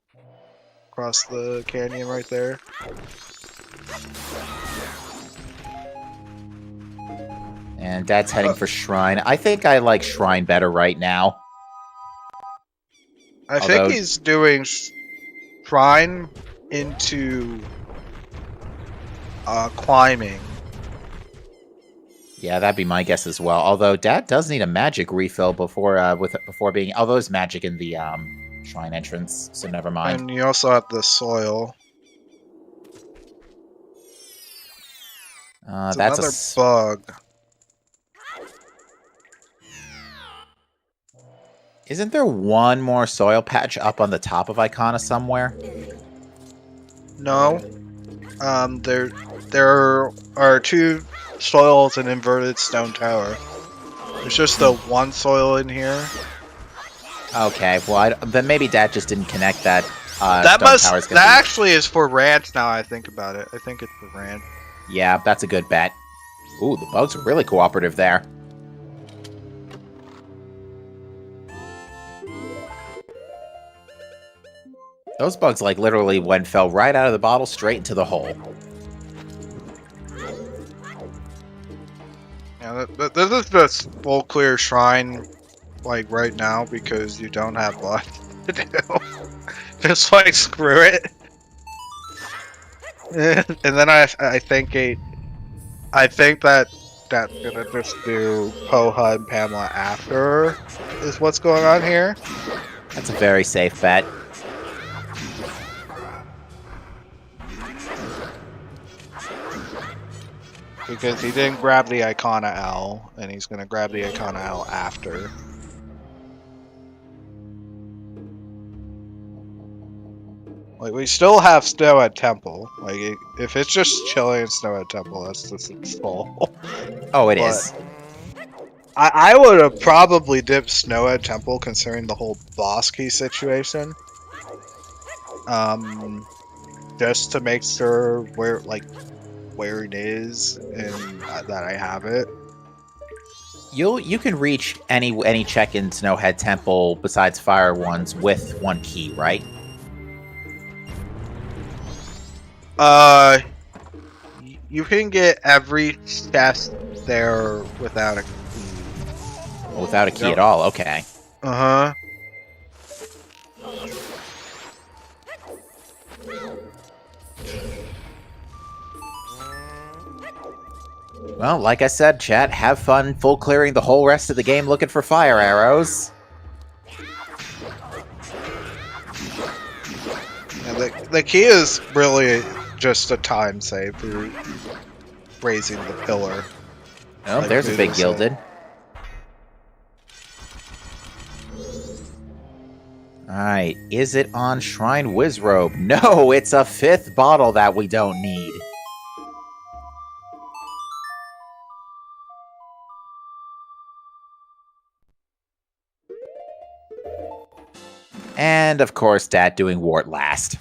canyon right there. And Dad's heading for Shrine. I think I like Shrine better right now. I Although- think he's doing shrine into climbing. Yeah, that'd be my guess as well. Although Dad does need a magic refill before being. Although there's magic in the shrine entrance, so never mind. And you also have the soil. It's That's another a bug. Isn't there one more soil patch up on the top of Icona somewhere? No. There are 2 soils and inverted stone tower. There's just the one soil in here. Okay, well, then maybe Dad just didn't connect that. That actually is for ranch. Now I think about it, I think it's for ranch. Yeah, that's a good bet. Ooh, the bugs are really cooperative there. Those bugs, like, literally fell right out of the bottle straight into the hole. Yeah, this is just full clear shrine, like, right now, because you don't have blood to do. Just, like, screw it. And then I think that's gonna just do Poha and Pamela after, is what's going on here. That's a very safe bet. Because he didn't grab the Icona L, and he's gonna grab the Icona L after. Like, we still have snow at Temple. Like, if it's just chilling in snow at Temple, that's just its fault. Oh, it is. I would have probably dipped snow at Temple, considering the whole boss key situation. Just to make sure where it is and that I have it. You can reach any check-in Snowhead Temple besides fire ones with 1 key, right? You can get every chest there without a key. Without a key at all, okay. Uh-huh. Well, like I said, chat, have fun full clearing the whole rest of the game looking for fire arrows. And the key is really just a time save for raising the pillar. Oh, Like there's a big Buddha gilded. Alright, is it on Shrine Wizrobe? No, it's a 5th bottle that we don't need. And, of course, Dad doing Wart last.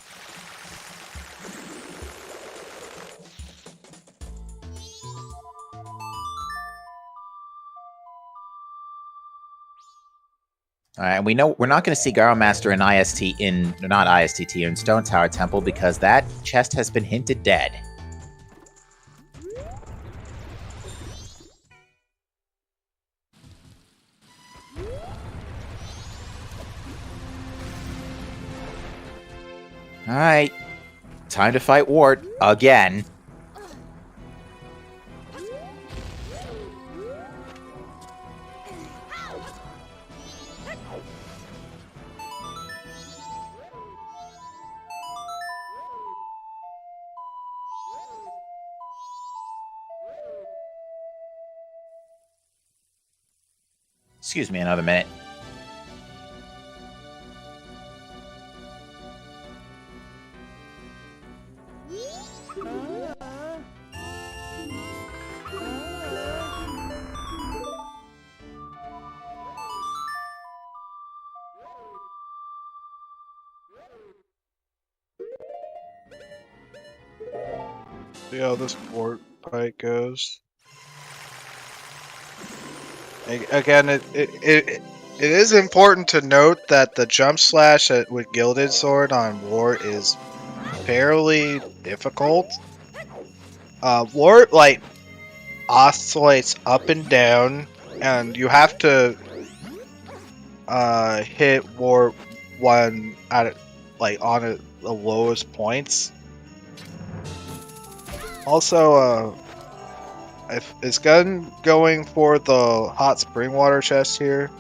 Alright, and we know we're not going to see Garo Master in not ISTT, in Stone Tower Temple, because that chest has been hinted dead. Alright, time to fight Wart again. Excuse me another minute. See how this port fight goes. Again, it is important to note that the jump slash with Gilded Sword on Wart is fairly difficult. Wart, like, oscillates up and down, and you have to hit Wart one at on the lowest points. Also, is Ghun going for the hot spring water chest here?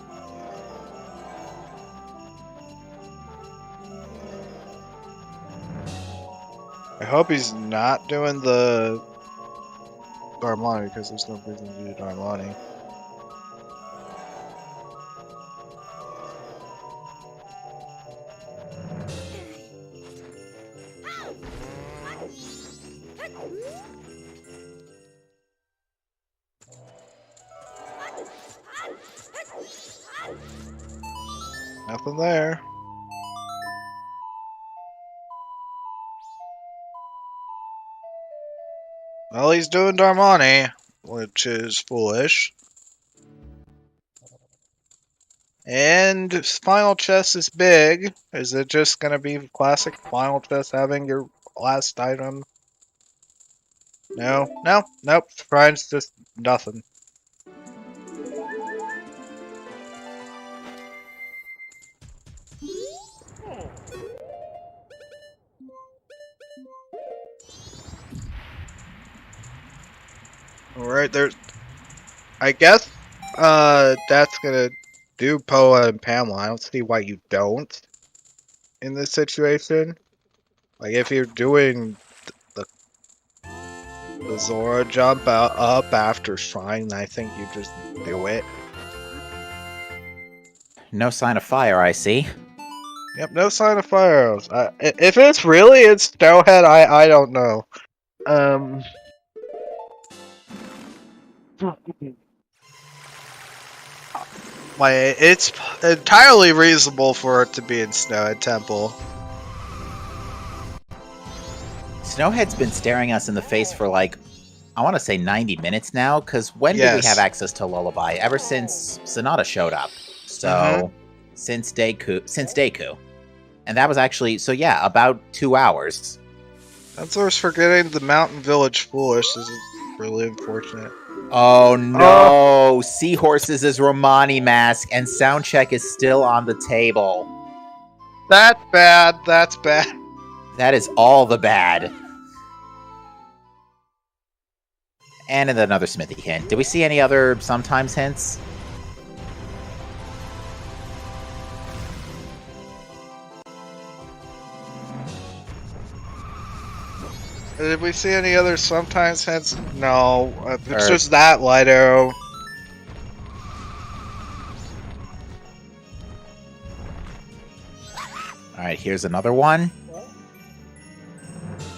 I hope he's not doing the Darmani because there's no reason to do Darmani. Nothing there. Well, he's doing Darmani, which is foolish. And his final chest is big. Is it just gonna be classic final chest having your last item? No, nope. Brian's just nothing. Alright, there's... I guess, that's gonna do Poa and Pamela. I don't see why you don't in this situation. Like, if you're doing the Zora jump up after Shrine, I think you just do it. No sign of fire, I see. Yep, no sign of fire arrows. If it's really in Snowhead, I don't know. Like, it's entirely reasonable for it to be in Snowhead Temple. Snowhead's been staring us in the face for like, I want to say 90 minutes now, because when did we Yes. have access to Lullaby? Ever since Sonata showed up. So, since Deku. And that was actually, so yeah, about 2 hours. That's worse forgetting the Mountain Village Foolish. This is really unfortunate. Oh no! Seahorses is Romani mask, and Soundcheck is still on the table. That's bad. That's bad. That is all the bad. And another Smithy hint. Did we see any other sometimes hints? Did we see any other sometimes hints? No. It's just that light arrow. Alright, here's another one.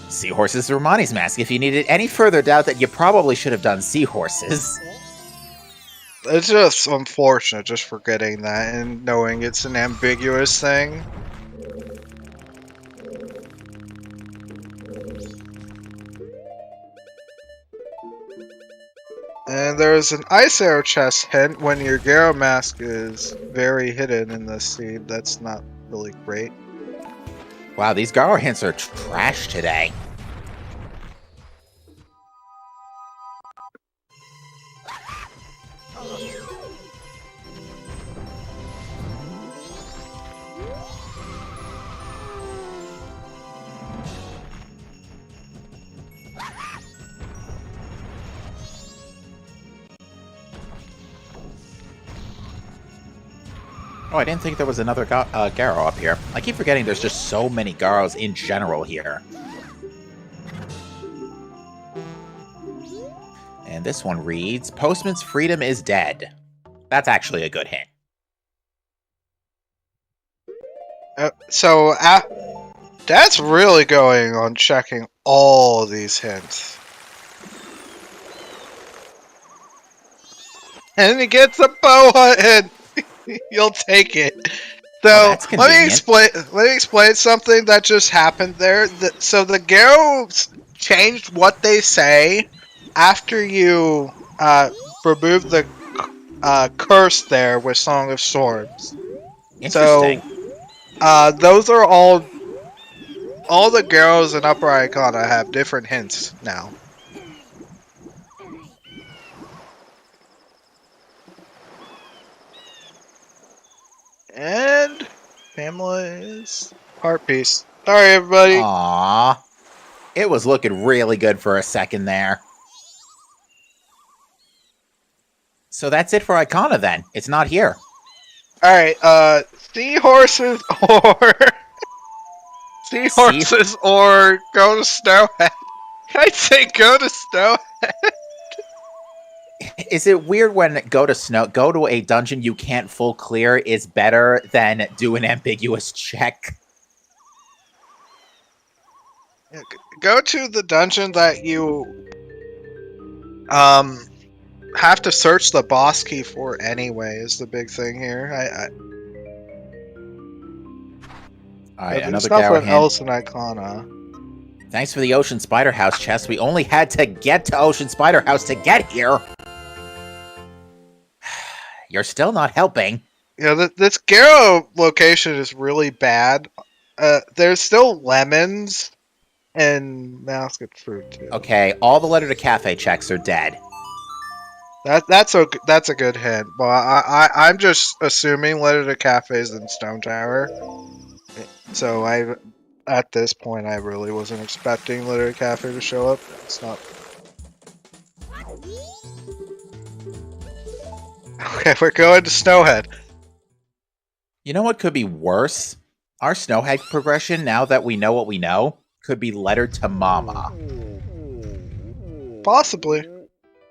Seahorses Romani's mask. If you needed any further doubt that you probably should have done Seahorses. It's just unfortunate just forgetting that and knowing it's an ambiguous thing. And there's an ice arrow chest hint when your Garo mask is very hidden in the seed. That's not really great. Wow, these Garo hints are trash today. Oh, I didn't think there was another Garo up here. I keep forgetting there's just so many Garos in general here. And this one reads, Postman's freedom is dead. That's actually a good hint. That's really going on checking all these hints. And he gets a boa hint. You'll take it. So let me explain something that just happened there. So the Garos changed what they say after you remove the curse there with Song of Storms. Interesting. So those are all the Garos in Upper Icona have different hints now. And families. Heart piece. Sorry, everybody. Aww. It was looking really good for a second there. So that's it for Icona then. It's not here. Alright, seahorses or... seahorses or go to Snowhead. I'd say go to Snowhead. Is it weird when go to a dungeon you can't full clear is better than do an ambiguous check? Go to the dungeon that you have to search the boss key for anyway is the big thing here. Alright, There's another nothing Gower else in Icona. Thanks for the Ocean Spider House chest. We only had to get to Ocean Spider House to get here. You're still not helping. Yeah, this Garrow location is really bad. There's still lemons and Masked Fruit too. Okay, all the letter to cafe checks are dead. That's a good hint. But I'm just assuming letter to cafes in Stone Tower. So at this point I really wasn't expecting letter to cafe to show up. It's not. Okay, we're going to Snowhead. You know what could be worse? Our Snowhead progression, now that we know what we know, could be letter to Mama. Possibly.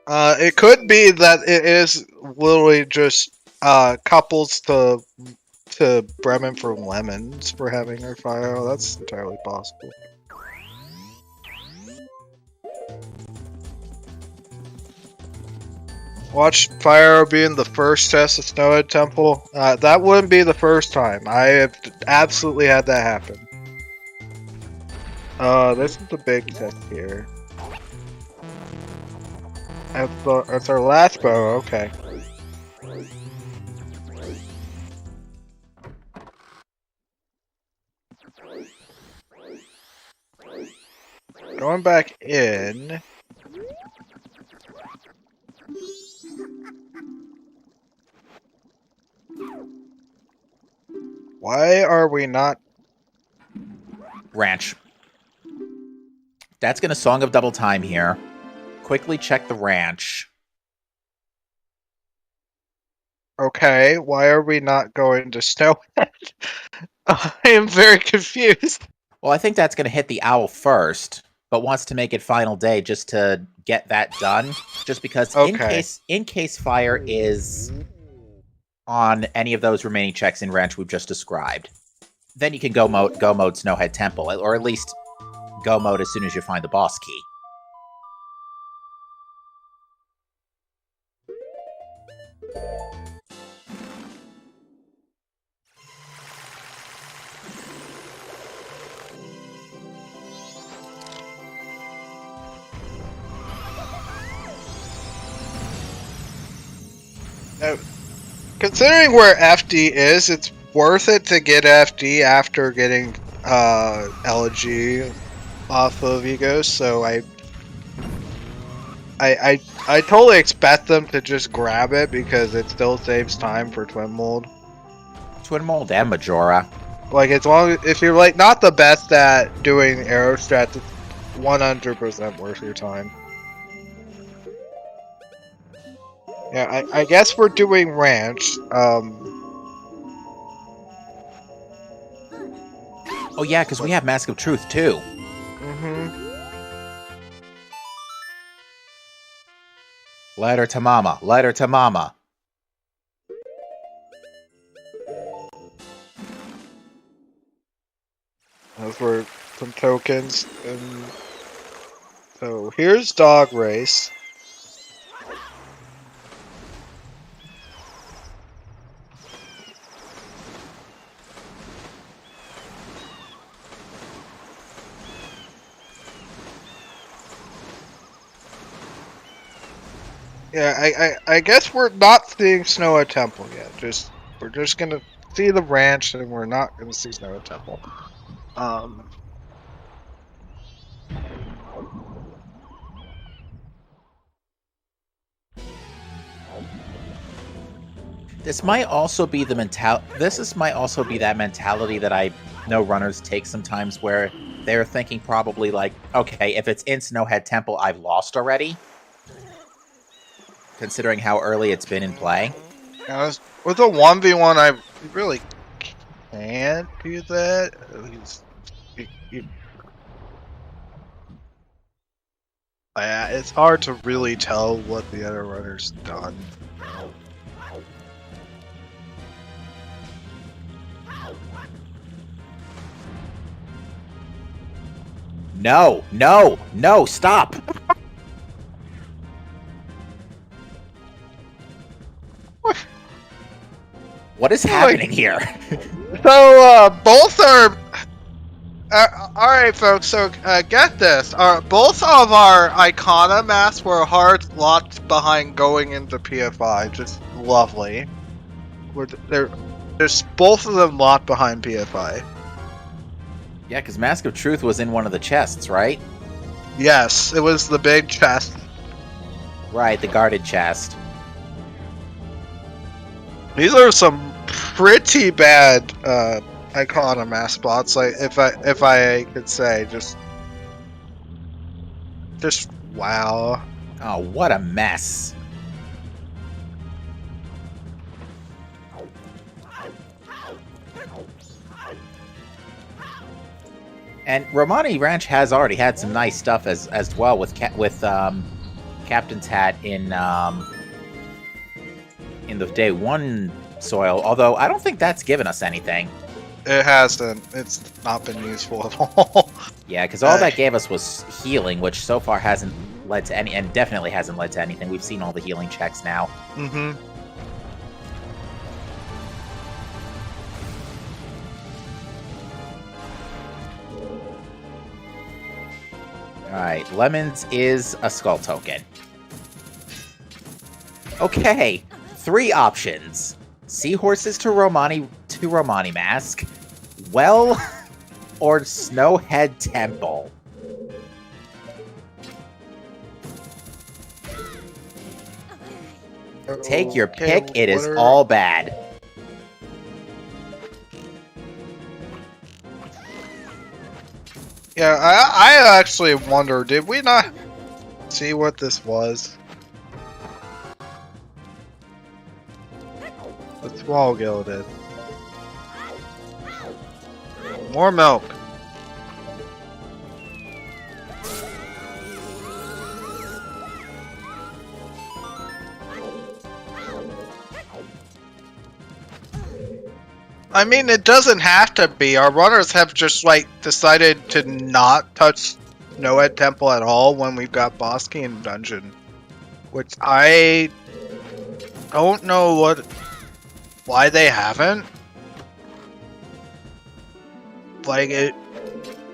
It could be that it is literally just couples to Bremen for lemons for having her fire. That's entirely possible. Watch Fire being the first test of Snowhead Temple. That wouldn't be the first time. I have absolutely had that happen. This is the big test here. That's our last bow, okay. Going back in. Why are we not? Ranch. That's gonna Song of Double Time here. Quickly check the ranch. Okay, why are we not going to Snowhead? I am very confused. Well, I think that's gonna hit the owl first, but wants to make it final day just to get that done. Just because in case fire is on any of those remaining checks in ranch we've just described, then you can go mode Snowhead Temple, or at least go mode as soon as you find the boss key. Considering where FD is, it's worth it to get FD after getting Elegy off of Egos, so I totally expect them to just grab it because it still saves time for Twin Mold. Twin Mold and Majora. Like, if you're like not the best at doing arrow strats, it's 100% worth your time. Yeah, I guess we're doing ranch. Oh yeah, because we have Mask of Truth too. Mm-hmm. Letter to Mama. Letter to Mama. Those were some tokens, and so here's Dog Race. Yeah, I guess we're not seeing Snowhead Temple yet. We're just gonna see the ranch, and we're not gonna see Snowhead Temple. This might also be the might also be that mentality that I know runners take sometimes, where they're thinking probably like, okay, if it's in Snowhead Temple, I've lost already. Considering how early it's been in play. Yeah, with a 1v1, I really can't do that. It's hard to really tell what the other runner's done. No, no, no, stop! What is happening here? So, both are... Alright, folks, so get this. Both of our Icona masks were hard locked behind going into PFI. Just lovely. There's both of them locked behind PFI. Yeah, because Mask of Truth was in one of the chests, right? Yes, it was the big chest. Right, the guarded chest. These are some pretty bad Icona mask spots. Like if I could say, just wow. Oh, what a mess. And Romani Ranch has already had some nice stuff as well with Captain's Hat in the day one soil. Although I don't think that's given us anything. It hasn't. It's not been useful at all. Yeah, because all that gave us was healing, which so far hasn't led to any, and definitely hasn't led to anything. We've seen all the healing checks now. Mm-hmm. Alright, Lemons is a skull token. Okay, 3 options. Seahorses to Romani Mask, Well, or Snowhead Temple. Take your pick, it is all bad. Yeah, I actually wonder, did we not see what this was? The small gilded. More milk. I mean, it doesn't have to be. Our runners have just, like, decided to not touch Snowhead Temple at all when we've got boss key in dungeon. Which I don't know why they haven't. Like,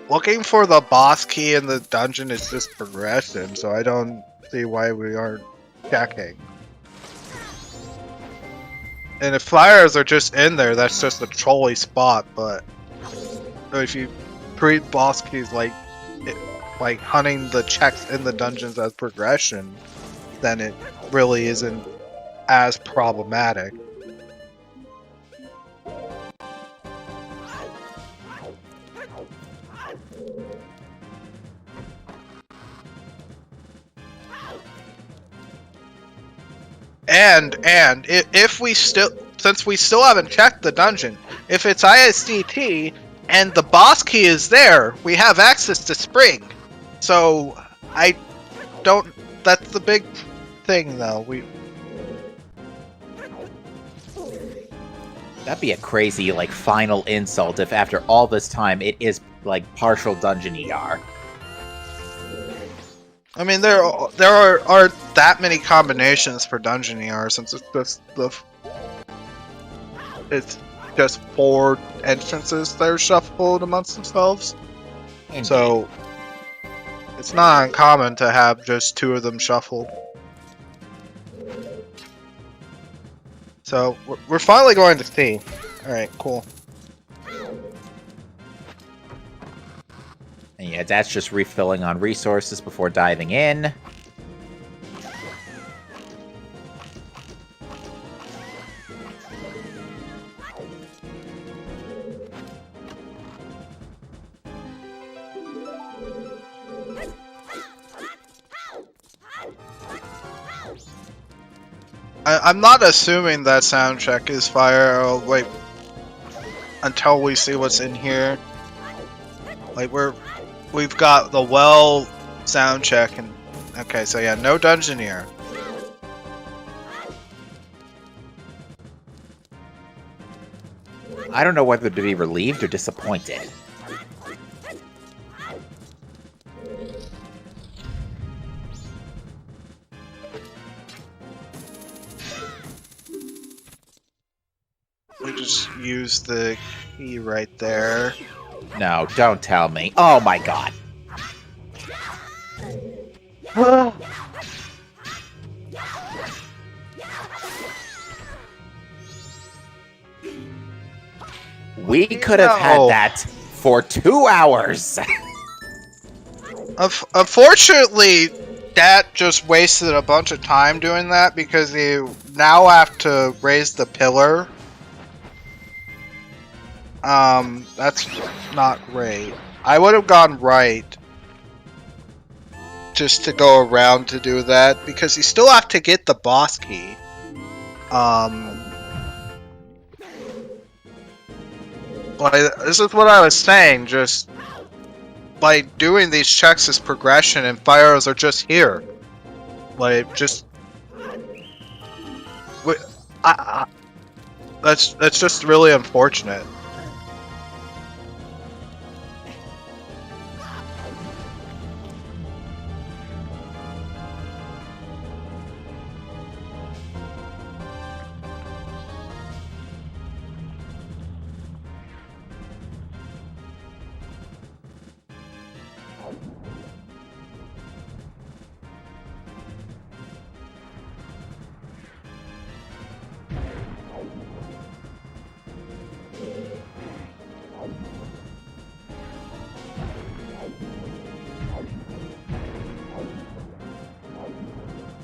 looking for the boss key in the dungeon is just progression, so I don't see why we aren't checking. And if flyers are just in there, that's just a trolly spot, but if you treat boss keys like hunting the checks in the dungeons as progression, then it really isn't as problematic. And if we since we still haven't checked the dungeon, if it's ISDT and the boss key is there, we have access to Spring. So I don't. That's the big thing, though. That'd be a crazy, like, final insult if after all this time it is, like, partial dungeon ER. I mean, there aren't that many combinations for dungeon ER since it's just 4 entrances that are shuffled amongst themselves. Indeed. So it's not uncommon to have just 2 of them shuffled. So we're finally going to see. All right, cool. And yeah, that's just refilling on resources before diving in. I'm not assuming that sound check is fire. I'll wait until we see what's in here. Like we've got the well sound check and okay, so yeah, no dungeon here. I don't know whether to be relieved or disappointed. We just use the key right there. No, don't tell me. Oh my god. We could have had that for 2 hours. Unfortunately, that just wasted a bunch of time doing that because you now have to raise the pillar. That's not great. I would have gone right just to go around to do that because you still have to get the boss key. Like, this is what I was saying, just like doing these checks is progression and fire arrows are just here. Like, just that's just really unfortunate.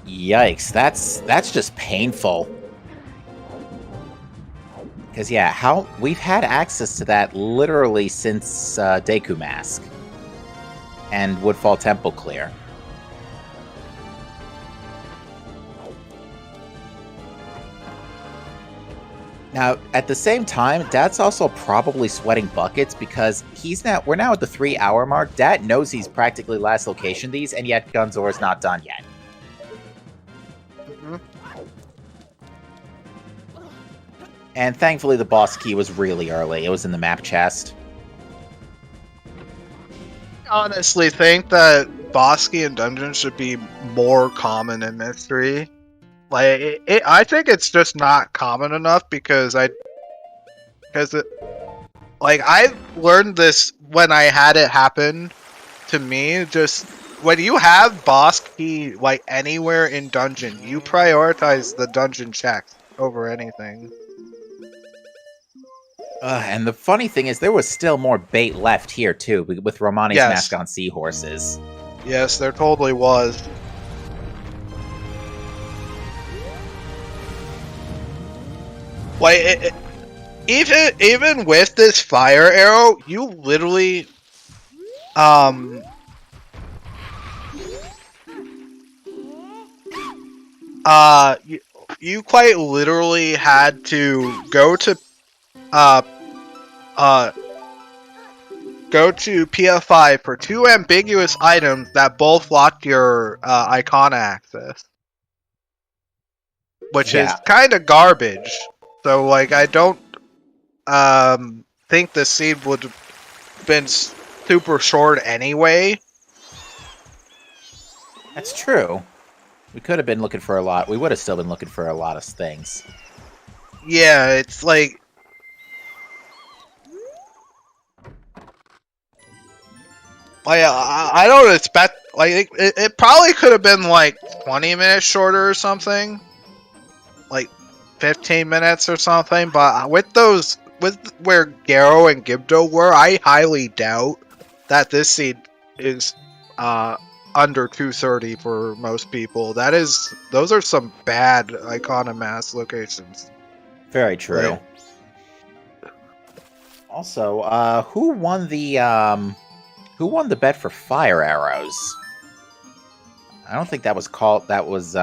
Yikes, that's just painful. Because yeah, we've had access to that literally since Deku Mask and Woodfall Temple Clear. Now, at the same time, Dad's also probably sweating buckets because we're now at the 3-hour mark. Dad knows he's practically last location these, and yet Gunzor's not done yet. And thankfully the boss key was really early. It was in the map chest. I honestly think that boss key and dungeons should be more common in Mystery. Like, I think it's just not common enough because I learned this when I had it happen to me. Just when you have boss key like anywhere in dungeon, you prioritize the dungeon checks over anything. And the funny thing is, there was still more bait left here too, with Romani's mask on seahorses. Yes, there totally was. Like, even with this fire arrow, you literally, you quite literally had to go to, go to PF5 for 2 ambiguous items that both locked your, Icona access. Which is kind of garbage. So, like, I don't think the seed would have been super short anyway. That's true. We could have been looking for a lot. We would have still been looking for a lot of things. Yeah, it's like... I don't expect... Like, it probably could have been, like, 20 minutes shorter or something. Like, 15 minutes or something, but with where Garo and Gibdo were, I highly doubt that this seed is under 230 for most people. Those are some bad Icona Mass locations. Very true. Right. Also, who won the bet for fire arrows? I don't think that was called. That was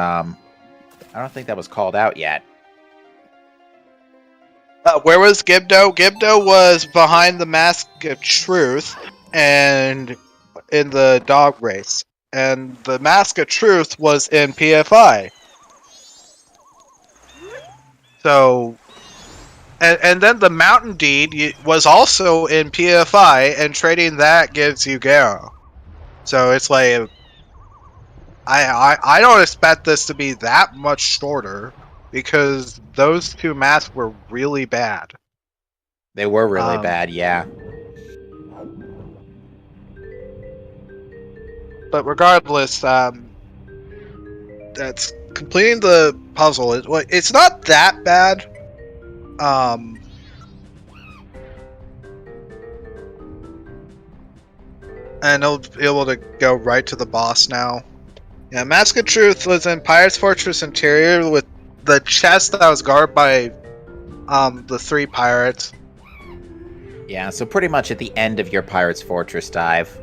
I don't think that was called out yet. Where was Gibdo? Gibdo was behind the Mask of Truth and in the dog race. And the Mask of Truth was in PFI. So, and then the Mountain Deed was also in PFI, and trading that gives you Garo. So it's like, I don't expect this to be that much shorter, because those two masks were really bad. They were really bad, yeah. But regardless, that's completing the puzzle. It's not that bad. And I'll be able to go right to the boss now. Yeah, Mask of Truth was in Pirate's Fortress Interior with the chest that was guarded by the 3 pirates. Yeah, so pretty much at the end of your Pirate's Fortress dive.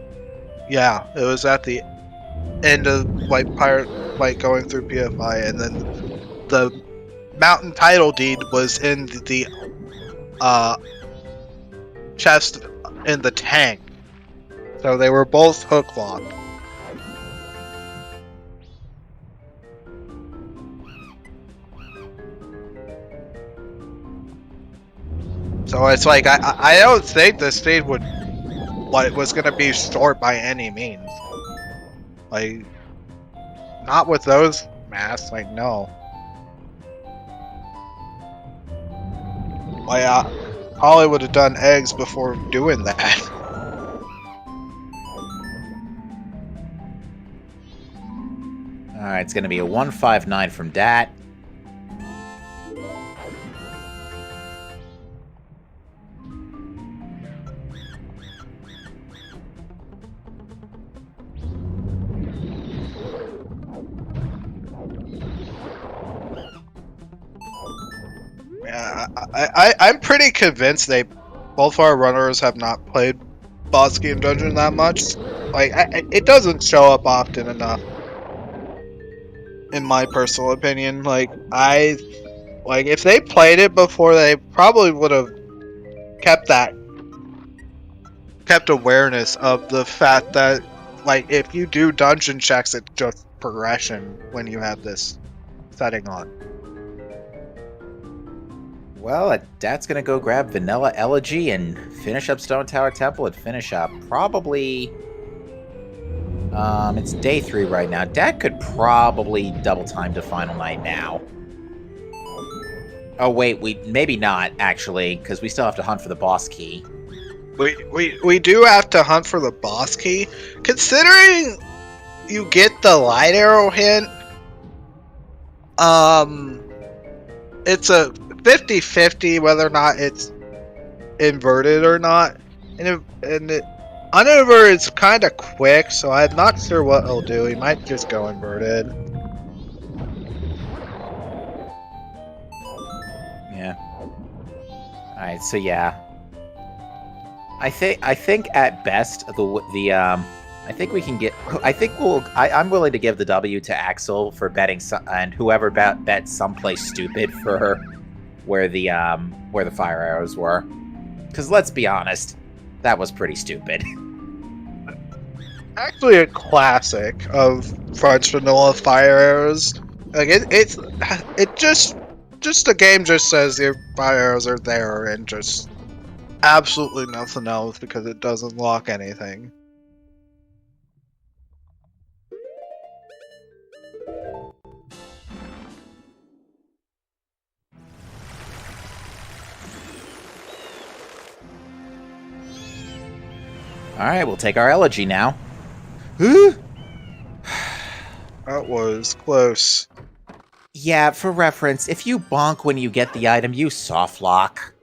Yeah, it was at the end of pirate going through PFI, and then the Mountain Title Deed was in the chest in the tank. So they were both hook locked. So it's like I don't think this speed was gonna be short by any means. Like, not with those masks. Like, no. I probably would have done eggs before doing that. Alright, it's going to be a 159 from Dat. Yeah, I'm pretty convinced both our runners have not played Boss Game Dungeon that much. Like, it doesn't show up often enough, in my personal opinion. Like, if they played it before, they probably would have kept awareness of the fact that, like, if you do dungeon checks, it's just progression when you have this setting on. Well, Dat's gonna go grab Vanilla Elegy and finish up Stone Tower Temple and finish up probably... it's day 3 right now. Dat could probably double time to Final Night now. Oh wait, maybe not, actually, because we still have to hunt for the boss key. We do have to hunt for the boss key. Considering you get the light arrow hint, it's a 50-50 whether or not it's inverted or not. And uninverted is kind of quick, so I'm not sure what he'll do. He might just go inverted. Yeah. Alright, so yeah. I think at best I think we can get. I'm willing to give the W to Axel for betting and whoever bet someplace stupid for where the fire arrows were. Because let's be honest, that was pretty stupid. Actually, a classic of French vanilla fire arrows. Like it just the game just says your fire arrows are there and just absolutely nothing else because it doesn't lock anything. Alright, we'll take our elegy now. That was close. Yeah, for reference, if you bonk when you get the item, you soft lock.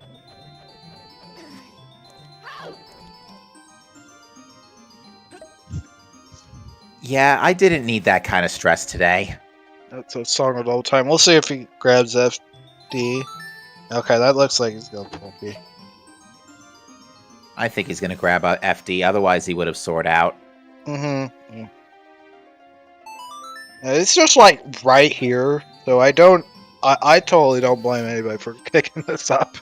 Yeah, I didn't need that kind of stress today. That's a song of the whole time. We'll see if he grabs FD. Okay, that looks like he's going to be. I think he's going to grab a FD, otherwise he would have soared out. Mm-hmm. Yeah. It's just like right here. So I totally don't blame anybody for picking this up.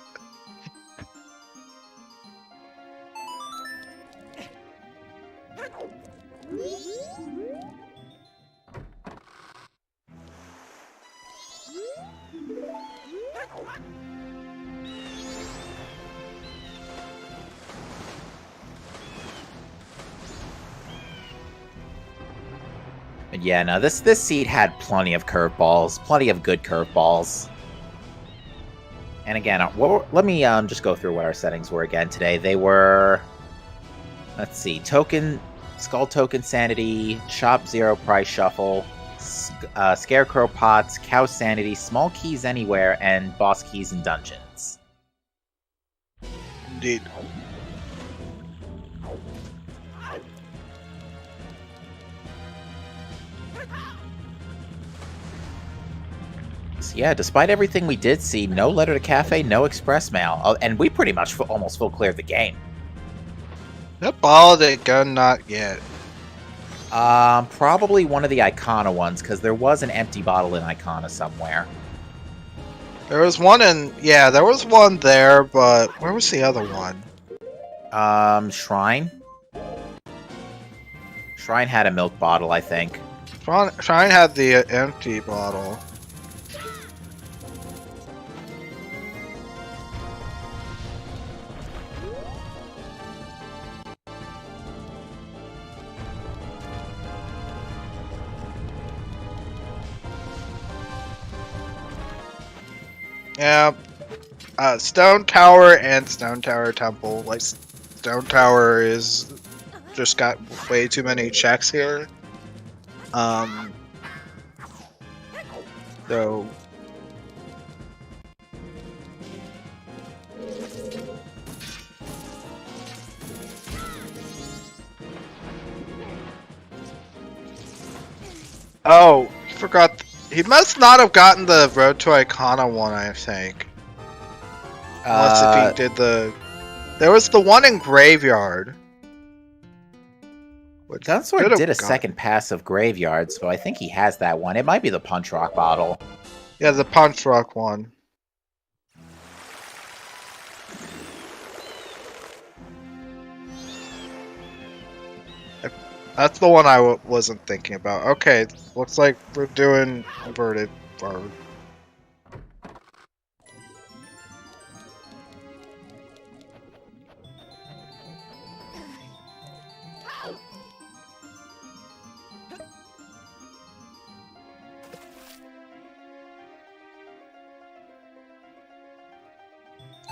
But yeah, no, this seed had plenty of curveballs, plenty of good curveballs. And again, let me just go through what our settings were again today. They were, let's see, Skull Token Sanity, Shop Zero Price Shuffle, Scarecrow Pots, Cow Sanity, Small Keys Anywhere, and Boss Keys in Dungeons. Indeed. So yeah, despite everything we did see, no letter to cafe, no express mail, and we pretty much almost full cleared the game. That ball that gun not yet. Probably one of the Icona ones, because there was an empty bottle in Icona somewhere. There was one there was one there, but where was the other one? Shrine? Shrine had a milk bottle, I think. Shrine had the empty bottle. Yeah, Stone Tower and Stone Tower Temple. Like, Stone Tower is just got way too many checks here. So oh, forgot. He must not have gotten the Road to Icona one, I think. Unless if he did the... There was the one in Graveyard. Gunsword did a second pass of Graveyard, so I think he has that one. It might be the Punch Rock bottle. Yeah, the Punch Rock one. That's the one I wasn't thinking about. Okay, looks like we're doing inverted forward.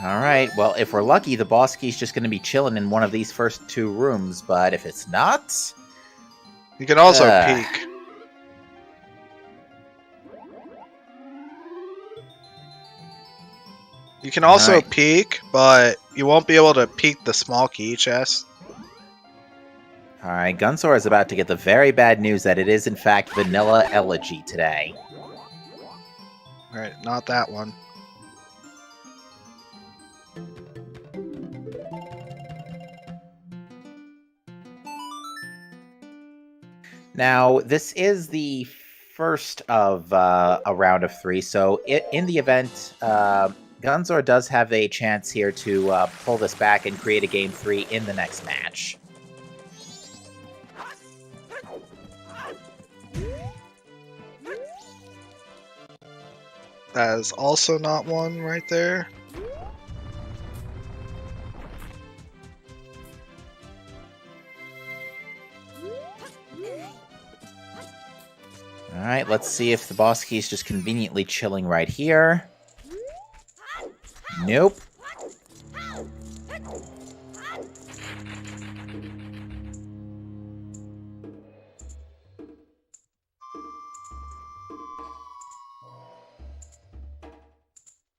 Alright, well, if we're lucky, the boss key's just going to be chilling in one of these first two rooms, but if it's not... You can also peek. You can also peek, but you won't be able to peek the small key chest. Alright, Gunsor is about to get the very bad news that it is in fact Vanilla Elegy today. Alright, not that one. Now, this is the first of a round of three, so in the event, Gunzor does have a chance here to pull this back and create a game 3 in the next match. That is also not one right there. Alright, let's see if the boss key is just conveniently chilling right here. Nope.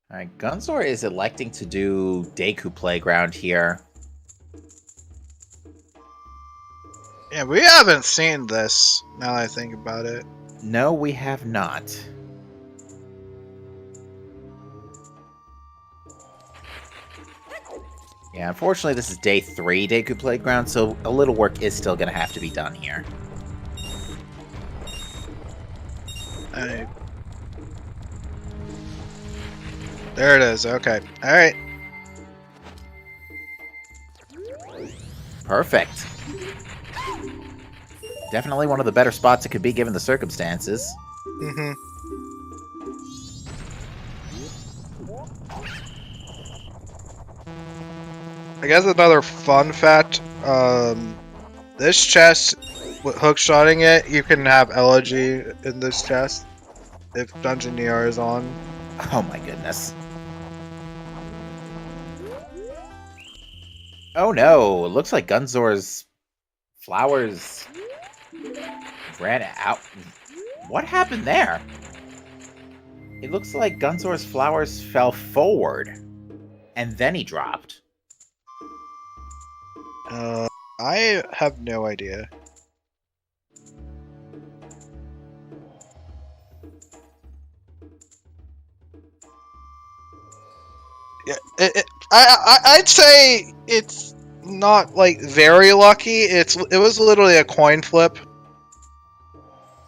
Alright, Gunzor is electing to do Deku Playground here. Yeah, we haven't seen this, now that I think about it. No, we have not. Yeah, unfortunately this is day 3 Deku Playground, so a little work is still going to have to be done here. There it is. Okay. All right. Perfect. Definitely one of the better spots it could be given the circumstances. Mm-hmm. I guess another fun fact. This chest, with hookshotting it, you can have elegy in this chest if Dungeoneer is on. Oh my goodness. Oh no, it looks like Gunzor's flowers ran out. What happened there? It looks like Gunzor's flowers fell forward, and then he dropped. I have no idea. Yeah, I'd say it's not like very lucky. It was literally a coin flip.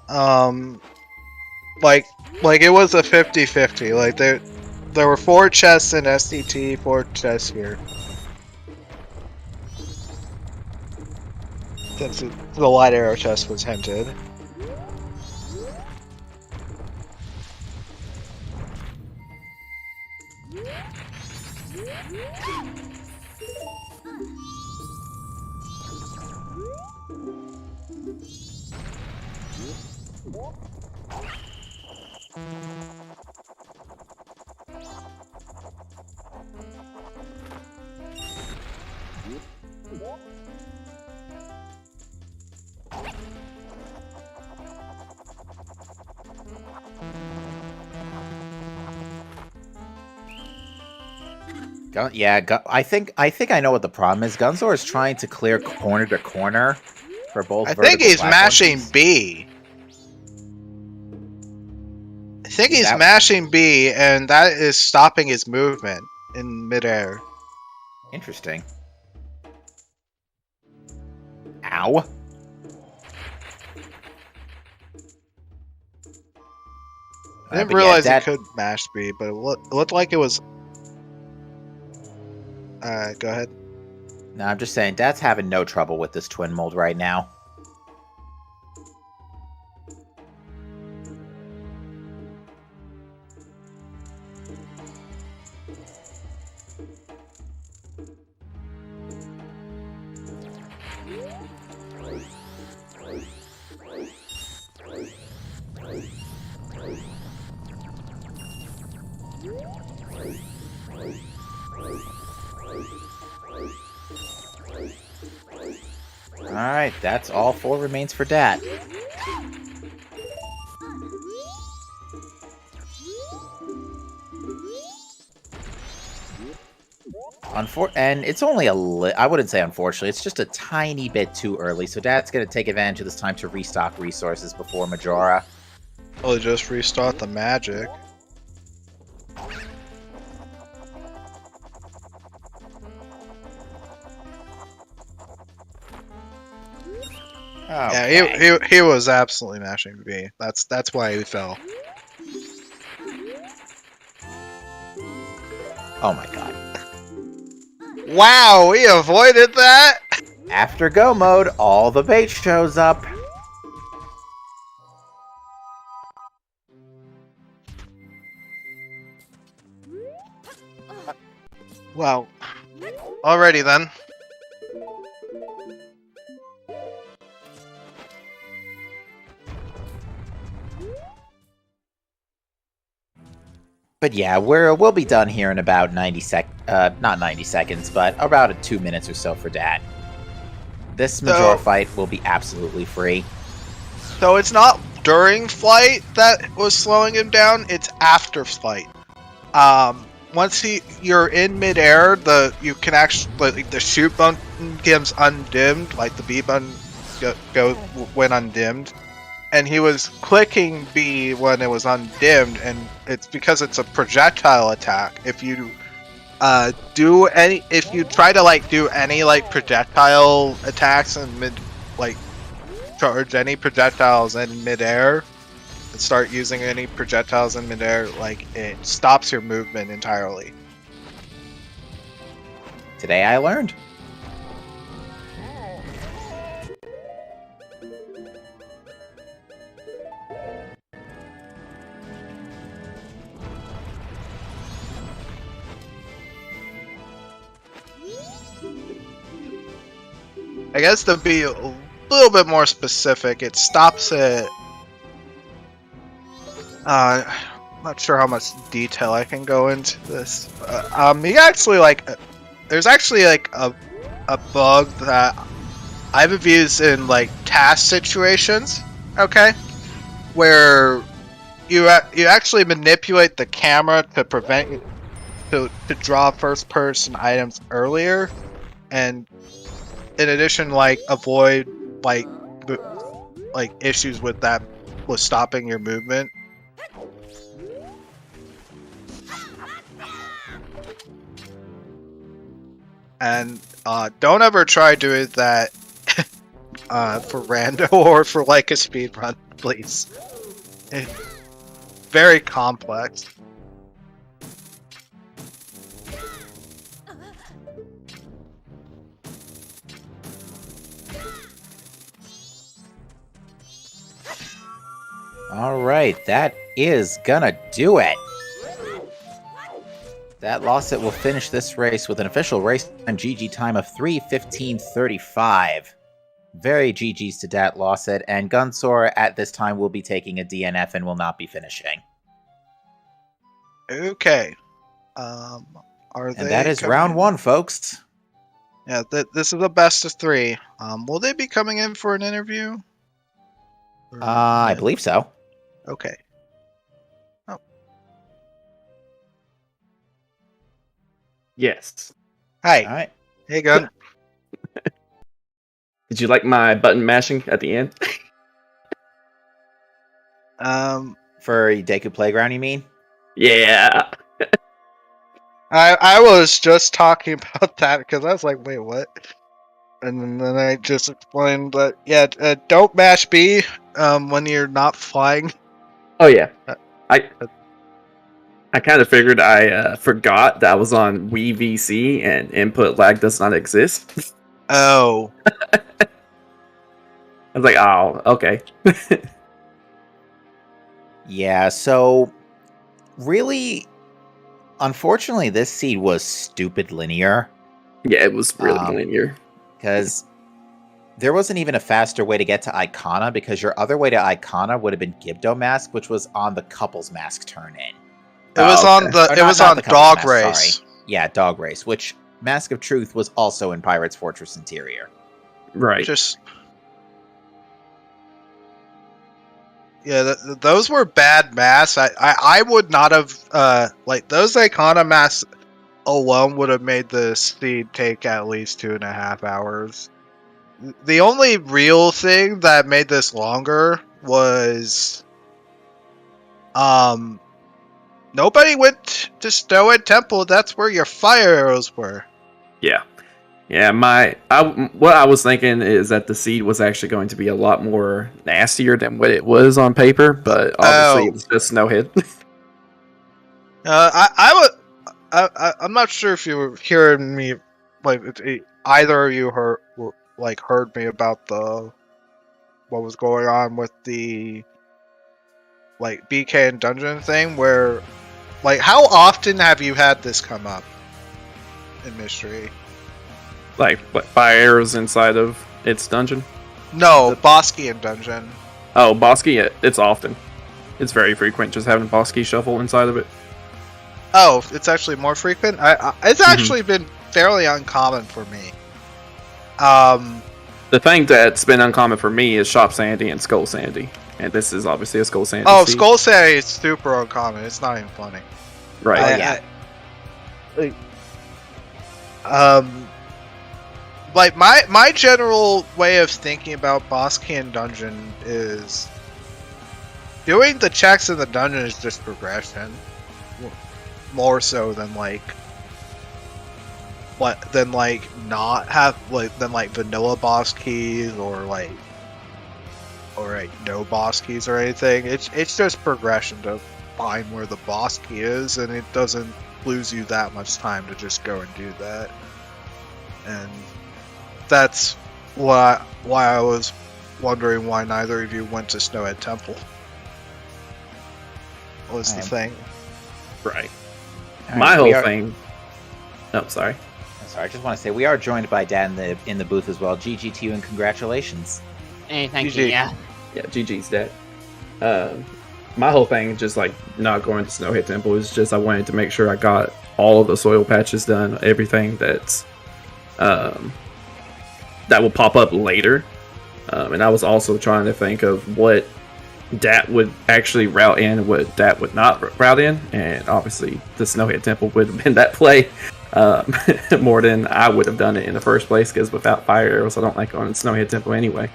Like it was a 50-50. Like there were 4 chests in SDT, 4 chests here. Since the light arrow chest was hinted. I think I know what the problem is. Gunzor is trying to clear corner to corner for both. I think he's mashing platforms. B. I think he's mashing B, and that is stopping his movement in midair. Interesting. Ow. I didn't realize he could mash B, but it looked like it was... go ahead. No, I'm just saying, Dad's having no trouble with this twin mold right now. Alright, that's all 4 remains for Dat. And it's only I wouldn't say unfortunately, it's just a tiny bit too early, so Dad's going to take advantage of this time to restock resources before Majora. Well, just restart the magic. Okay. Yeah, he was absolutely mashing B. That's why he fell. Oh my god. Wow, we avoided that! After go mode, all the bait shows up. Wow. Alrighty then. But yeah, we'll be done here in about 90 not 90 seconds, but about 2 minutes or so for Dat. This Majora fight will be absolutely free. So it's not during flight that was slowing him down, it's after flight. Once you're in midair, you can actually, like, the shoot button gets undimmed, like the B button went undimmed. And he was clicking B when it was undimmed, and it's because it's a projectile attack. If you try to do any projectile attacks and charge any projectiles in midair, and start using any projectiles in midair, like it stops your movement entirely. Today I learned. I guess to be a little bit more specific, it stops it. Not sure how much detail I can go into this. You actually there's actually like a bug that I've used in like task situations. Okay, where you actually manipulate the camera to prevent to draw first person items earlier, and in addition, like avoid like issues with that with stopping your movement. And don't ever try doing that for rando or for like a speed run, please. It's very complex. Alright, that is gonna do it. Datlossit will finish this race with an official race and GG time of 3:15:35. Very GG's to Datlossit, and Ghun at this time will be taking a DNF and will not be finishing. Okay. And that is round one, folks. Yeah, this is a best of three. Will they be coming in for an interview? I believe so. Okay. Oh. Yes. Hi. All right. Hey, Ghun. Did you like my button mashing at the end? For Deku Playground, you mean? Yeah. I was just talking about that because I was like, wait, what? And then I just explained that, yeah, don't mash B when you're not flying. Oh yeah. I kind of figured I forgot that I was on Wii VC and input lag does not exist. Oh. I was like, oh, okay. Yeah, so really, unfortunately, this seed was stupid linear. Yeah, it was really linear. Because there wasn't even a faster way to get to Icona, because your other way to Icona would have been Gibdo Mask, which was on the couples mask turn in. It was on the Dog Race. Sorry. Yeah, Dog Race, which Mask of Truth was also in Pirate's Fortress Interior. Right. Yeah, those were bad masks. I would not have like those Icona masks alone would have made the seed take at least 2.5 hours. The only real thing that made this longer was nobody went to Stoic Temple. That's where your fire arrows were. Yeah. Yeah, what I was thinking is that the seed was actually going to be a lot more nastier than what it was on paper, but obviously it was just no hit. I'm not sure if you were hearing me, like either of you heard me about what was going on with the like BK and dungeon thing. Where, like, how often have you had this come up in Mystery? Like, what, fire arrows inside of its dungeon? No, Boskian dungeon. Oh, Bosky, it's often. It's very frequent just having Bosky shuffle inside of it. Oh, it's actually more frequent? It's actually been fairly uncommon for me. The thing that's been uncommon for me is Shop Sandy and Skull Sandy. And this is obviously a Skull Sandy. Oh, seed. Skull Sandy is super uncommon. It's not even funny. Right. Like my general way of thinking about Boskian dungeon is doing the checks in the dungeon is just progression, more so than vanilla boss keys or or no boss keys or anything. It's just progression to find where the boss key is, and it doesn't lose you that much time to just go and do that. And that's why I was wondering why neither of you went to Snowhead Temple. Was the thing. Right. All My right, whole we are- thing. Oh, sorry. Sorry, I just want to say we are joined by Dad in the booth as well. GG to you and congratulations. Hey, thank GG. you. Yeah. Yeah, GG's dead. My whole thing, just like not going to Snowhead Temple, is just I wanted to make sure I got all of the soil patches done, everything that's that will pop up later. And I was also trying to think of what Dat would actually route in and what Dat would not route in, and obviously the Snowhead Temple would have been that play more than I would have done it in the first place, because without fire arrows, I don't like going to Snowhead Temple anyway.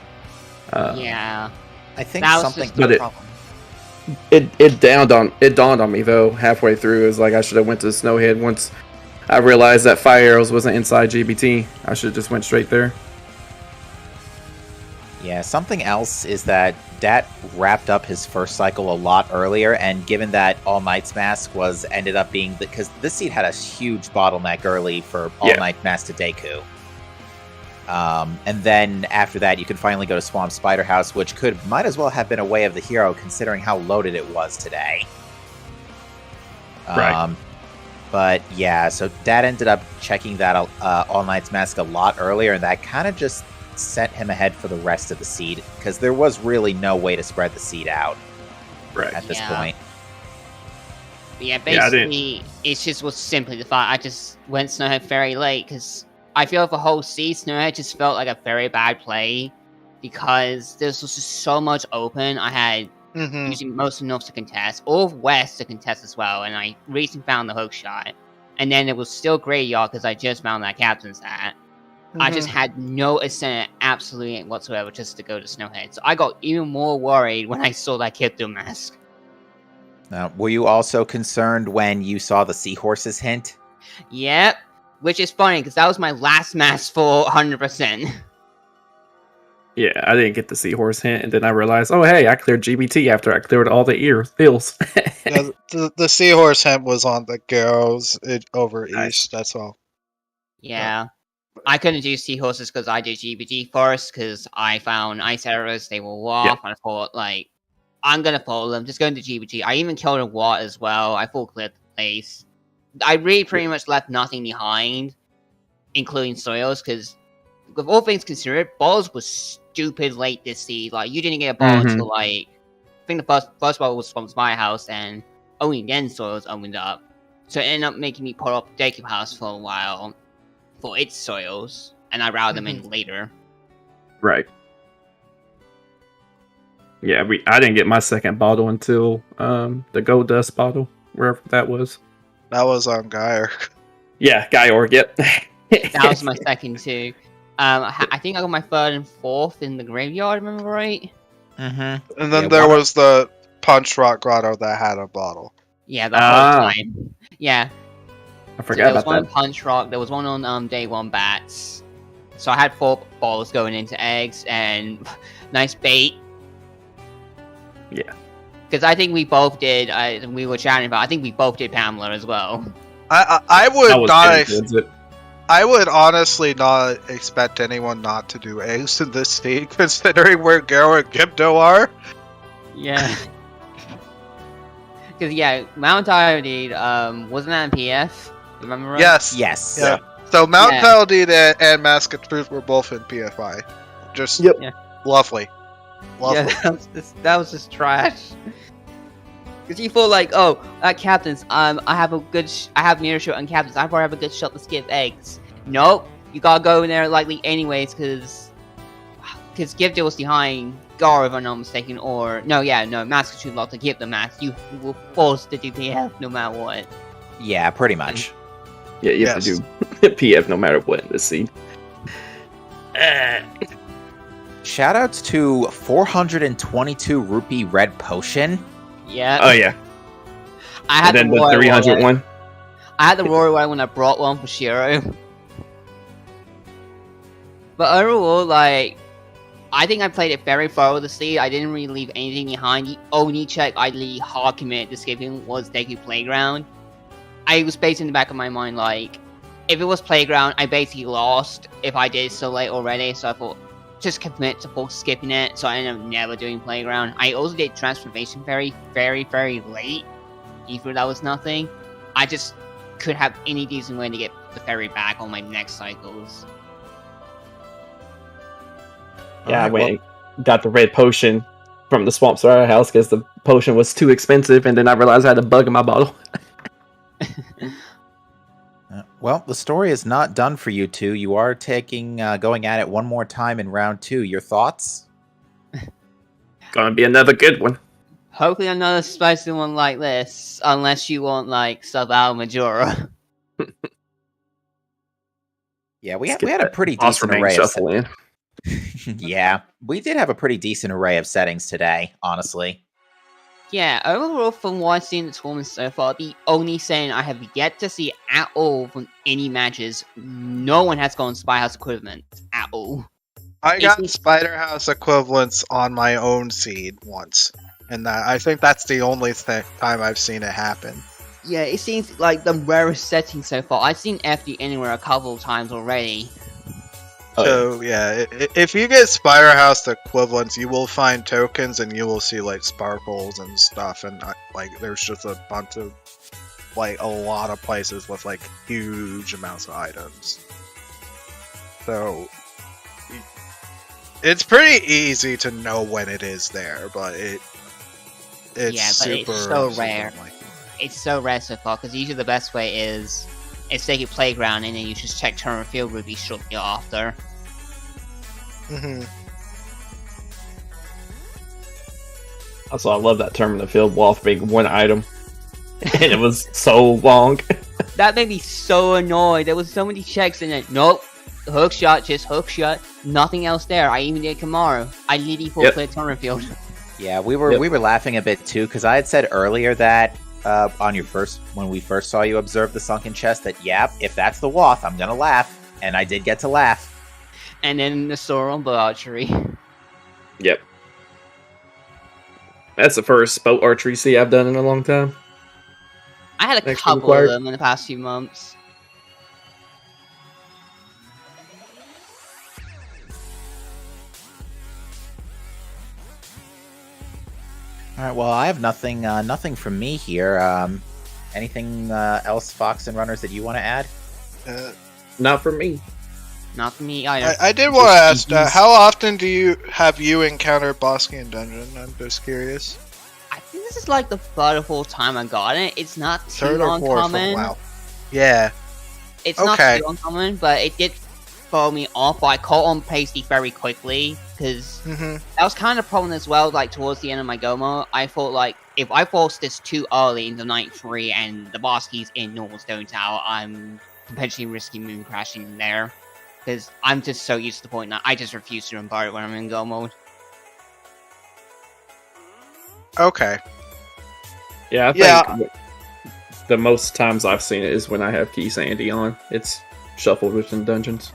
Yeah. I think That was something. just But the it- problem. It dawned on me though halfway through. Is like I should have went to Snowhead once I realized that fire arrows wasn't inside GBT. I should have just went straight there. Yeah, something else is that Dat wrapped up his first cycle a lot earlier, and given that All Might's Mask ended up being because this seed had a huge bottleneck early for All Might Mask to Deku. And then after that, you can finally go to Swamp Spider House, which might as well have been a way of the hero, considering how loaded it was today. Right. But yeah, so Dad ended up checking that All Night's Mask a lot earlier, and that kind of just sent him ahead for the rest of the seed, because there was really no way to spread the seed out Right. at this Yeah. point. But yeah, Yeah, I didn't- basically, it just was simply the fact I just went Snowhead very late, because I feel the whole seed, Snowhead just felt like a very bad play, because there was just so much open. I had Mm-hmm. using most of North to contest, all of West to contest as well, and I recently found the hook shot. And then it was still Graveyard, because I just found that Captain's Hat. I just had no incentive absolutely whatsoever just to go to Snowhead. So I got even more worried when I saw that Crypto Mask. Were you also concerned when you saw the seahorses hint? Yep. Which is funny, because that was my last mask for 100%. Yeah, I didn't get the seahorse hint, and then I realized, oh hey, I cleared GBT after I cleared all the ills. Yeah, the seahorse hemp was on the girls over Nice. east. That's all. Yeah. I couldn't do Seahorses because I did GBG first, because I found Ice Arrows, they were off, and I thought, like, I'm gonna follow them, just going to GBG. I even killed a Watt as well, I full cleared the place. I really pretty much left nothing behind, including Soils, because with all things considered, balls was stupid late this seed. Like, you didn't get a ball Mhm. until, like, I think the first ball was from my house, and only then Soils opened up. So it ended up making me put up Deku House for a while for its Soils, and I routed them in later. Right. Yeah, I didn't get my second bottle until the Gold Dust bottle, wherever that was. That was on Geyer. Yeah, Gaior, yep. That was my second too. I think I got my third and fourth in the graveyard, remember right? Mm-hmm. And then Yeah, there one- was the Punch Rock Grotto that had a bottle. Yeah, the whole Ah. time. Yeah. I So forgot there was about one on that. Punch Rock, there was one on Day 1 Bats. So I had 4 balls going into eggs, and nice bait. Yeah. Because I think we both did, we were chatting about, I think we both did Pamela as well. I I would was not. getting towards it. I would honestly not expect anyone not to do eggs in this state, considering where Garo and Gipto are. Yeah. Because, yeah, Mount Iodide, wasn't that in PF? Remember right? Yes. Yes. Yeah. So Mount Yeah. Paladin and Mask of Truth were both in PFI. Just Yep. Yeah. lovely. Lovely. Yeah, that was just trash. Because you feel like, oh, captains, I have leadership on captains. I probably have a good shot to skip eggs. Nope, you gotta go in there likely anyways, because Gifted was behind Gar, if I'm not mistaken, or no, Mask of Truth locked to give the mask. You were forced to do PF no matter what. Yeah, pretty much. Yeah, you have Yes. to do PF no matter what in this scene. Shoutouts to 422 rupee red potion. Yeah, Oh yeah, I had and then the the Royal 300 Wallet. one. I had the Royal Wallet when I brought one for Shiro. But overall, like, I think I played it very thoroughly. I didn't really leave anything behind. The only check I really hard committed to skipping was Deku Playground. I was based in the back of my mind, like, if it was Playground, I basically lost if I did it so late already, so I thought, just commit to full skipping it, so I ended up never doing Playground. I also did Transformation very, very, very late, even though that was nothing. I just could have any decent way to get the ferry back on my next cycles. Yeah, I Alright, went and got the red potion from the Swamp Sorrow house because the potion was too expensive, and then I realized I had a bug in my bottle. Well, the story is not done for you two. You are going at it one more time in round 2. Your thoughts? Gonna be another good one. Hopefully another spicy one like this, unless you want, like, sub out Majora. Yeah, we Let's had get a that pretty boss decent remain array of shuffle in. Yeah, we did have a pretty decent array of settings today, honestly. Yeah, overall, from what I've seen in the tournament so far, the only saying I have yet to see at all from any matches, no one has gone Spy House equivalent at all. I got It's- Spider House equivalents on my own seed once, and I think that's the only time I've seen it happen. Yeah, it seems like the rarest setting so far. I've seen FD anywhere a couple of times already. So yeah, if you get Spider House equivalents, you will find tokens, and you will see like sparkles and stuff, and like there's just a bunch of like a lot of places with like huge amounts of items. So it's pretty easy to know when it is there, but it's Yeah, but super it's so super rare. unlikely. It's so rare so far, because usually the best way is take a Playground, and then you just check Turn Field Ruby shortly after. Mhm. Also, I love that term in the field wall for being one item. And it was so long. That made me so annoyed. There was so many checks in it. Nope. Hook shot, just hook shot. Nothing else there. I even did Kamaru. I literally full clear Turn Field. Yeah, we were laughing a bit too, because I had said earlier that when we first saw you observe the sunken chest, that if that's the Wath, I'm gonna laugh, and I did get to laugh. And then the Sauron bow archery. Yep. That's the first boat archery C I've done in a long time. I had a Next couple required. of them in the past few months. All right, well, I have nothing from me here. Anything else, Fox and Runners, that you want to add? Not for me. Not for me either. I did want to ask, how often do you encountered Boskian Dungeon? I'm just curious. I think this is like the third or fourth time I got it. It's not too Third or fourth? uncommon. Wow. Yeah. It's not Okay. too uncommon, but it did throw me off. But I caught on Pasty very quickly, because Mm-hmm. that was kind of a problem as well. Like towards the end of my Gomo, I thought like if I force this too early into night 3 and the boss keys in normal Stone Tower, I'm potentially risking moon crashing there. Because I'm just so used to the point that I just refuse to embark when I'm in Go mode. Okay. Yeah, I think Yeah. the most times I've seen it is when I have Key Sandy on. It's shuffled within dungeons.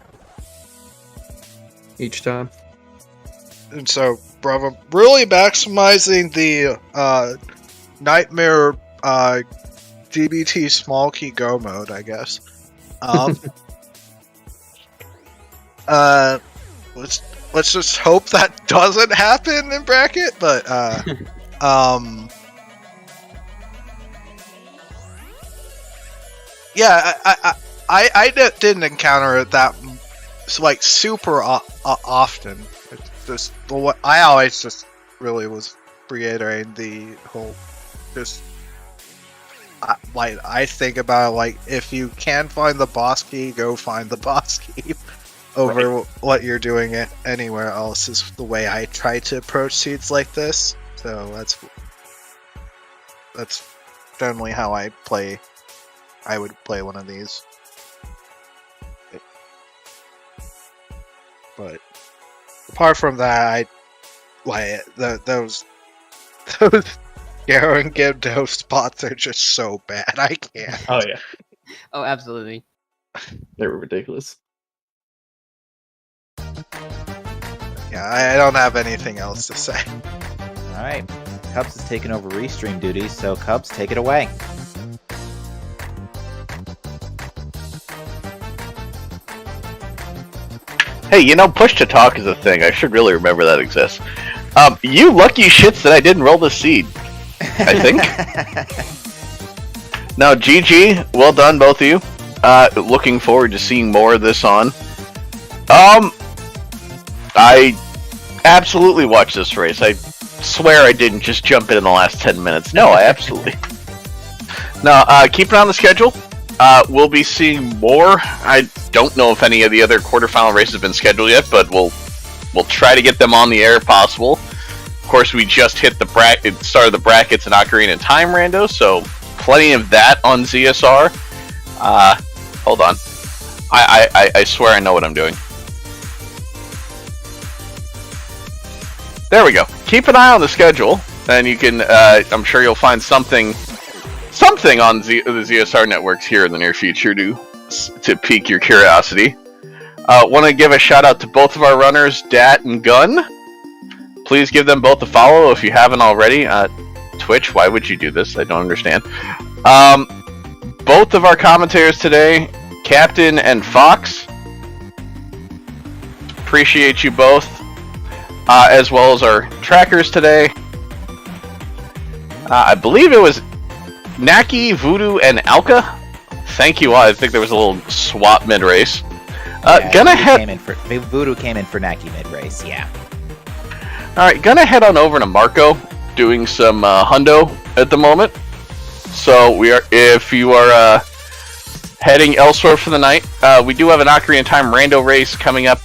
Each time. And so, bravo, really maximizing the Nightmare DBT small key go mode, I guess. Let's just hope that doesn't happen in bracket, but yeah, I didn't encounter it that like super often. It's just what I always just really was reiterating the whole just like I think about like if you can find the boss key, go find the boss key over what you're doing it anywhere else is the way I try to approach seeds like this. So that's generally how I would play one of these. But apart from that, those Garo and Gibdo spots are just so bad. I can't. Oh yeah. Oh, absolutely. They were ridiculous. Yeah, I don't have anything else to say. All right, Cubs has taken over restream duties, so Cubs, take it away. Hey, you know, push to talk is a thing. I should really remember that exists. You lucky shits that I didn't roll the seed. I think. Now, GG, well done, both of you. Looking forward to seeing more of this on. I absolutely watched this race. I swear I didn't just jump in the last 10 minutes. No, I absolutely. Now, keep it on the schedule. We'll be seeing more. I don't know if any of the other quarterfinal races have been scheduled yet, but we'll try to get them on the air if possible. Of course, we just hit the start of the brackets in Ocarina of Time rando, so plenty of that on ZSR. Hold on. I swear I know what I'm doing. There we go. Keep an eye on the schedule, and you can. I'm sure you'll find something on the ZSR networks here in the near future to pique your curiosity. Want to give a shout out to both of our runners, Dat and Ghun. Please give them both a follow if you haven't already. Twitch, why would you do this? I don't understand. Both of our commentators today, Captain and Fox. Appreciate you both. As well as our trackers today. I believe it was Naki, Voodoo, and Alka. Thank you all. I think there was a little swap mid-race. Voodoo came in for Naki mid-race, yeah. Alright, gonna head on over to Marco, doing some hundo at the moment. So if you are heading elsewhere for the night, we do have an Ocarina of Time rando race coming up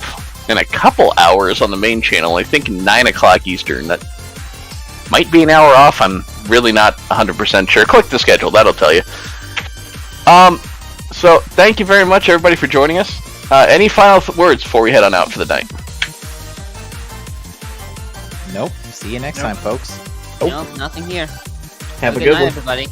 in a couple hours on the main channel. I think 9 o'clock Eastern. That might be an hour off. I'm really not 100% sure. Click the schedule. That'll tell you. So thank you very much, everybody, for joining us. Any final words before we head on out for the night? Nope. See you next time, folks. Nope, nothing here. Have a good good night, one. everybody.